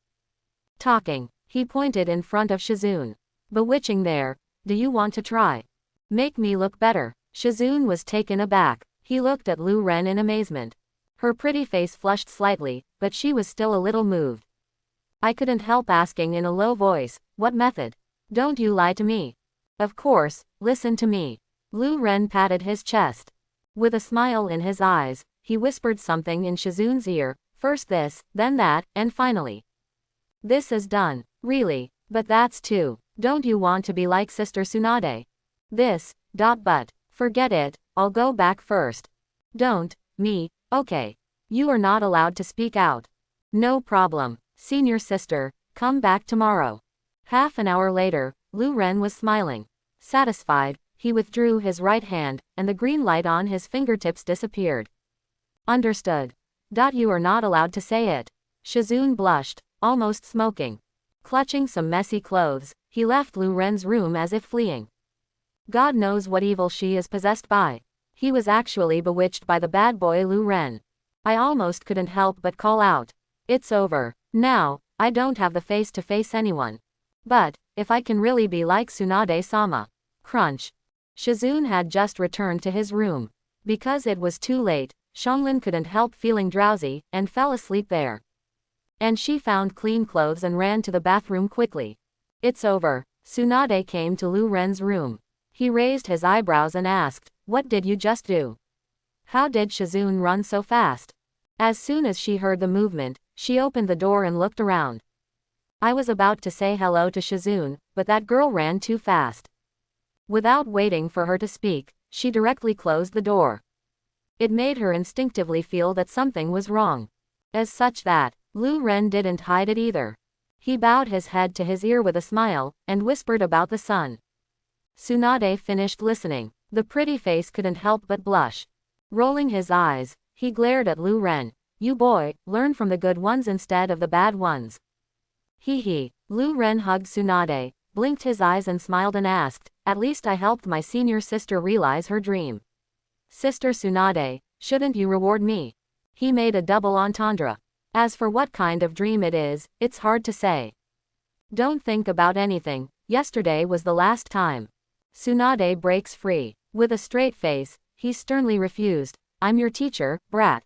Talking, he pointed in front of Shizune. "Bewitching there, do you want to try? Make me look better." Shizune was taken aback. He looked at Lu Ren in amazement. Her pretty face flushed slightly, but she was still a little moved. I couldn't help asking in a low voice, "What method? Don't you lie to me." "Of course, listen to me." Lu Ren patted his chest. With a smile in his eyes, he whispered something in Shizune's ear, first this, then that, and finally. "This is done. Really, but that's too. Don't you want to be like Sister Tsunade?" But. Forget it, I'll go back first. "Don't, me, okay. You are not allowed to speak out." "No problem, senior sister, come back tomorrow." Half an hour later, Lu Ren was smiling. Satisfied, he withdrew his right hand, and the green light on his fingertips disappeared. "Understood. You are not allowed to say it." Shizune blushed, almost smoking. Clutching some messy clothes, he left Lu Ren's room as if fleeing. God knows what evil she is possessed by. He was actually bewitched by the bad boy Lu Ren. I almost couldn't help but call out. "It's over. Now, I don't have the face to face anyone. But, if I can really be like Tsunade-sama." Crunch. Shizune had just returned to his room. Because it was too late, Xianglin couldn't help feeling drowsy, and fell asleep there. And she found clean clothes and ran to the bathroom quickly. "It's over." Tsunade came to Lu Ren's room. He raised his eyebrows and asked, What did you just do? How did Shizune run so fast? As soon as she heard the movement, she opened the door and looked around. I was about to say hello to Shizune, but that girl ran too fast. Without waiting for her to speak, she directly closed the door. It made her instinctively feel that something was wrong. As such that, Lu Ren didn't hide it either. He bowed his head to his ear with a smile, and whispered about the sun. Tsunade finished listening. The pretty face couldn't help but blush. Rolling his eyes, he glared at Lu Ren. You boy, learn from the good ones instead of the bad ones. Hee hee. Lu Ren hugged Tsunade, blinked his eyes and smiled and asked, at least I helped my senior sister realize her dream. Sister Tsunade, shouldn't you reward me? He made a double entendre. As for what kind of dream it is, it's hard to say. Don't think about anything, yesterday was the last time. Tsunade breaks free. With a straight face, he sternly refused. I'm your teacher, brat.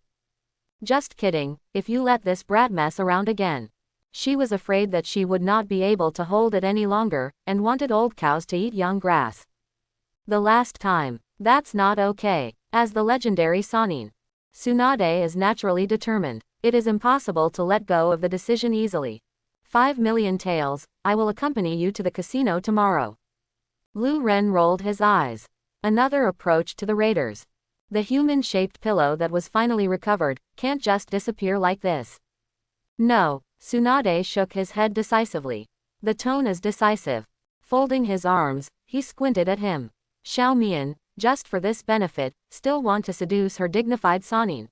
Just kidding, if you let this brat mess around again. She was afraid that she would not be able to hold it any longer, and wanted old cows to eat young grass. The last time. That's not okay. As the legendary Sannin, Tsunade is naturally determined. It is impossible to let go of the decision easily. 5 million taels, I will accompany you to the casino tomorrow. Lu Ren rolled his eyes. Another approach to the raiders. The human-shaped pillow that was finally recovered can't just disappear like this. No, Tsunade shook his head decisively. The tone is decisive. Folding his arms, he squinted at him. Xiao Mian, just for this benefit, still want to seduce her dignified Sannin.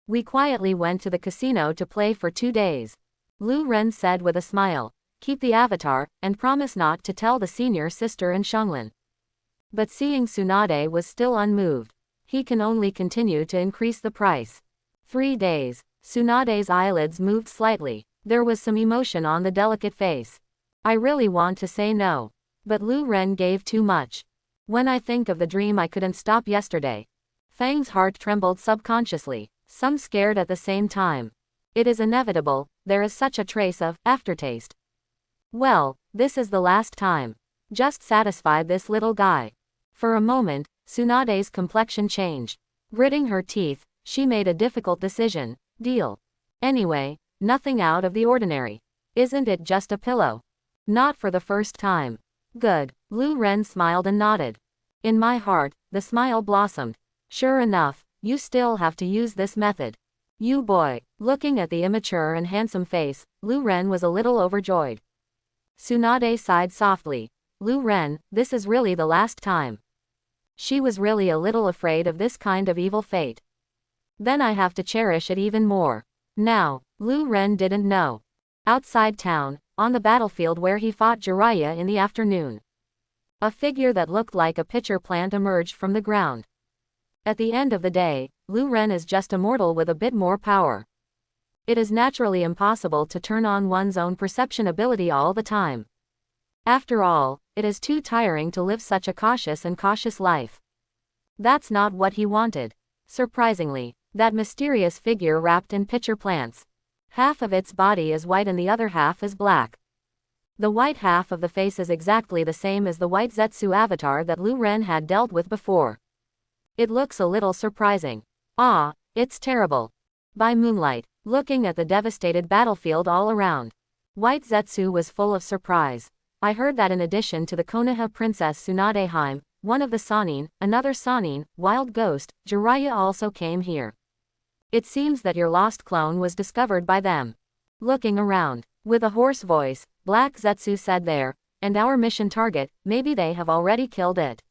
We quietly went to the casino to play for 2 days. Lu Ren said with a smile. Keep the avatar, and promise not to tell the senior sister and Xianglin. But seeing Tsunade was still unmoved, he can only continue to increase the price. 3 days. Tsunade's eyelids moved slightly. There was some emotion on the delicate face. I really want to say no. But Lu Ren gave too much. When I think of the dream I couldn't stop yesterday. Fang's heart trembled subconsciously, some scared at the same time. It is inevitable, there is such a trace of aftertaste. Well, this is the last time. Just satisfy this little guy. For a moment, Tsunade's complexion changed. Gritting her teeth, she made a difficult decision. Deal. Anyway, nothing out of the ordinary. Isn't it just a pillow? Not for the first time. Good. Lu Ren smiled and nodded. In my heart, the smile blossomed. Sure enough, you still have to use this method. You boy. Looking at the immature and handsome face, Lu Ren was a little overjoyed. Tsunade sighed softly. Lu Ren, this is really the last time. She was really a little afraid of this kind of evil fate. Then I have to cherish it even more. Now, Lu Ren didn't know. Outside town, on the battlefield where he fought Jiraiya in the afternoon. A figure that looked like a pitcher plant emerged from the ground. At the end of the day, Lu Ren is just a mortal with a bit more power. It is naturally impossible to turn on one's own perception ability all the time. After all, it is too tiring to live such a cautious life. That's not what he wanted. Surprisingly, that mysterious figure wrapped in pitcher plants. Half of its body is white and the other half is black. The white half of the face is exactly the same as the white Zetsu avatar that Lu Ren had dealt with before. It looks a little surprising. Ah, it's terrible. By moonlight, looking at the devastated battlefield all around, White Zetsu was full of surprise. I heard that in addition to the Konoha Princess Tsunadeheim, one of the Sannin, another Sannin, Wild Ghost, Jiraiya also came here. It seems that your lost clone was discovered by them. Looking around, with a hoarse voice, Black Zetsu said there, and our mission target, maybe they have already killed it.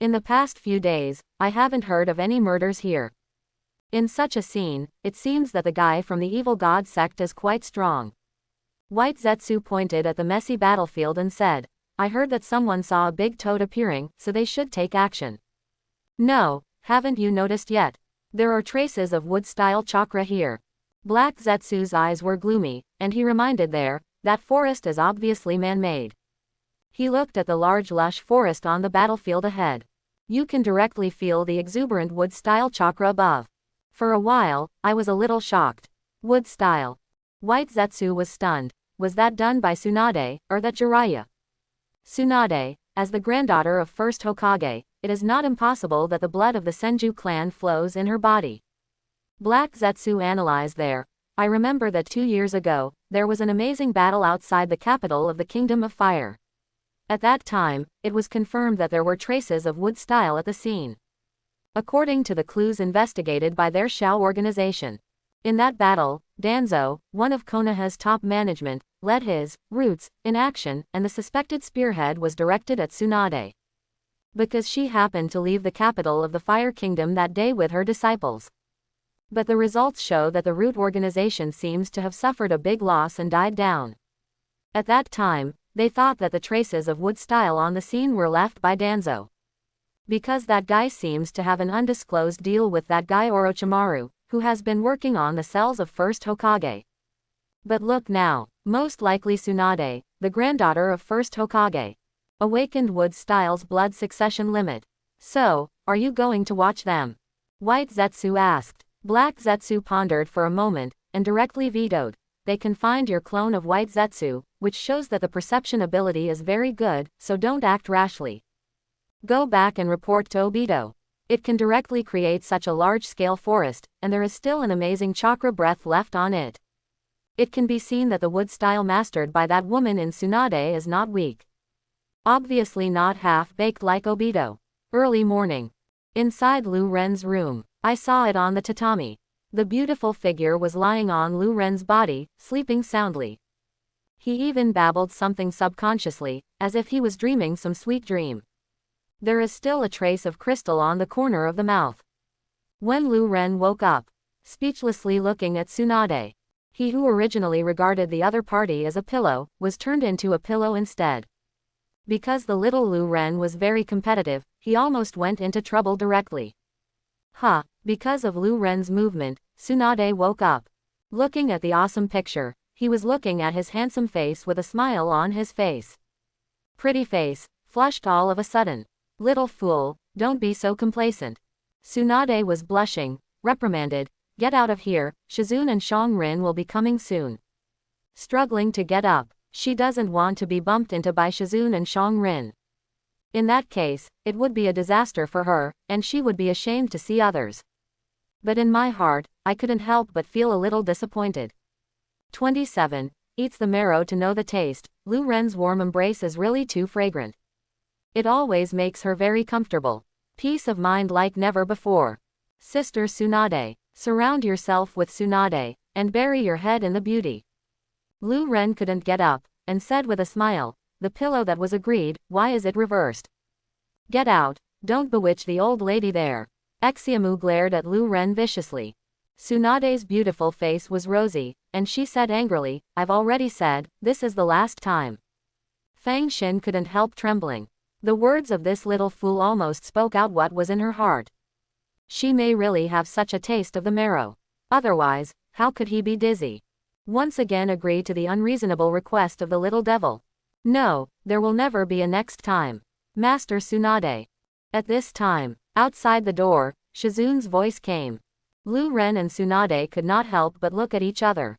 In the past few days, I haven't heard of any murders here. In such a scene, it seems that the guy from the evil god sect is quite strong. White Zetsu pointed at the messy battlefield and said, I heard that someone saw a big toad appearing, so they should take action. No, haven't you noticed yet? There are traces of wood-style chakra here. Black Zetsu's eyes were gloomy, and he reminded that forest is obviously man-made. He looked at the large lush forest on the battlefield ahead. You can directly feel the exuberant wood-style chakra above. For a while, I was a little shocked. Wood-style. White Zetsu was stunned. Was that done by Tsunade, or that Jiraiya? Tsunade, as the granddaughter of first Hokage, it is not impossible that the blood of the Senju clan flows in her body. Black Zetsu analyzed there. I remember that 2 years ago, there was an amazing battle outside the capital of the Kingdom of Fire. At that time, it was confirmed that there were traces of wood style at the scene. According to the clues investigated by their Shao organization. In that battle, Danzo, one of Konoha's top management, led his roots in action, and the suspected spearhead was directed at Tsunade. Because she happened to leave the capital of the Fire Kingdom that day with her disciples. But the results show that the root organization seems to have suffered a big loss and died down. At that time, they thought that the traces of wood style on the scene were left by Danzo. Because that guy seems to have an undisclosed deal with that guy Orochimaru, who has been working on the cells of first Hokage. But look now, most likely Tsunade, the granddaughter of first Hokage. Awakened wood style's blood succession limit. So, are you going to watch them? White Zetsu asked. Black Zetsu pondered for a moment, and directly vetoed. They can find your clone of White Zetsu, which shows that the perception ability is very good, so don't act rashly. Go back and report to Obito. It can directly create such a large-scale forest, and there is still an amazing chakra breath left on it. It can be seen that the wood style mastered by that woman in Tsunade is not weak. Obviously not half-baked like Obito. Early morning. Inside Lu Ren's room. I saw it on the tatami. The beautiful figure was lying on Lu Ren's body, sleeping soundly. He even babbled something subconsciously, as if he was dreaming some sweet dream. There is still a trace of crystal on the corner of the mouth. When Lu Ren woke up, speechlessly looking at Tsunade, he who originally regarded the other party as a pillow, was turned into a pillow instead. Because the little Lu Ren was very competitive, he almost went into trouble directly. Because of Lu Ren's movement, Tsunade woke up. Looking at the awesome picture, he was looking at his handsome face with a smile on his face. Pretty face, flushed all of a sudden. Little fool, don't be so complacent. Tsunade was blushing, reprimanded, get out of here, Shizune and Shongrin will be coming soon. Struggling to get up, she doesn't want to be bumped into by Shizune and Shongrin. In that case, it would be a disaster for her, and she would be ashamed to see others. But in my heart, I couldn't help but feel a little disappointed. 27. Eats the marrow to know the taste. Lu Ren's warm embrace is really too fragrant. It always makes her very comfortable. Peace of mind like never before. Sister Tsunade, surround yourself with Tsunade, and bury your head in the beauty. Lu Ren couldn't get up, and said with a smile, the pillow that was agreed, why is it reversed? Get out, don't bewitch the old lady there. Exiamu glared at Lu Ren viciously. Tsunade's beautiful face was rosy, and she said angrily, I've already said, this is the last time. Fang Xin couldn't help trembling. The words of this little fool almost spoke out what was in her heart. She may really have such a taste of the marrow. Otherwise, how could he be dizzy? Once again agree to the unreasonable request of the little devil. No, there will never be a next time. Master Tsunade. At this time, outside the door, Shizune's voice came. Lu Ren and Tsunade could not help but look at each other.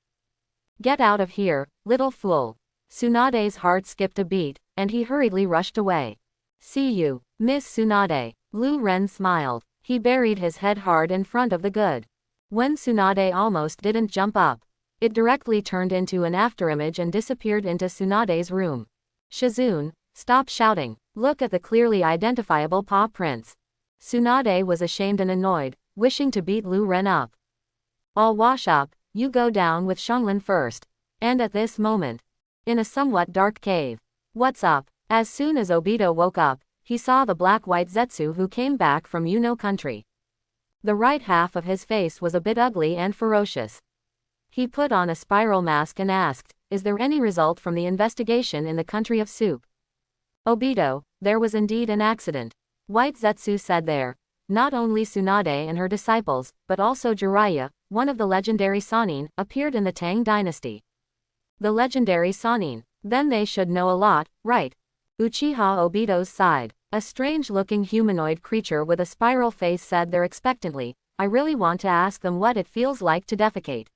Get out of here, little fool. Tsunade's heart skipped a beat, and he hurriedly rushed away. See you, Miss Tsunade. Lu Ren smiled. He buried his head hard in front of the good. When Tsunade almost didn't jump up, it directly turned into an afterimage and disappeared into Tsunade's room. Shizune, stop shouting. Look at the clearly identifiable paw prints. Tsunade was ashamed and annoyed, wishing to beat Lu Ren up. I'll wash up, you go down with Shonglin first. And at this moment, in a somewhat dark cave. What's up? As soon as Obito woke up, he saw the black-white Zetsu who came back from Yuno country. The right half of his face was a bit ugly and ferocious. He put on a spiral mask and asked, is there any result from the investigation in the country of soup? Obito, there was indeed an accident. White Zetsu said there. Not only Tsunade and her disciples, but also Jiraiya, one of the legendary Sannin, appeared in the Tang dynasty. The legendary Sannin, then they should know a lot, right? Uchiha Obito's side. A strange-looking humanoid creature with a spiral face said there expectantly, I really want to ask them what it feels like to defecate.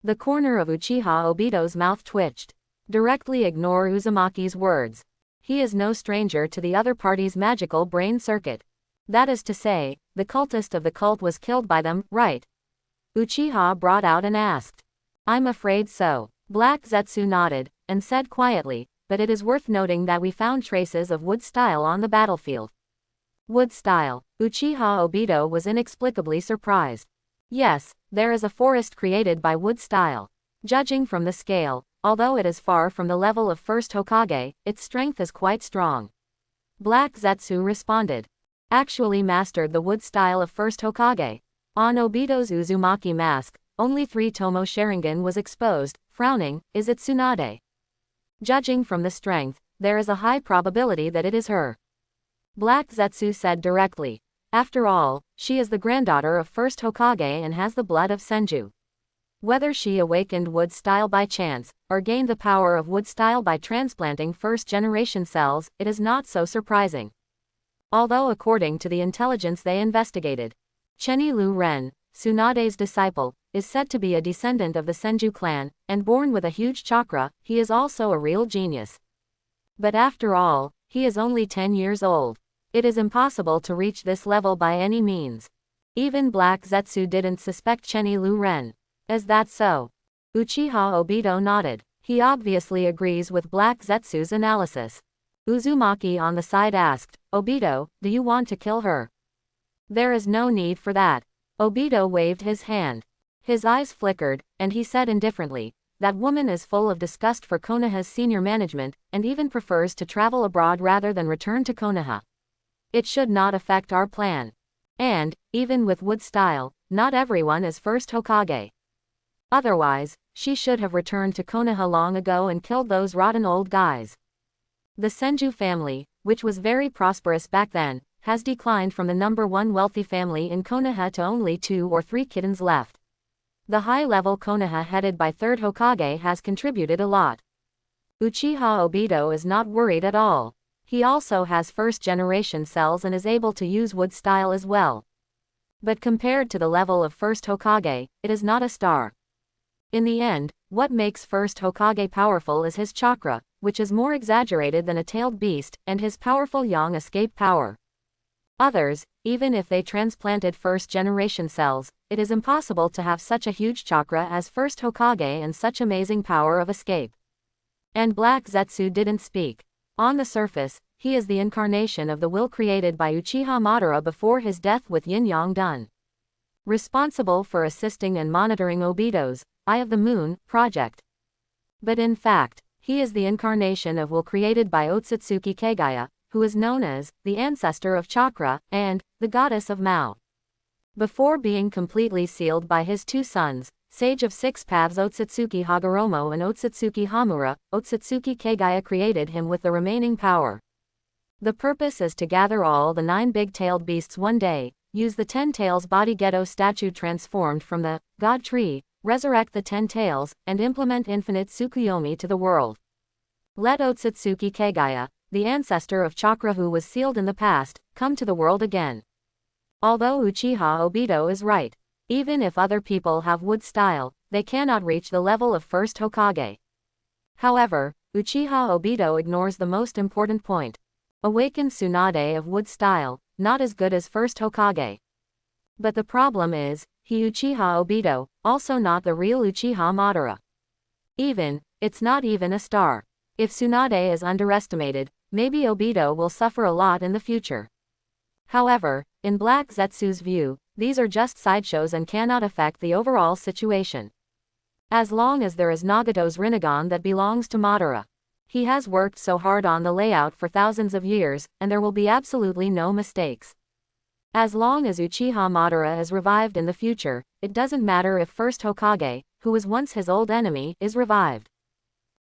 The corner of Uchiha Obito's mouth twitched. Directly ignore Uzumaki's words. he is no stranger to the other party's magical brain circuit. That is to say, the cultist of the cult was killed by them, right? Uchiha brought out and asked. I'm afraid so. Black Zetsu nodded, and said quietly, but it is worth noting that we found traces of wood style on the battlefield. Wood style. Uchiha Obito was inexplicably surprised. Yes, there is a forest created by wood style. Judging from the scale, although it is far from the level of first Hokage, its strength is quite strong. Black Zetsu responded. Actually mastered the wood style of first Hokage. On Obito's Uzumaki mask, only 3 Tomo Sharingan was exposed, frowning, is it Tsunade? Judging from the strength, there is a high probability that it is her. Black Zetsu said directly. After all, she is the granddaughter of first Hokage and has the blood of Senju. Whether she awakened wood style by chance, or gained the power of wood style by transplanting first-generation cells, it is not so surprising. Although according to the intelligence they investigated, Chenny Lu Ren, Tsunade's disciple, is said to be a descendant of the Senju clan, and born with a huge chakra, he is also a real genius. But after all, he is only 10 years old. It is impossible to reach this level by any means. Even Black Zetsu didn't suspect Chenny Lu Ren. Is that so? Uchiha Obito nodded. He obviously agrees with Black Zetsu's analysis. Uzumaki on the side asked, Obito, do you want to kill her? There is no need for that. Obito waved his hand. His eyes flickered, and he said indifferently, that woman is full of disgust for Konoha's senior management, and even prefers to travel abroad rather than return to Konoha. It should not affect our plan. And, even with wood style, not everyone is first Hokage. Otherwise, she should have returned to Konoha long ago and killed those rotten old guys. The Senju family, which was very prosperous back then, has declined from the #1 wealthy family in Konoha to only 2 or 3 kittens left. The high-level Konoha headed by 3rd Hokage has contributed a lot. Uchiha Obito is not worried at all. He also has first-generation cells and is able to use wood style as well. But compared to the level of first Hokage, it is not a star. In the end, what makes first Hokage powerful is his chakra, which is more exaggerated than a tailed beast, and his powerful yang escape power. Others, even if they transplanted first-generation cells, it is impossible to have such a huge chakra as first Hokage and such amazing power of escape. And Black Zetsu didn't speak. On the surface, he is the incarnation of the will created by Uchiha Madara before his death with Yin-Yang done. Responsible for assisting and monitoring Obito's Eye of the Moon project. But in fact, he is the incarnation of will created by Otsutsuki Kagaya, who is known as the ancestor of chakra and the goddess of Mao. Before being completely sealed by his 2 sons, Sage of 6 Paths Otsutsuki Hagoromo and Otsutsuki Hamura, Otsutsuki Kagaya created him with the remaining power. The purpose is to gather all the 9 big-tailed beasts one day, use the 10 tails body Gedo statue transformed from the God Tree, resurrect the 10 tails, and implement infinite Tsukuyomi to the world. Let Otsutsuki Kagaya, the ancestor of chakra who was sealed in the past, come to the world again. Although Uchiha Obito is right. Even if other people have wood style, they cannot reach the level of first Hokage. However, Uchiha Obito ignores the most important point. Awakened Tsunade of wood style, not as good as first Hokage. But the problem is, he Uchiha Obito, also not the real Uchiha Madara. It's not even a star. If Tsunade is underestimated, maybe Obito will suffer a lot in the future. However, in Black Zetsu's view, these are just sideshows and cannot affect the overall situation. As long as there is Nagato's Rinnegan that belongs to Madara. He has worked so hard on the layout for thousands of years, and there will be absolutely no mistakes. As long as Uchiha Madara is revived in the future, it doesn't matter if first Hokage, who was once his old enemy, is revived.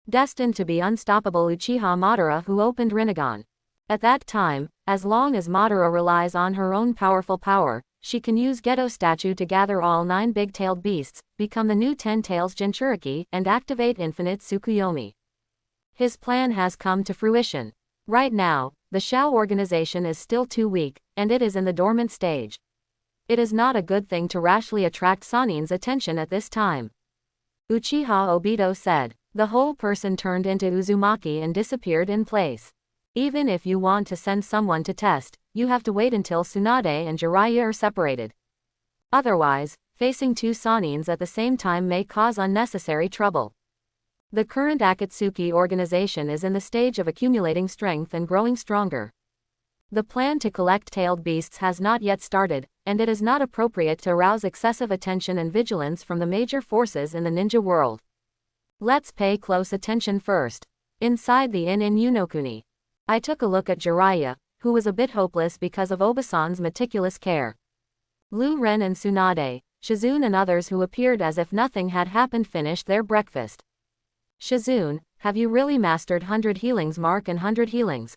Destined to be unstoppable Uchiha Madara who opened Rinnegan. At that time, as long as Madara relies on her own powerful power, she can use Gedo statue to gather all 9 big-tailed beasts, become the new 10 tails Jinchuriki, and activate infinite Tsukuyomi. His plan has come to fruition. Right now, the Shao organization is still too weak, and it is in the dormant stage. It is not a good thing to rashly attract Sanin's attention at this time. Uchiha Obito said. The whole person turned into Uzumaki and disappeared in place. Even if you want to send someone to test, you have to wait until Tsunade and Jiraiya are separated. Otherwise, facing two Sanins at the same time may cause unnecessary trouble. The current Akatsuki organization is in the stage of accumulating strength and growing stronger. The plan to collect tailed beasts has not yet started, and it is not appropriate to arouse excessive attention and vigilance from the major forces in the ninja world. Let's pay close attention first. Inside the inn in Unokuni, I took a look at Jiraiya, who was a bit hopeless because of Obasan's meticulous care. Lu Ren and Tsunade, Shizune and others who appeared as if nothing had happened finished their breakfast. Shizune, have you really mastered 100 healings mark and 100 healings?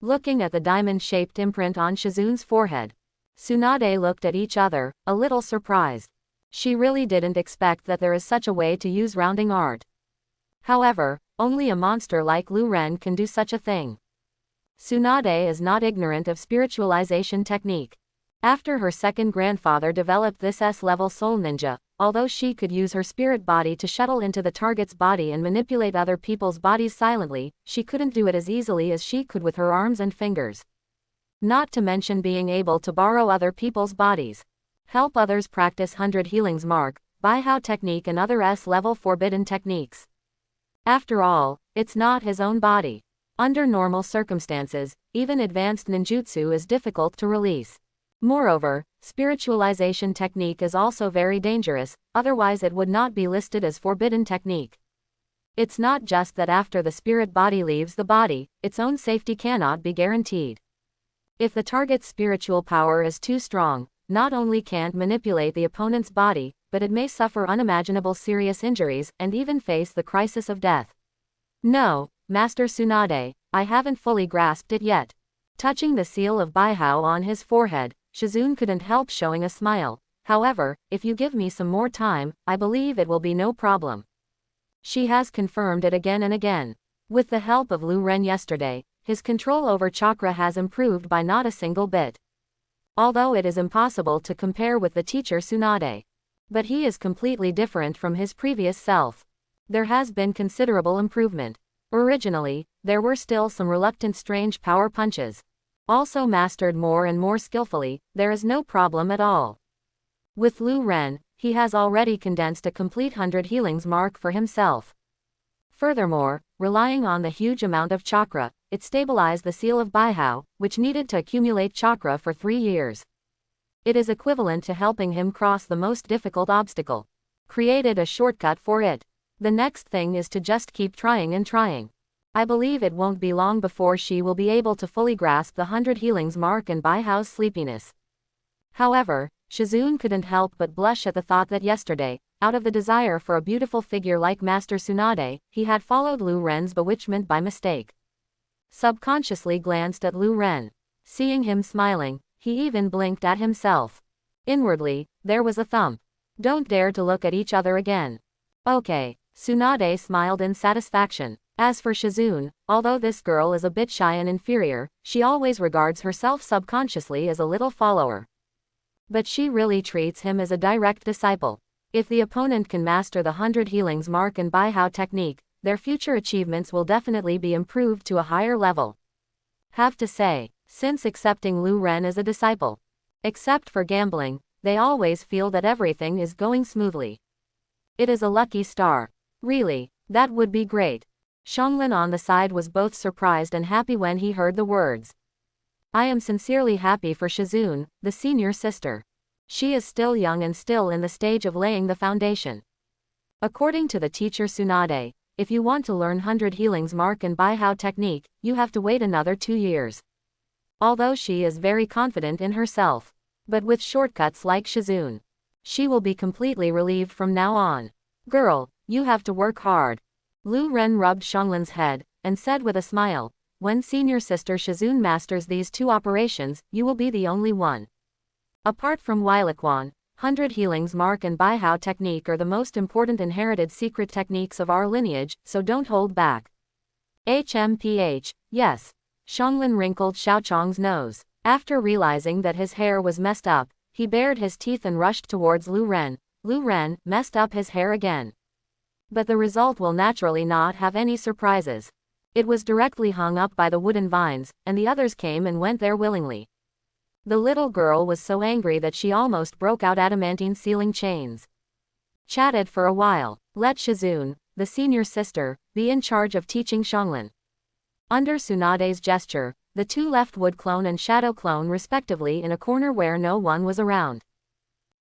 Looking at the diamond-shaped imprint on Shizune's forehead, Tsunade looked at each other, a little surprised. She really didn't expect that there is such a way to use rounding art. However, only a monster like Lu Ren can do such a thing. Tsunade is not ignorant of spiritualization technique. After her second grandfather developed this S-level soul ninja, although she could use her spirit body to shuttle into the target's body and manipulate other people's bodies silently, she couldn't do it as easily as she could with her arms and fingers. Not to mention being able to borrow other people's bodies. Help others practice 100 healings mark, Baihao technique and other S-level forbidden techniques. After all, it's not his own body. Under normal circumstances, even advanced ninjutsu is difficult to release. Moreover, spiritualization technique is also very dangerous, otherwise it would not be listed as forbidden technique. It's not just that after the spirit body leaves the body, its own safety cannot be guaranteed. If the target's spiritual power is too strong, not only can't manipulate the opponent's body, but it may suffer unimaginable serious injuries and even face the crisis of death. No, Master Tsunade, I haven't fully grasped it yet. Touching the seal of Baihao on his forehead, Shizune couldn't help showing a smile. However, if you give me some more time, I believe it will be no problem. She has confirmed it again and again. With the help of Lu Ren yesterday, his control over chakra has improved by not a single bit. Although it is impossible to compare with the teacher Tsunade. But he is completely different from his previous self. There has been considerable improvement. Originally, there were still some reluctant strange power punches. Also mastered more and more skillfully, there is no problem at all. With Lu Ren, he has already condensed a complete 100 healings mark for himself. Furthermore, relying on the huge amount of chakra, it stabilized the seal of Baihao, which needed to accumulate chakra for 3 years. It is equivalent to helping him cross the most difficult obstacle. Created a shortcut for it. The next thing is to just keep trying and trying. I believe it won't be long before she will be able to fully grasp the 100 healings mark and Baihao's sleepiness. However, Shizune couldn't help but blush at the thought that yesterday, out of the desire for a beautiful figure like Master Tsunade, he had followed Lu Ren's bewitchment by mistake. Subconsciously glanced at Lu Ren. Seeing him smiling, he even blinked at himself. Inwardly, there was a thump. Don't dare to look at each other again. Okay, Tsunade smiled in satisfaction. As for Shizune, although this girl is a bit shy and inferior, she always regards herself subconsciously as a little follower. But she really treats him as a direct disciple. If the opponent can master the 100 healings mark and Baihao technique, their future achievements will definitely be improved to a higher level. Have to say, since accepting Lu Ren as a disciple, except for gambling, they always feel that everything is going smoothly. It is a lucky star. Really, that would be great. Xianglin on the side was both surprised and happy when he heard the words. I am sincerely happy for Shizune, the senior sister. She is still young and still in the stage of laying the foundation. According to the teacher Tsunade, if you want to learn 100 healings mark and Baihao technique, you have to wait another 2 years. Although she is very confident in herself. But with shortcuts like Shizune, she will be completely relieved from now on. Girl, you have to work hard. Lu Ren rubbed Xianglin's head, and said with a smile, when senior sister Shizune masters these 2 operations, you will be the only one. Apart from Weilaquan, 100 healings mark and Baihao technique are the most important inherited secret techniques of our lineage, so don't hold back. HMPH, yes. Xianglin wrinkled Xiaochong's nose. After realizing that his hair was messed up, he bared his teeth and rushed towards Lu Ren. Lu Ren messed up his hair again. But the result will naturally not have any surprises. It was directly hung up by the wooden vines, and the others came and went there willingly. The little girl was so angry that she almost broke out adamantine ceiling chains. Chatted for a while. Let Shizune, the senior sister, be in charge of teaching Xionglan. Under Tsunade's gesture, the two left Wood Clone and Shadow Clone respectively in a corner where no one was around.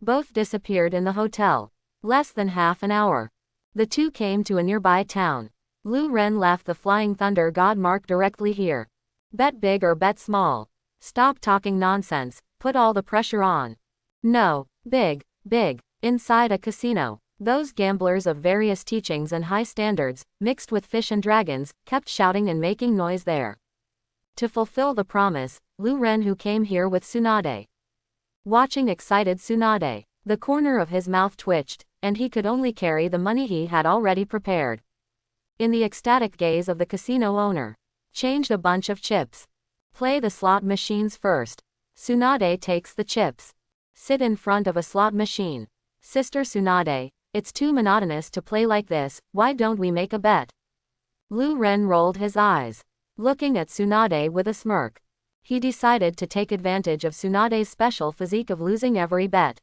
Both disappeared in the hotel. Less than half an hour. The two came to a nearby town. Lu Ren left the Flying Thunder God mark directly here. Bet big or bet small. Stop talking nonsense, put all the pressure on. No, big, big. Inside a casino. Those gamblers of various teachings and high standards, mixed with fish and dragons, kept shouting and making noise there. To fulfill the promise, Lu Ren who came here with Tsunade. Watching excited Tsunade, the corner of his mouth twitched, and he could only carry the money he had already prepared. In the ecstatic gaze of the casino owner. Changed a bunch of chips. Play the slot machines first. Tsunade takes the chips. Sit in front of a slot machine. Sister Tsunade, it's too monotonous to play like this, why don't we make a bet? Lu Ren rolled his eyes, looking at Tsunade with a smirk. He decided to take advantage of Tsunade's special physique of losing every bet.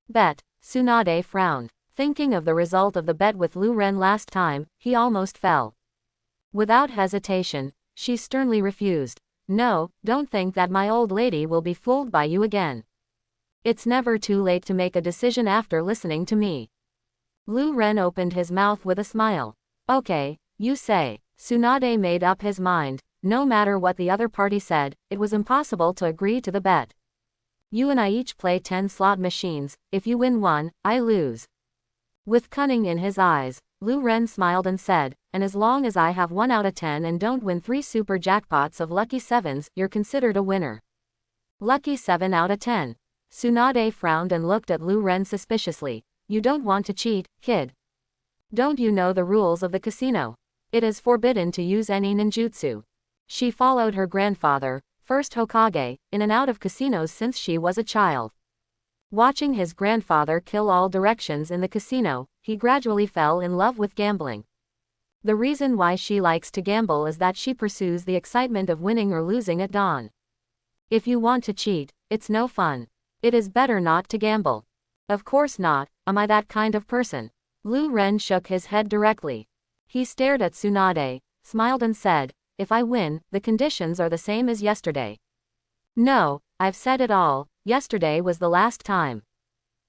Bet. Tsunade frowned. Thinking of the result of the bet with Lu Ren last time, he almost fell. Without hesitation, she sternly refused. No, don't think that my old lady will be fooled by you again. It's never too late to make a decision after listening to me. Lu Ren opened his mouth with a smile. Okay, you say. Tsunade made up his mind. No matter what the other party said, it was impossible to agree to the bet. You and I each play 10 slot machines, if you win one, I lose. With cunning in his eyes, Lu Ren smiled and said, and as long as I have 1 out of 10 and don't win 3 super jackpots of lucky 7s, you're considered a winner. Lucky 7 out of 10. Tsunade frowned and looked at Lu Ren suspiciously. You don't want to cheat, kid. Don't you know the rules of the casino? It is forbidden to use any ninjutsu. She followed her grandfather, first Hokage, in and out of casinos since she was a child. Watching his grandfather kill all directions in the casino, he gradually fell in love with gambling. The reason why she likes to gamble is that she pursues the excitement of winning or losing at dawn. If you want to cheat, it's no fun. It is better not to gamble. Of course not, am I that kind of person? Lu Ren shook his head directly. He stared at Tsunade, smiled and said, if I win, the conditions are the same as yesterday. No, I've said it all, yesterday was the last time.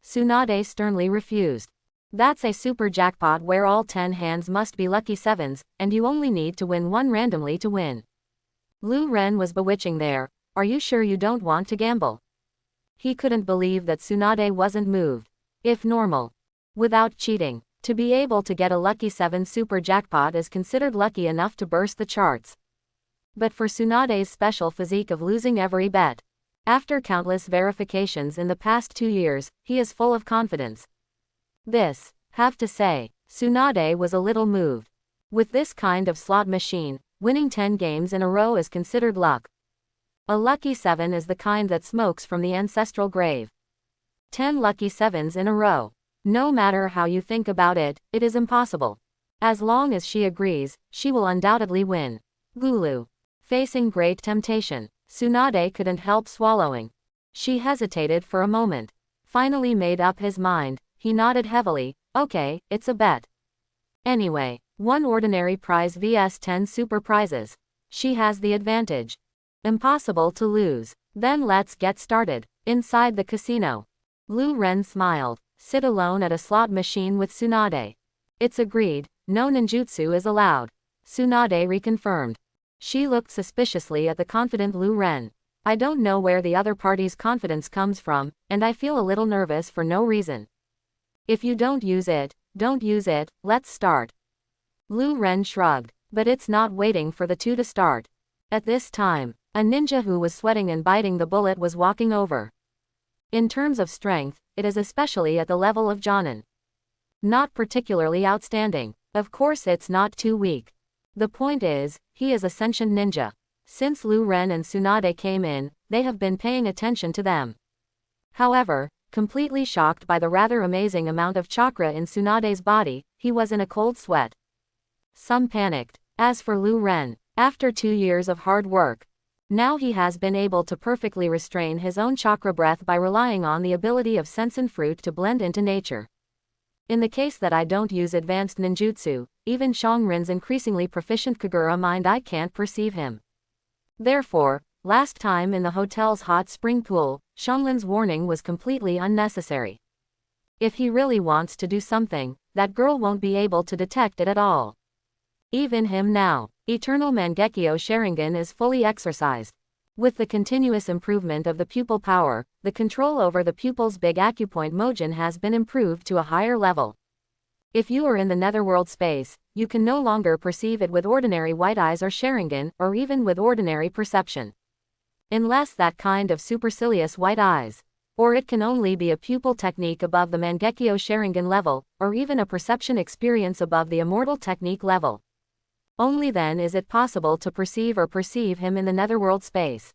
Tsunade sternly refused. That's a super jackpot where all 10 hands must be lucky 7s, and you only need to win one randomly to win. Lu Ren was bewitching there. Are you sure you don't want to gamble? He couldn't believe that Tsunade wasn't moved. If normal. Without cheating. To be able to get a lucky 7 super jackpot is considered lucky enough to burst the charts. But for Tsunade's special physique of losing every bet. After countless verifications in the past 2 years, he is full of confidence. This, have to say, Tsunade was a little moved. With this kind of slot machine, winning 10 games in a row is considered luck. A lucky 7 is the kind that smokes from the ancestral grave. 10 lucky 7s in a row. No matter how you think about it, it is impossible. As long as she agrees, she will undoubtedly win. Gulu. Facing great temptation, Tsunade couldn't help swallowing. She hesitated for a moment. Finally made up his mind, he nodded heavily. Okay, it's a bet. Anyway, 1 ordinary prize vs 10 super prizes. She has the advantage. Impossible to lose. Then let's get started. Inside the casino. Lu Ren smiled. Sit alone at a slot machine with Tsunade. It's agreed, no ninjutsu is allowed. Tsunade reconfirmed. She looked suspiciously at the confident Lu Ren. I don't know where the other party's confidence comes from, and I feel a little nervous for no reason. If you don't use it, don't use it, let's start. Lu Ren shrugged, but it's not waiting for the two to start. At this time, a ninja who was sweating and biting the bullet was walking over. In terms of strength, it is especially at the level of Jonin. Not particularly outstanding. Of course it's not too weak. The point is, he is a sentient ninja. Since Lu Ren and Tsunade came in, they have been paying attention to them. However, completely shocked by the rather amazing amount of chakra in Tsunade's body, he was in a cold sweat. Some panicked. As for Lu Ren, after 2 years of hard work, now he has been able to perfectly restrain his own chakra breath by relying on the ability of sensen fruit to blend into nature. In the case that I don't use advanced ninjutsu, even Shongrin's increasingly proficient Kagura mind I can't perceive him. Therefore, last time in the hotel's hot spring pool, Shonglin's warning was completely unnecessary. If he really wants to do something, that girl won't be able to detect it at all. Even him now, Eternal Mangekyo Sharingan is fully exercised. With the continuous improvement of the pupil power, the control over the pupil's big acupoint mojin has been improved to a higher level. If you are in the netherworld space, you can no longer perceive it with ordinary white eyes or Sharingan, or even with ordinary perception. Unless that kind of supercilious white eyes. Or it can only be a pupil technique above the Mangekyo Sharingan level, or even a perception experience above the immortal technique level. Only then is it possible to perceive him in the netherworld space.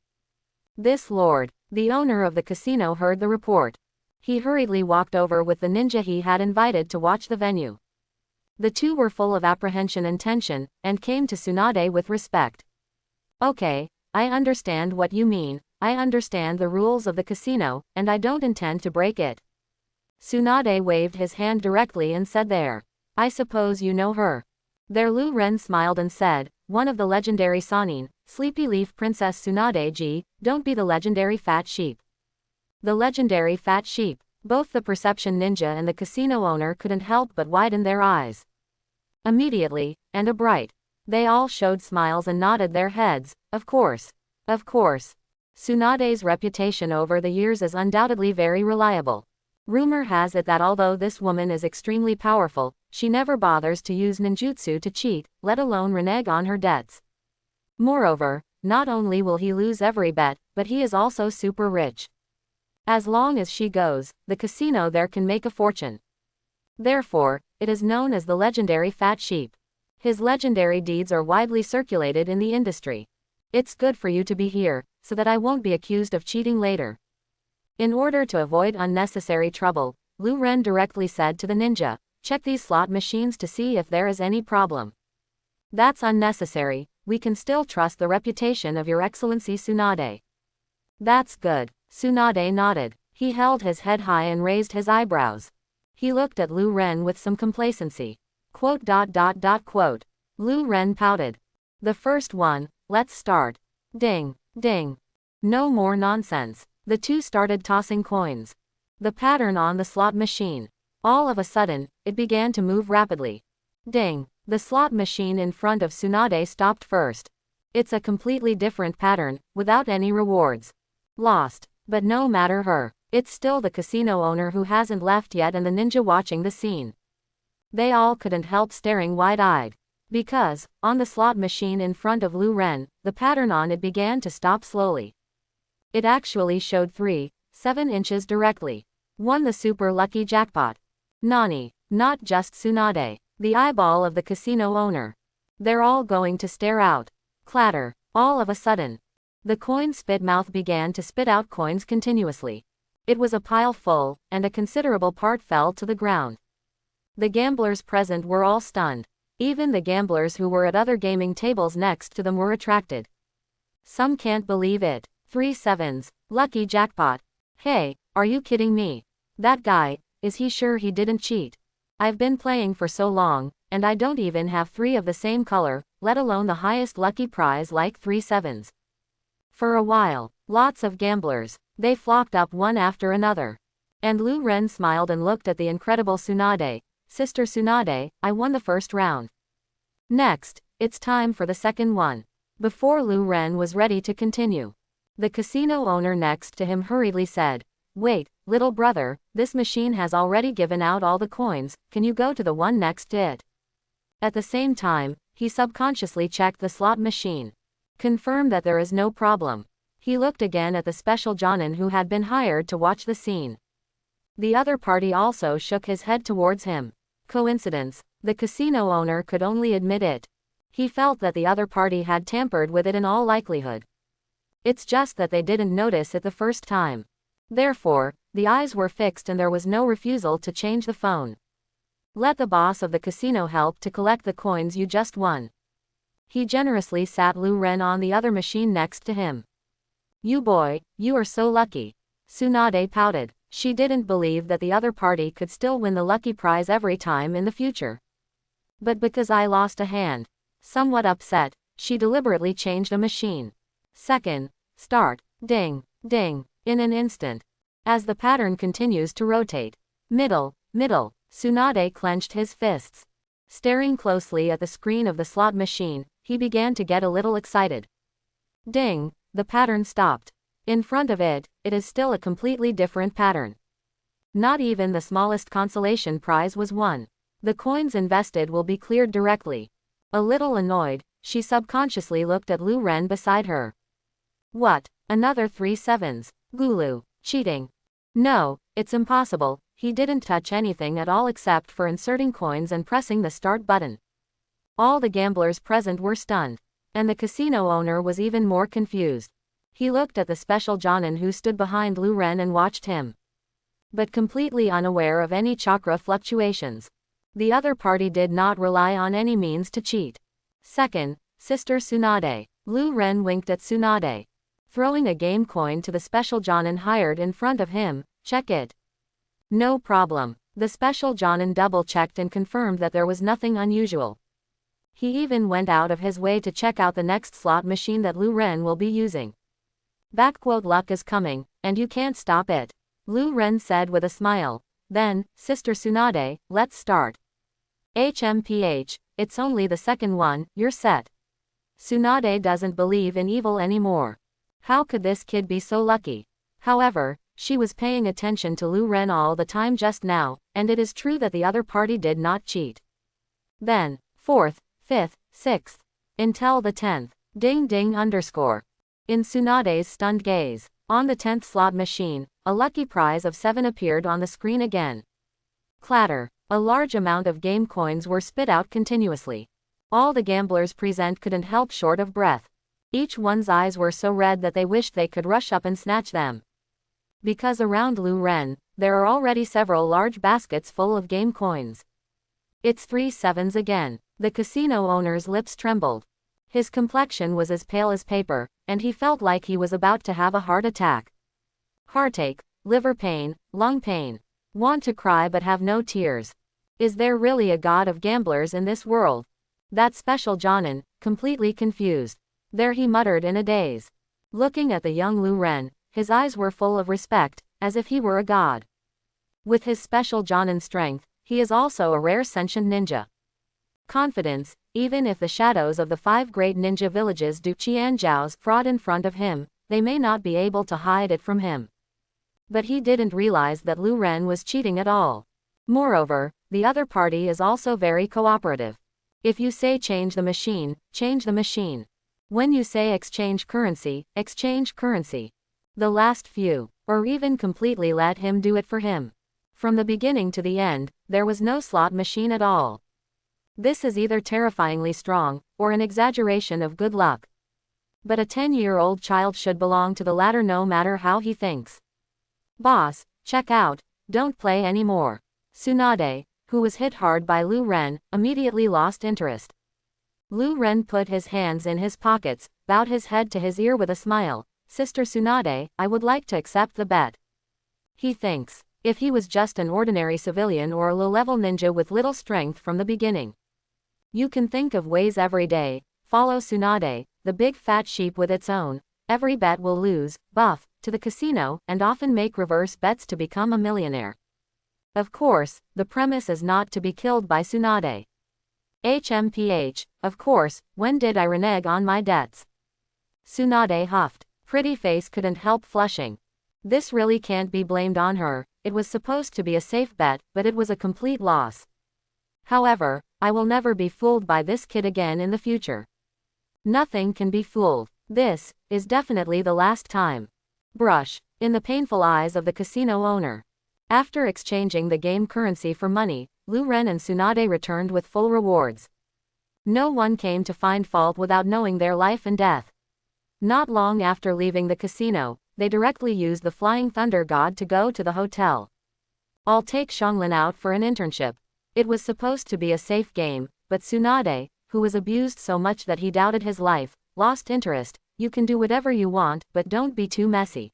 This lord, the owner of the casino, heard the report. He hurriedly walked over with the ninja he had invited to watch the venue. The two were full of apprehension and tension, and came to Tsunade with respect. Okay, I understand what you mean, I understand the rules of the casino, and I don't intend to break it. Tsunade waved his hand directly and said there. I suppose you know her. There Lu Ren smiled and said, one of the legendary Sanin, Sleepy Leaf Princess Tsunade-ji, don't be the legendary fat sheep. The legendary fat sheep. Both the perception ninja and the casino owner couldn't help but widen their eyes. Immediately, and a bright. They all showed smiles and nodded their heads, of course. Of course. Tsunade's reputation over the years is undoubtedly very reliable. Rumor has it that although this woman is extremely powerful, she never bothers to use ninjutsu to cheat, let alone renege on her debts. Moreover, not only will he lose every bet, but he is also super rich. As long as she goes, the casino there can make a fortune. Therefore, it is known as the legendary fat sheep. His legendary deeds are widely circulated in the industry. It's good for you to be here, so that I won't be accused of cheating later. In order to avoid unnecessary trouble, Lu Ren directly said to the ninja, check these slot machines to see if there is any problem. That's unnecessary, we can still trust the reputation of Your Excellency Tsunade. That's good. Tsunade nodded. He held his head high and raised his eyebrows. He looked at Lu Ren with some complacency. Quote. Lu Ren pouted. The first one, let's start. Ding, ding. No more nonsense. The two started tossing coins. The pattern on the slot machine. All of a sudden, it began to move rapidly. Ding. The slot machine in front of Tsunade stopped first. It's a completely different pattern, without any rewards. Lost. But no matter her. It's still the casino owner who hasn't left yet and the ninja watching the scene. They all couldn't help staring wide-eyed. Because, on the slot machine in front of Lu Ren, the pattern on it began to stop slowly. It actually showed 7 inches directly. Won the super lucky jackpot. Nani, not just Tsunade, the eyeball of the casino owner. They're all going to stare out. Clatter. All of a sudden, the coin spit mouth began to spit out coins continuously. It was a pile full, and a considerable part fell to the ground. The gamblers present were all stunned. Even the gamblers who were at other gaming tables next to them were attracted. Some can't believe it. 3 sevens. Lucky jackpot. Hey, are you kidding me? That guy, is he sure he didn't cheat? I've been playing for so long, and I don't even have 3 of the same color, let alone the highest lucky prize like 3 sevens. For a while, lots of gamblers, they flocked up one after another. And Lu Ren smiled and looked at the incredible Tsunade. Sister Tsunade, I won the first round. Next, it's time for the second one. Before Lu Ren was ready to continue, the casino owner next to him hurriedly said, wait, little brother, this machine has already given out all the coins, can you go to the one next to it? At the same time, he subconsciously checked the slot machine. Confirm that there is no problem. He looked again at the special Jonin who had been hired to watch the scene. The other party also shook his head towards him. Coincidence? The casino owner could only admit it. He felt that the other party had tampered with it in all likelihood. It's just that they didn't notice it the first time. Therefore, the eyes were fixed and there was no refusal to change the phone. Let the boss of the casino help to collect the coins you just won. He generously sat Lu Ren on the other machine next to him. You boy, you are so lucky. Tsunade pouted. She didn't believe that the other party could still win the lucky prize every time in the future. But because I lost a hand. Somewhat upset, she deliberately changed a machine. Second, start, ding, ding, in an instant. As the pattern continues to rotate. Middle, Tsunade clenched his fists. Staring closely at the screen of the slot machine, he began to get a little excited. Ding, the pattern stopped. In front of it, it is still a completely different pattern. Not even the smallest consolation prize was won. The coins invested will be cleared directly. A little annoyed, she subconsciously looked at Lu Ren beside her. What? Another 3 sevens. Gulu. Cheating. No, it's impossible. He didn't touch anything at all except for inserting coins and pressing the start button. All the gamblers present were stunned. And the casino owner was even more confused. He looked at the special Jonin who stood behind Lu Ren and watched him. But completely unaware of any chakra fluctuations. The other party did not rely on any means to cheat. Second, Sister Tsunade. Lu Ren winked at Tsunade. Throwing a game coin to the special Jonin hired in front of him, check it. No problem. The special Jonin double-checked and confirmed that there was nothing unusual. He even went out of his way to check out the next slot machine that Lu Ren will be using. Luck is coming, and you can't stop it. Lu Ren said with a smile. Then, Sister Tsunade, let's start. HMPH, it's only the second one, you're set. Tsunade doesn't believe in evil anymore. How could this kid be so lucky? However, she was paying attention to Lu Ren all the time just now, and it is true that the other party did not cheat. Then, 4th, 5th, 6th. Until the 10th. Ding ding underscore. In Tsunade's stunned gaze, on the 10th slot machine, a lucky prize of 7 appeared on the screen again. Clatter. A large amount of game coins were spit out continuously. All the gamblers present couldn't help short of breath. Each one's eyes were so red that they wished they could rush up and snatch them. Because around Lu Ren, there are already several large baskets full of game coins. It's 3 sevens again. The casino owner's lips trembled. His complexion was as pale as paper, and he felt like he was about to have a heart attack. Heartache, liver pain, lung pain. Want to cry but have no tears. Is there really a god of gamblers in this world? That special Jonin, completely confused. There he muttered in a daze. Looking at the young Lu Ren, his eyes were full of respect, as if he were a god. With his special Jonin strength, he is also a rare sentient ninja. Confidence, even if the shadows of the 5 great ninja villages do Qianzhao's fraud in front of him, they may not be able to hide it from him. But he didn't realize that Lu Ren was cheating at all. Moreover, the other party is also very cooperative. If you say change the machine, change the machine. When you say exchange currency, exchange currency. The last few, or even completely let him do it for him. From the beginning to the end, there was no slot machine at all. This is either terrifyingly strong, or an exaggeration of good luck. But a 10-year-old child should belong to the latter no matter how he thinks. Boss, check out, don't play anymore. Tsunade, who was hit hard by Lu Ren, immediately lost interest. Lu Ren put his hands in his pockets, bowed his head to his ear with a smile. Sister Tsunade, I would like to accept the bet. He thinks, if he was just an ordinary civilian or a low-level ninja with little strength from the beginning. You can think of ways every day. Follow Tsunade, the big fat sheep with its own. Every bet will lose, buff, to the casino, and often make reverse bets to become a millionaire. Of course, the premise is not to be killed by Tsunade. HMPH, of course, when did I renege on my debts? Tsunade huffed. Pretty face couldn't help flushing. This really can't be blamed on her. It was supposed to be a safe bet, but it was a complete loss. However, I will never be fooled by this kid again in the future. Nothing can be fooled. This is definitely the last time. Brush. In the painful eyes of the casino owner. After exchanging the game currency for money, Lu Ren and Tsunade returned with full rewards. No one came to find fault without knowing their life and death. Not long after leaving the casino, they directly used the Flying Thunder God to go to the hotel. I'll take Xianglin out for an internship. It was supposed to be a safe game, but Tsunade, who was abused so much that he doubted his life, lost interest. You can do whatever you want, but don't be too messy.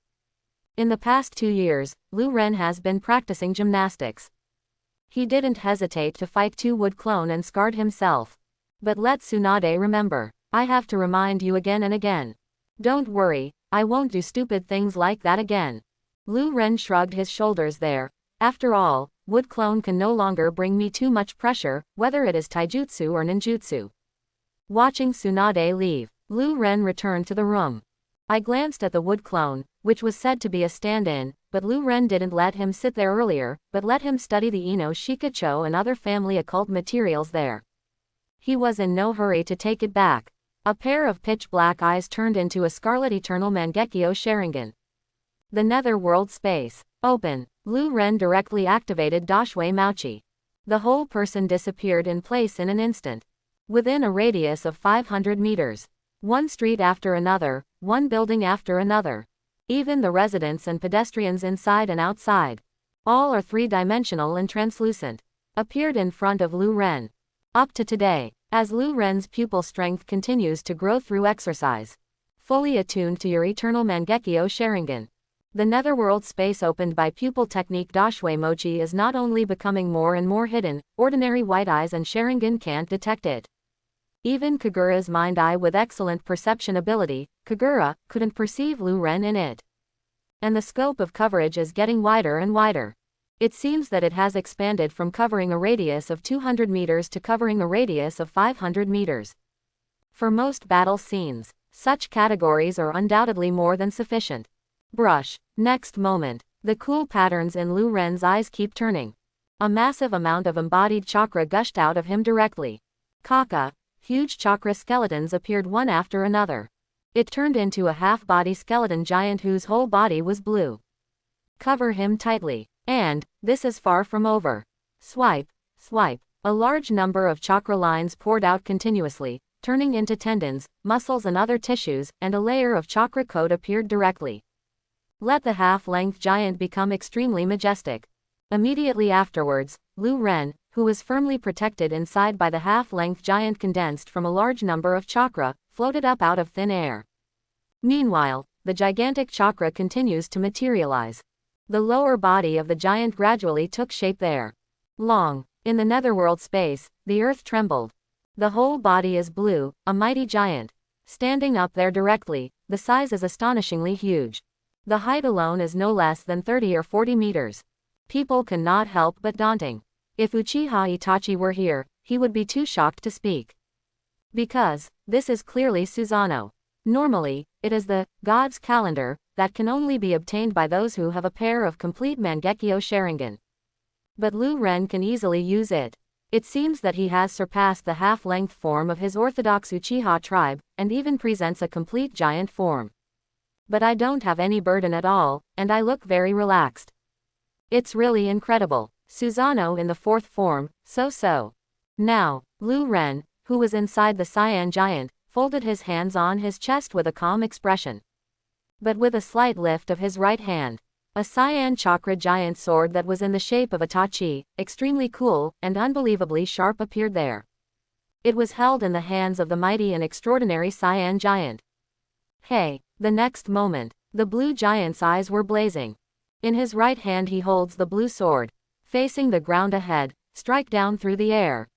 In the past 2 years, Lu Ren has been practicing gymnastics. He didn't hesitate to fight Tu Wood Clone and scarred himself. But let Tsunade remember. I have to remind you again and again. Don't worry, I won't do stupid things like that again. Lu Ren shrugged his shoulders there. After all, Wood Clone can no longer bring me too much pressure, whether it is taijutsu or ninjutsu. Watching Tsunade leave, Lu Ren returned to the room. I glanced at the Wood Clone, which was said to be a stand-in, but Lu Ren didn't let him sit there earlier, but let him study the Ino Shikacho and other family occult materials there. He was in no hurry to take it back. A pair of pitch-black eyes turned into a scarlet eternal Mangekyo Sharingan. The netherworld space. Open. Lu Ren directly activated Dashui Mauchi. The whole person disappeared in place in an instant. Within a radius of 500 meters. One street after another, one building after another. Even the residents and pedestrians inside and outside, all are three-dimensional and translucent, appeared in front of Lu Ren. Up to today, as Lu Ren's pupil strength continues to grow through exercise, fully attuned to your eternal Mangekyo Sharingan, the netherworld space opened by pupil technique Dashui Mochi is not only becoming more and more hidden, ordinary white eyes and Sharingan can't detect it. Even Kagura's mind-eye with excellent perception ability, Kagura, couldn't perceive Lu Ren in it. And the scope of coverage is getting wider and wider. It seems that it has expanded from covering a radius of 200 meters to covering a radius of 500 meters. For most battle scenes, such categories are undoubtedly more than sufficient. Brush. Next moment, the cool patterns in Lu Ren's eyes keep turning. A massive amount of embodied chakra gushed out of him directly. Kaka. Huge chakra skeletons appeared one after another. It turned into a half-body skeleton giant whose whole body was blue. Cover him tightly. And, this is far from over. Swipe, swipe. A large number of chakra lines poured out continuously, turning into tendons, muscles and other tissues, and a layer of chakra coat appeared directly. Let the half-length giant become extremely majestic. Immediately afterwards, Lu Ren, who was firmly protected inside by the half-length giant condensed from a large number of chakra, floated up out of thin air. Meanwhile, the gigantic chakra continues to materialize. The lower body of the giant gradually took shape there. Long. In the netherworld space, the earth trembled. The whole body is blue, a mighty giant. Standing up there directly, the size is astonishingly huge. The height alone is no less than 30 or 40 meters. People cannot help but daunting. If Uchiha Itachi were here, he would be too shocked to speak. Because, this is clearly Susanoo. Normally, it is the God's calendar that can only be obtained by those who have a pair of complete Mangekyo Sharingan. But Lu Ren can easily use it. It seems that he has surpassed the half-length form of his orthodox Uchiha tribe, and even presents a complete giant form. But I don't have any burden at all, and I look very relaxed. It's really incredible. Susanoo in the fourth form, so. Now, Lu Ren, who was inside the cyan giant, folded his hands on his chest with a calm expression. But with a slight lift of his right hand, a cyan chakra giant sword that was in the shape of a tachi, extremely cool and unbelievably sharp appeared there. It was held in the hands of the mighty and extraordinary cyan giant. Hey! The next moment, the blue giant's eyes were blazing. In his right hand he holds the blue sword. Facing the ground ahead, strike down through the air.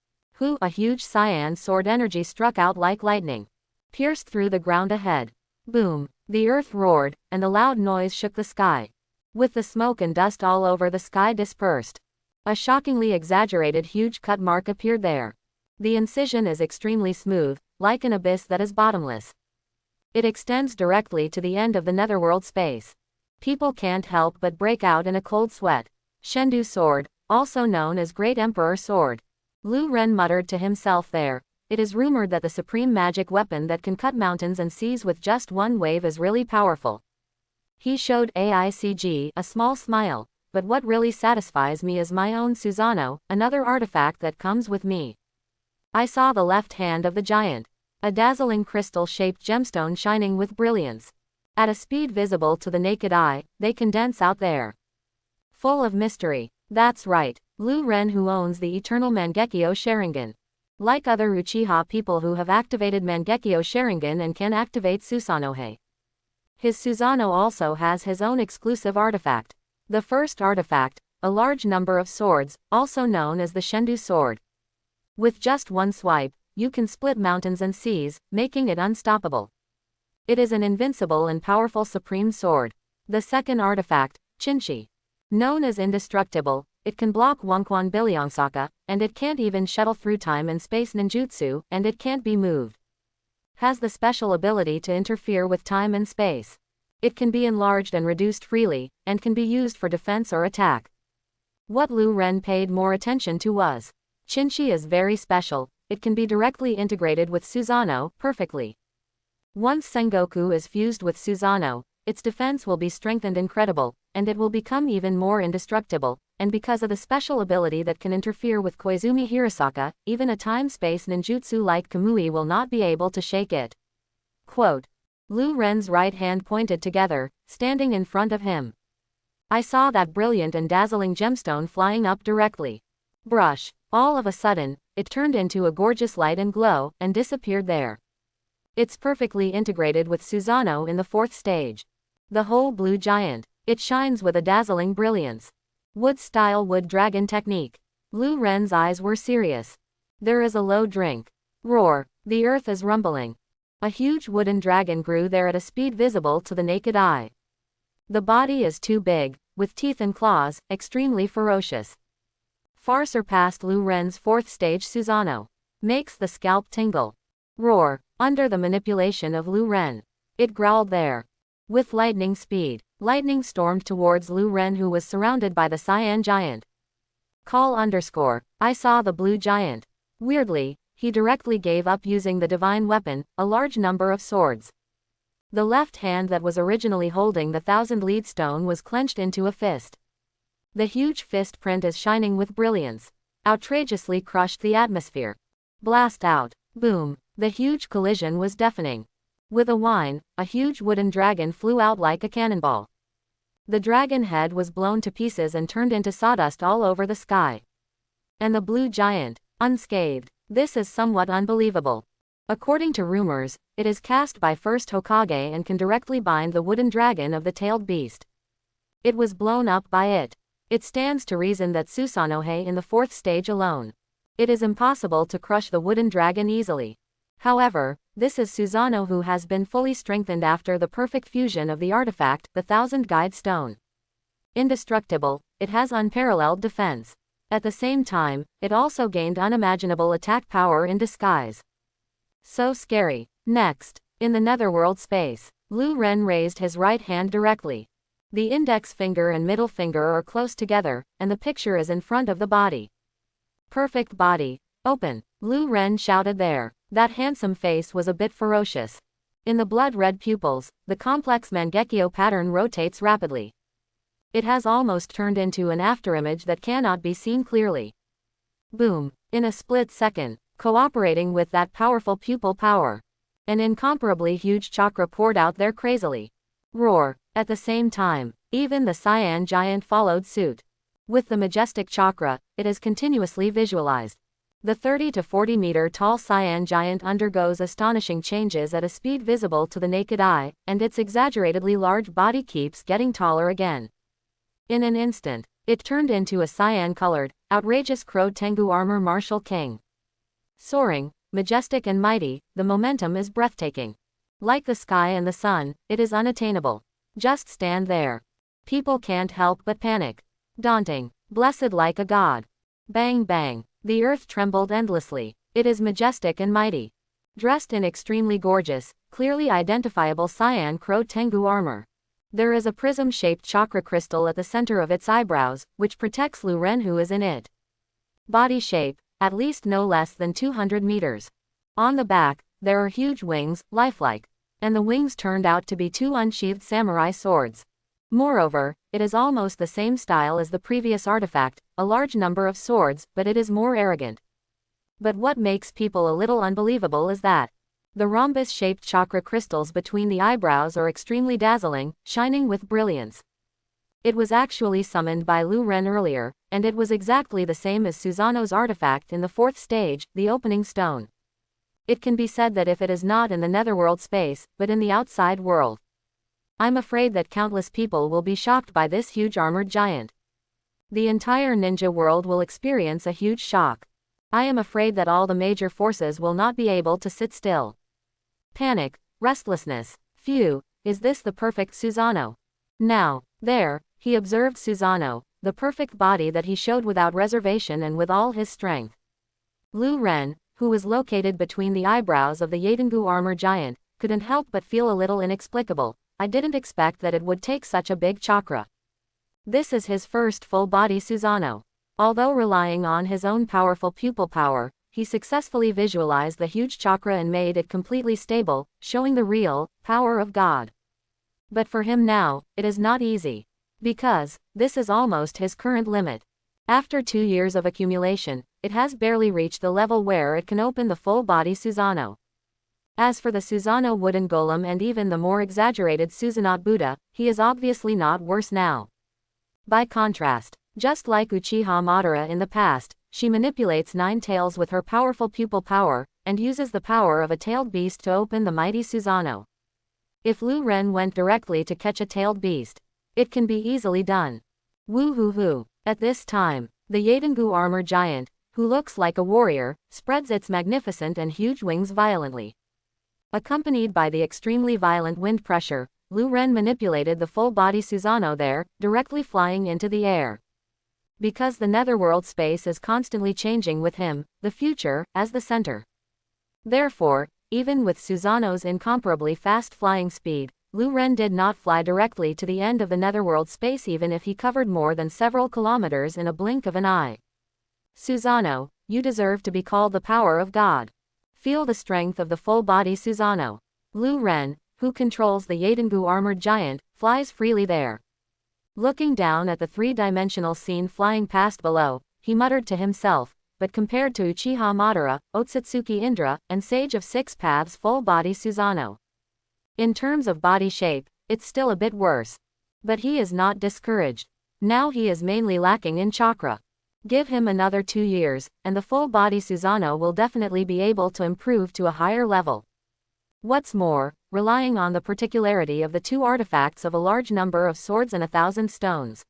A huge cyan sword energy struck out like lightning. Pierced through the ground ahead. Boom. The earth roared, and the loud noise shook the sky. With the smoke and dust all over the sky dispersed, a shockingly exaggerated huge cut mark appeared there. The incision is extremely smooth, like an abyss that is bottomless. It extends directly to the end of the netherworld space. People can't help but break out in a cold sweat. Shendu sword, also known as Great Emperor sword. Lu Ren muttered to himself there. It is rumored that the supreme magic weapon that can cut mountains and seas with just one wave is really powerful. He showed AICG a small smile, but what really satisfies me is my own Susanoo, another artifact that comes with me. I saw the left hand of the giant. A dazzling crystal-shaped gemstone shining with brilliance. At a speed visible to the naked eye, they condense out there. Full of mystery. That's right, Lu Ren who owns the eternal Mangekyo Sharingan. Like other Uchiha people who have activated Mangekyo Sharingan and can activate Susanoo. His Susanoo also has his own exclusive artifact. The first artifact, a large number of swords, also known as the Shendu sword. With just one swipe, you can split mountains and seas, making it unstoppable. It is an invincible and powerful supreme sword. The second artifact, Chinchi. Known as indestructible, it can block Wonkwan Bilyongsaka, and it can't even shuttle through time and space ninjutsu, and it can't be moved. Has the special ability to interfere with time and space. It can be enlarged and reduced freely, and can be used for defense or attack. What Lu Ren paid more attention to was, Chinchi is very special, it can be directly integrated with Susanoo, perfectly. Once Sengoku is fused with Susanoo, its defense will be strengthened incredible, and it will become even more indestructible, and because of the special ability that can interfere with Koizumi Hirasaka, even a time-space ninjutsu like Kamui will not be able to shake it. Quote. Lu Ren's right hand pointed together, standing in front of him. I saw that brilliant and dazzling gemstone flying up directly. Brush. All of a sudden, it turned into a gorgeous light and glow, and disappeared there. It's perfectly integrated with Susanoo in the fourth stage. The whole blue giant. It shines with a dazzling brilliance. Wood-style wood dragon technique. Lu Ren's eyes were serious. There is a low drink. Roar. The earth is rumbling. A huge wooden dragon grew there at a speed visible to the naked eye. The body is too big, with teeth and claws, extremely ferocious. Far surpassed Lu Ren's fourth stage Susanoo. Makes the scalp tingle. Roar. Under the manipulation of Lu Ren. It growled there. With lightning speed, lightning stormed towards Lu Ren, who was surrounded by the Cyan giant. Call _ I saw the blue giant. Weirdly, he directly gave up using the divine weapon, a large number of swords. The left hand that was originally holding the 1000-lead stone was clenched into a fist. The huge fist print is shining with brilliance. Outrageously crushed the atmosphere. Blast out. Boom. The huge collision was deafening. With a whine, a huge wooden dragon flew out like a cannonball. The dragon head was blown to pieces and turned into sawdust all over the sky. And the blue giant, unscathed. This is somewhat unbelievable. According to rumors, it is cast by first Hokage and can directly bind the wooden dragon of the tailed beast. It was blown up by it. It stands to reason that Susanoo in the fourth stage alone. It is impossible to crush the wooden dragon easily. However, this is Susanoo who has been fully strengthened after the perfect fusion of the artifact, the 1000 Guide Stone. Indestructible, it has unparalleled defense. At the same time, it also gained unimaginable attack power in disguise. So scary. Next, in the netherworld space, Lu Ren raised his right hand directly. The index finger and middle finger are close together, and the picture is in front of the body. Perfect body. Open. Lu Ren shouted there. That handsome face was a bit ferocious. In the blood-red pupils, the complex Mangekyo pattern rotates rapidly. It has almost turned into an afterimage that cannot be seen clearly. Boom. In a split second, cooperating with that powerful pupil power, an incomparably huge chakra poured out there crazily. Roar. At the same time, even the Cyan giant followed suit. With the majestic chakra, it is continuously visualized. The 30 to 40 meter tall Cyan giant undergoes astonishing changes at a speed visible to the naked eye, and its exaggeratedly large body keeps getting taller again. In an instant, it turned into a cyan-colored, outrageous Crow Tengu armor martial king. Soaring, majestic and mighty, the momentum is breathtaking. Like the sky and the sun, it is unattainable. Just stand there. People can't help but panic. Daunting, blessed like a god. Bang bang. The earth trembled endlessly. It is majestic and mighty. Dressed in extremely gorgeous, clearly identifiable cyan Crow Tengu armor. There is a prism-shaped chakra crystal at the center of its eyebrows, which protects Lu Ren who is in it. Body shape, at least no less than 200 meters. On the back, there are huge wings, lifelike. And the wings turned out to be 2 unsheathed samurai swords. Moreover, it is almost the same style as the previous artifact, a large number of swords, but it is more arrogant. But what makes people a little unbelievable is that the rhombus-shaped chakra crystals between the eyebrows are extremely dazzling, shining with brilliance. It was actually summoned by Lu Ren earlier, and it was exactly the same as Susanoo's artifact in the 4th stage, the opening stone. It can be said that if it is not in the netherworld space, but in the outside world. I'm afraid that countless people will be shocked by this huge armored giant. The entire ninja world will experience a huge shock. I am afraid that all the major forces will not be able to sit still. Panic, restlessness. Phew, is this the perfect Susanoo? Now, there, he observed Susanoo, the perfect body that he showed without reservation and with all his strength. Lu Ren, who was located between the eyebrows of the Yadengu armor giant, couldn't help but feel a little inexplicable. I didn't expect that it would take such a big chakra. This is his first full-body Susanoo. Although relying on his own powerful pupil power, he successfully visualized the huge chakra and made it completely stable, showing the real power of God. But for him now, it is not easy. Because this is almost his current limit. After 2 years of accumulation, it has barely reached the level where it can open the full-body Susanoo. As for the Susanoo wooden golem and even the more exaggerated Susanoo Buddha, he is obviously not worse now. By contrast, just like Uchiha Madara in the past, she manipulates 9 tails with her powerful pupil power, and uses the power of a tailed beast to open the mighty Susanoo. If Lu Ren went directly to catch a tailed beast, it can be easily done. Woo-hoo-hoo. At this time, the Yadengu armor giant, who looks like a warrior, spreads its magnificent and huge wings violently. Accompanied by the extremely violent wind pressure, Lu Ren manipulated the full-body Susanoo there, directly flying into the air. Because the netherworld space is constantly changing with him, the future, as the center. Therefore, even with Susanoo's incomparably fast flying speed, Lu Ren did not fly directly to the end of the netherworld space even if he covered more than several kilometers in a blink of an eye. Susanoo, you deserve to be called the power of God. Feel the strength of the full-body Susanoo. Lu Ren, who controls the Yadengu armored giant, flies freely there. Looking down at the 3-dimensional scene flying past below, he muttered to himself, but compared to Uchiha Madara, Otsutsuki Indra, and Sage of 6 Paths full-body Susanoo. In terms of body shape, it's still a bit worse. But he is not discouraged. Now he is mainly lacking in chakra. Give him another 2 years, and the full-body Susanoo will definitely be able to improve to a higher level. What's more, relying on the particularity of the 2 artifacts of a large number of swords and 1,000 stones,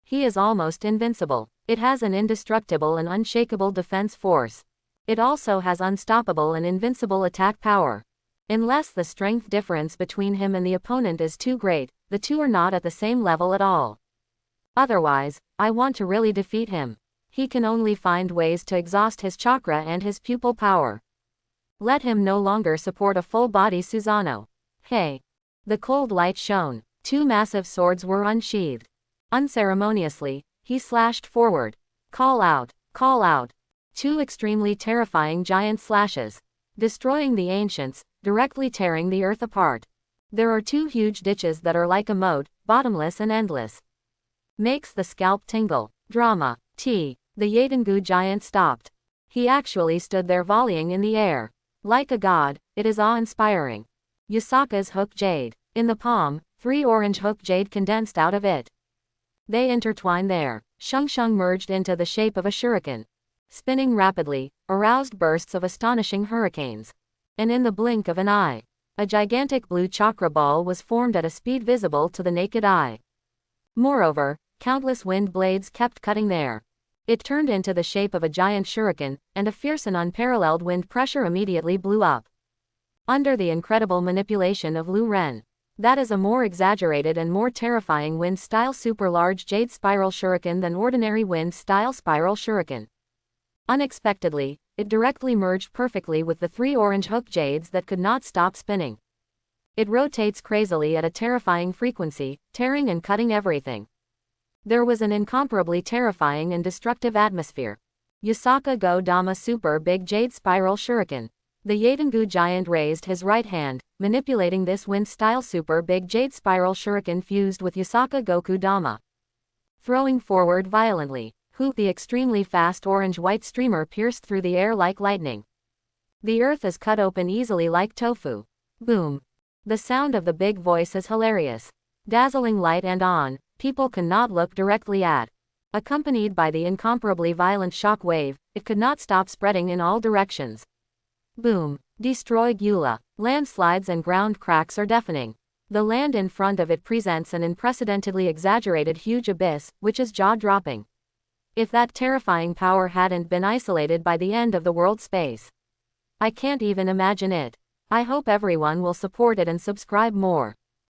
he is almost invincible. It has an indestructible and unshakable defense force. It also has unstoppable and invincible attack power. Unless the strength difference between him and the opponent is too great, the 2 are not at the same level at all. Otherwise, I want to really defeat him. He can only find ways to exhaust his chakra and his pupil power. Let him no longer support a full-body Susanoo. Hey! The cold light shone. 2 massive swords were unsheathed. Unceremoniously, he slashed forward. Call out! Call out! 2 extremely terrifying giant slashes. Destroying the ancients, directly tearing the earth apart. There are 2 huge ditches that are like a moat, bottomless and endless. Makes the scalp tingle. Drama. The Yadengu giant stopped. He actually stood there volleying in the air. Like a god, it is awe-inspiring. Yasaka's hook jade. In the palm, 3 orange hook jade condensed out of it. They intertwine there. Shung merged into the shape of a shuriken. Spinning rapidly, aroused bursts of astonishing hurricanes. And in the blink of an eye, a gigantic blue chakra ball was formed at a speed visible to the naked eye. Moreover, countless wind blades kept cutting there. It turned into the shape of a giant shuriken, and a fierce and unparalleled wind pressure immediately blew up. Under the incredible manipulation of Lu Ren. That is a more exaggerated and more terrifying wind-style super-large jade spiral shuriken than ordinary wind-style spiral shuriken. Unexpectedly, it directly merged perfectly with the 3 orange hook jades that could not stop spinning. It rotates crazily at a terrifying frequency, tearing and cutting everything. There was an incomparably terrifying and destructive atmosphere. Yasaka Go Dama Super Big Jade Spiral Shuriken. The Yadengu giant raised his right hand, manipulating this wind-style Super Big Jade Spiral Shuriken fused with Yasaka Goku Dama. Throwing forward violently, the extremely fast orange-white streamer pierced through the air like lightning. The earth is cut open easily like tofu. Boom. The sound of the big voice is hilarious. Dazzling light and on, people cannot look directly at. Accompanied by the incomparably violent shock wave, it could not stop spreading in all directions. Boom. Destroy Gyula. Landslides and ground cracks are deafening. The land in front of it presents an unprecedentedly exaggerated huge abyss, which is jaw-dropping. If that terrifying power hadn't been isolated by the end of the world space. I can't even imagine it. I hope everyone will support it and subscribe more.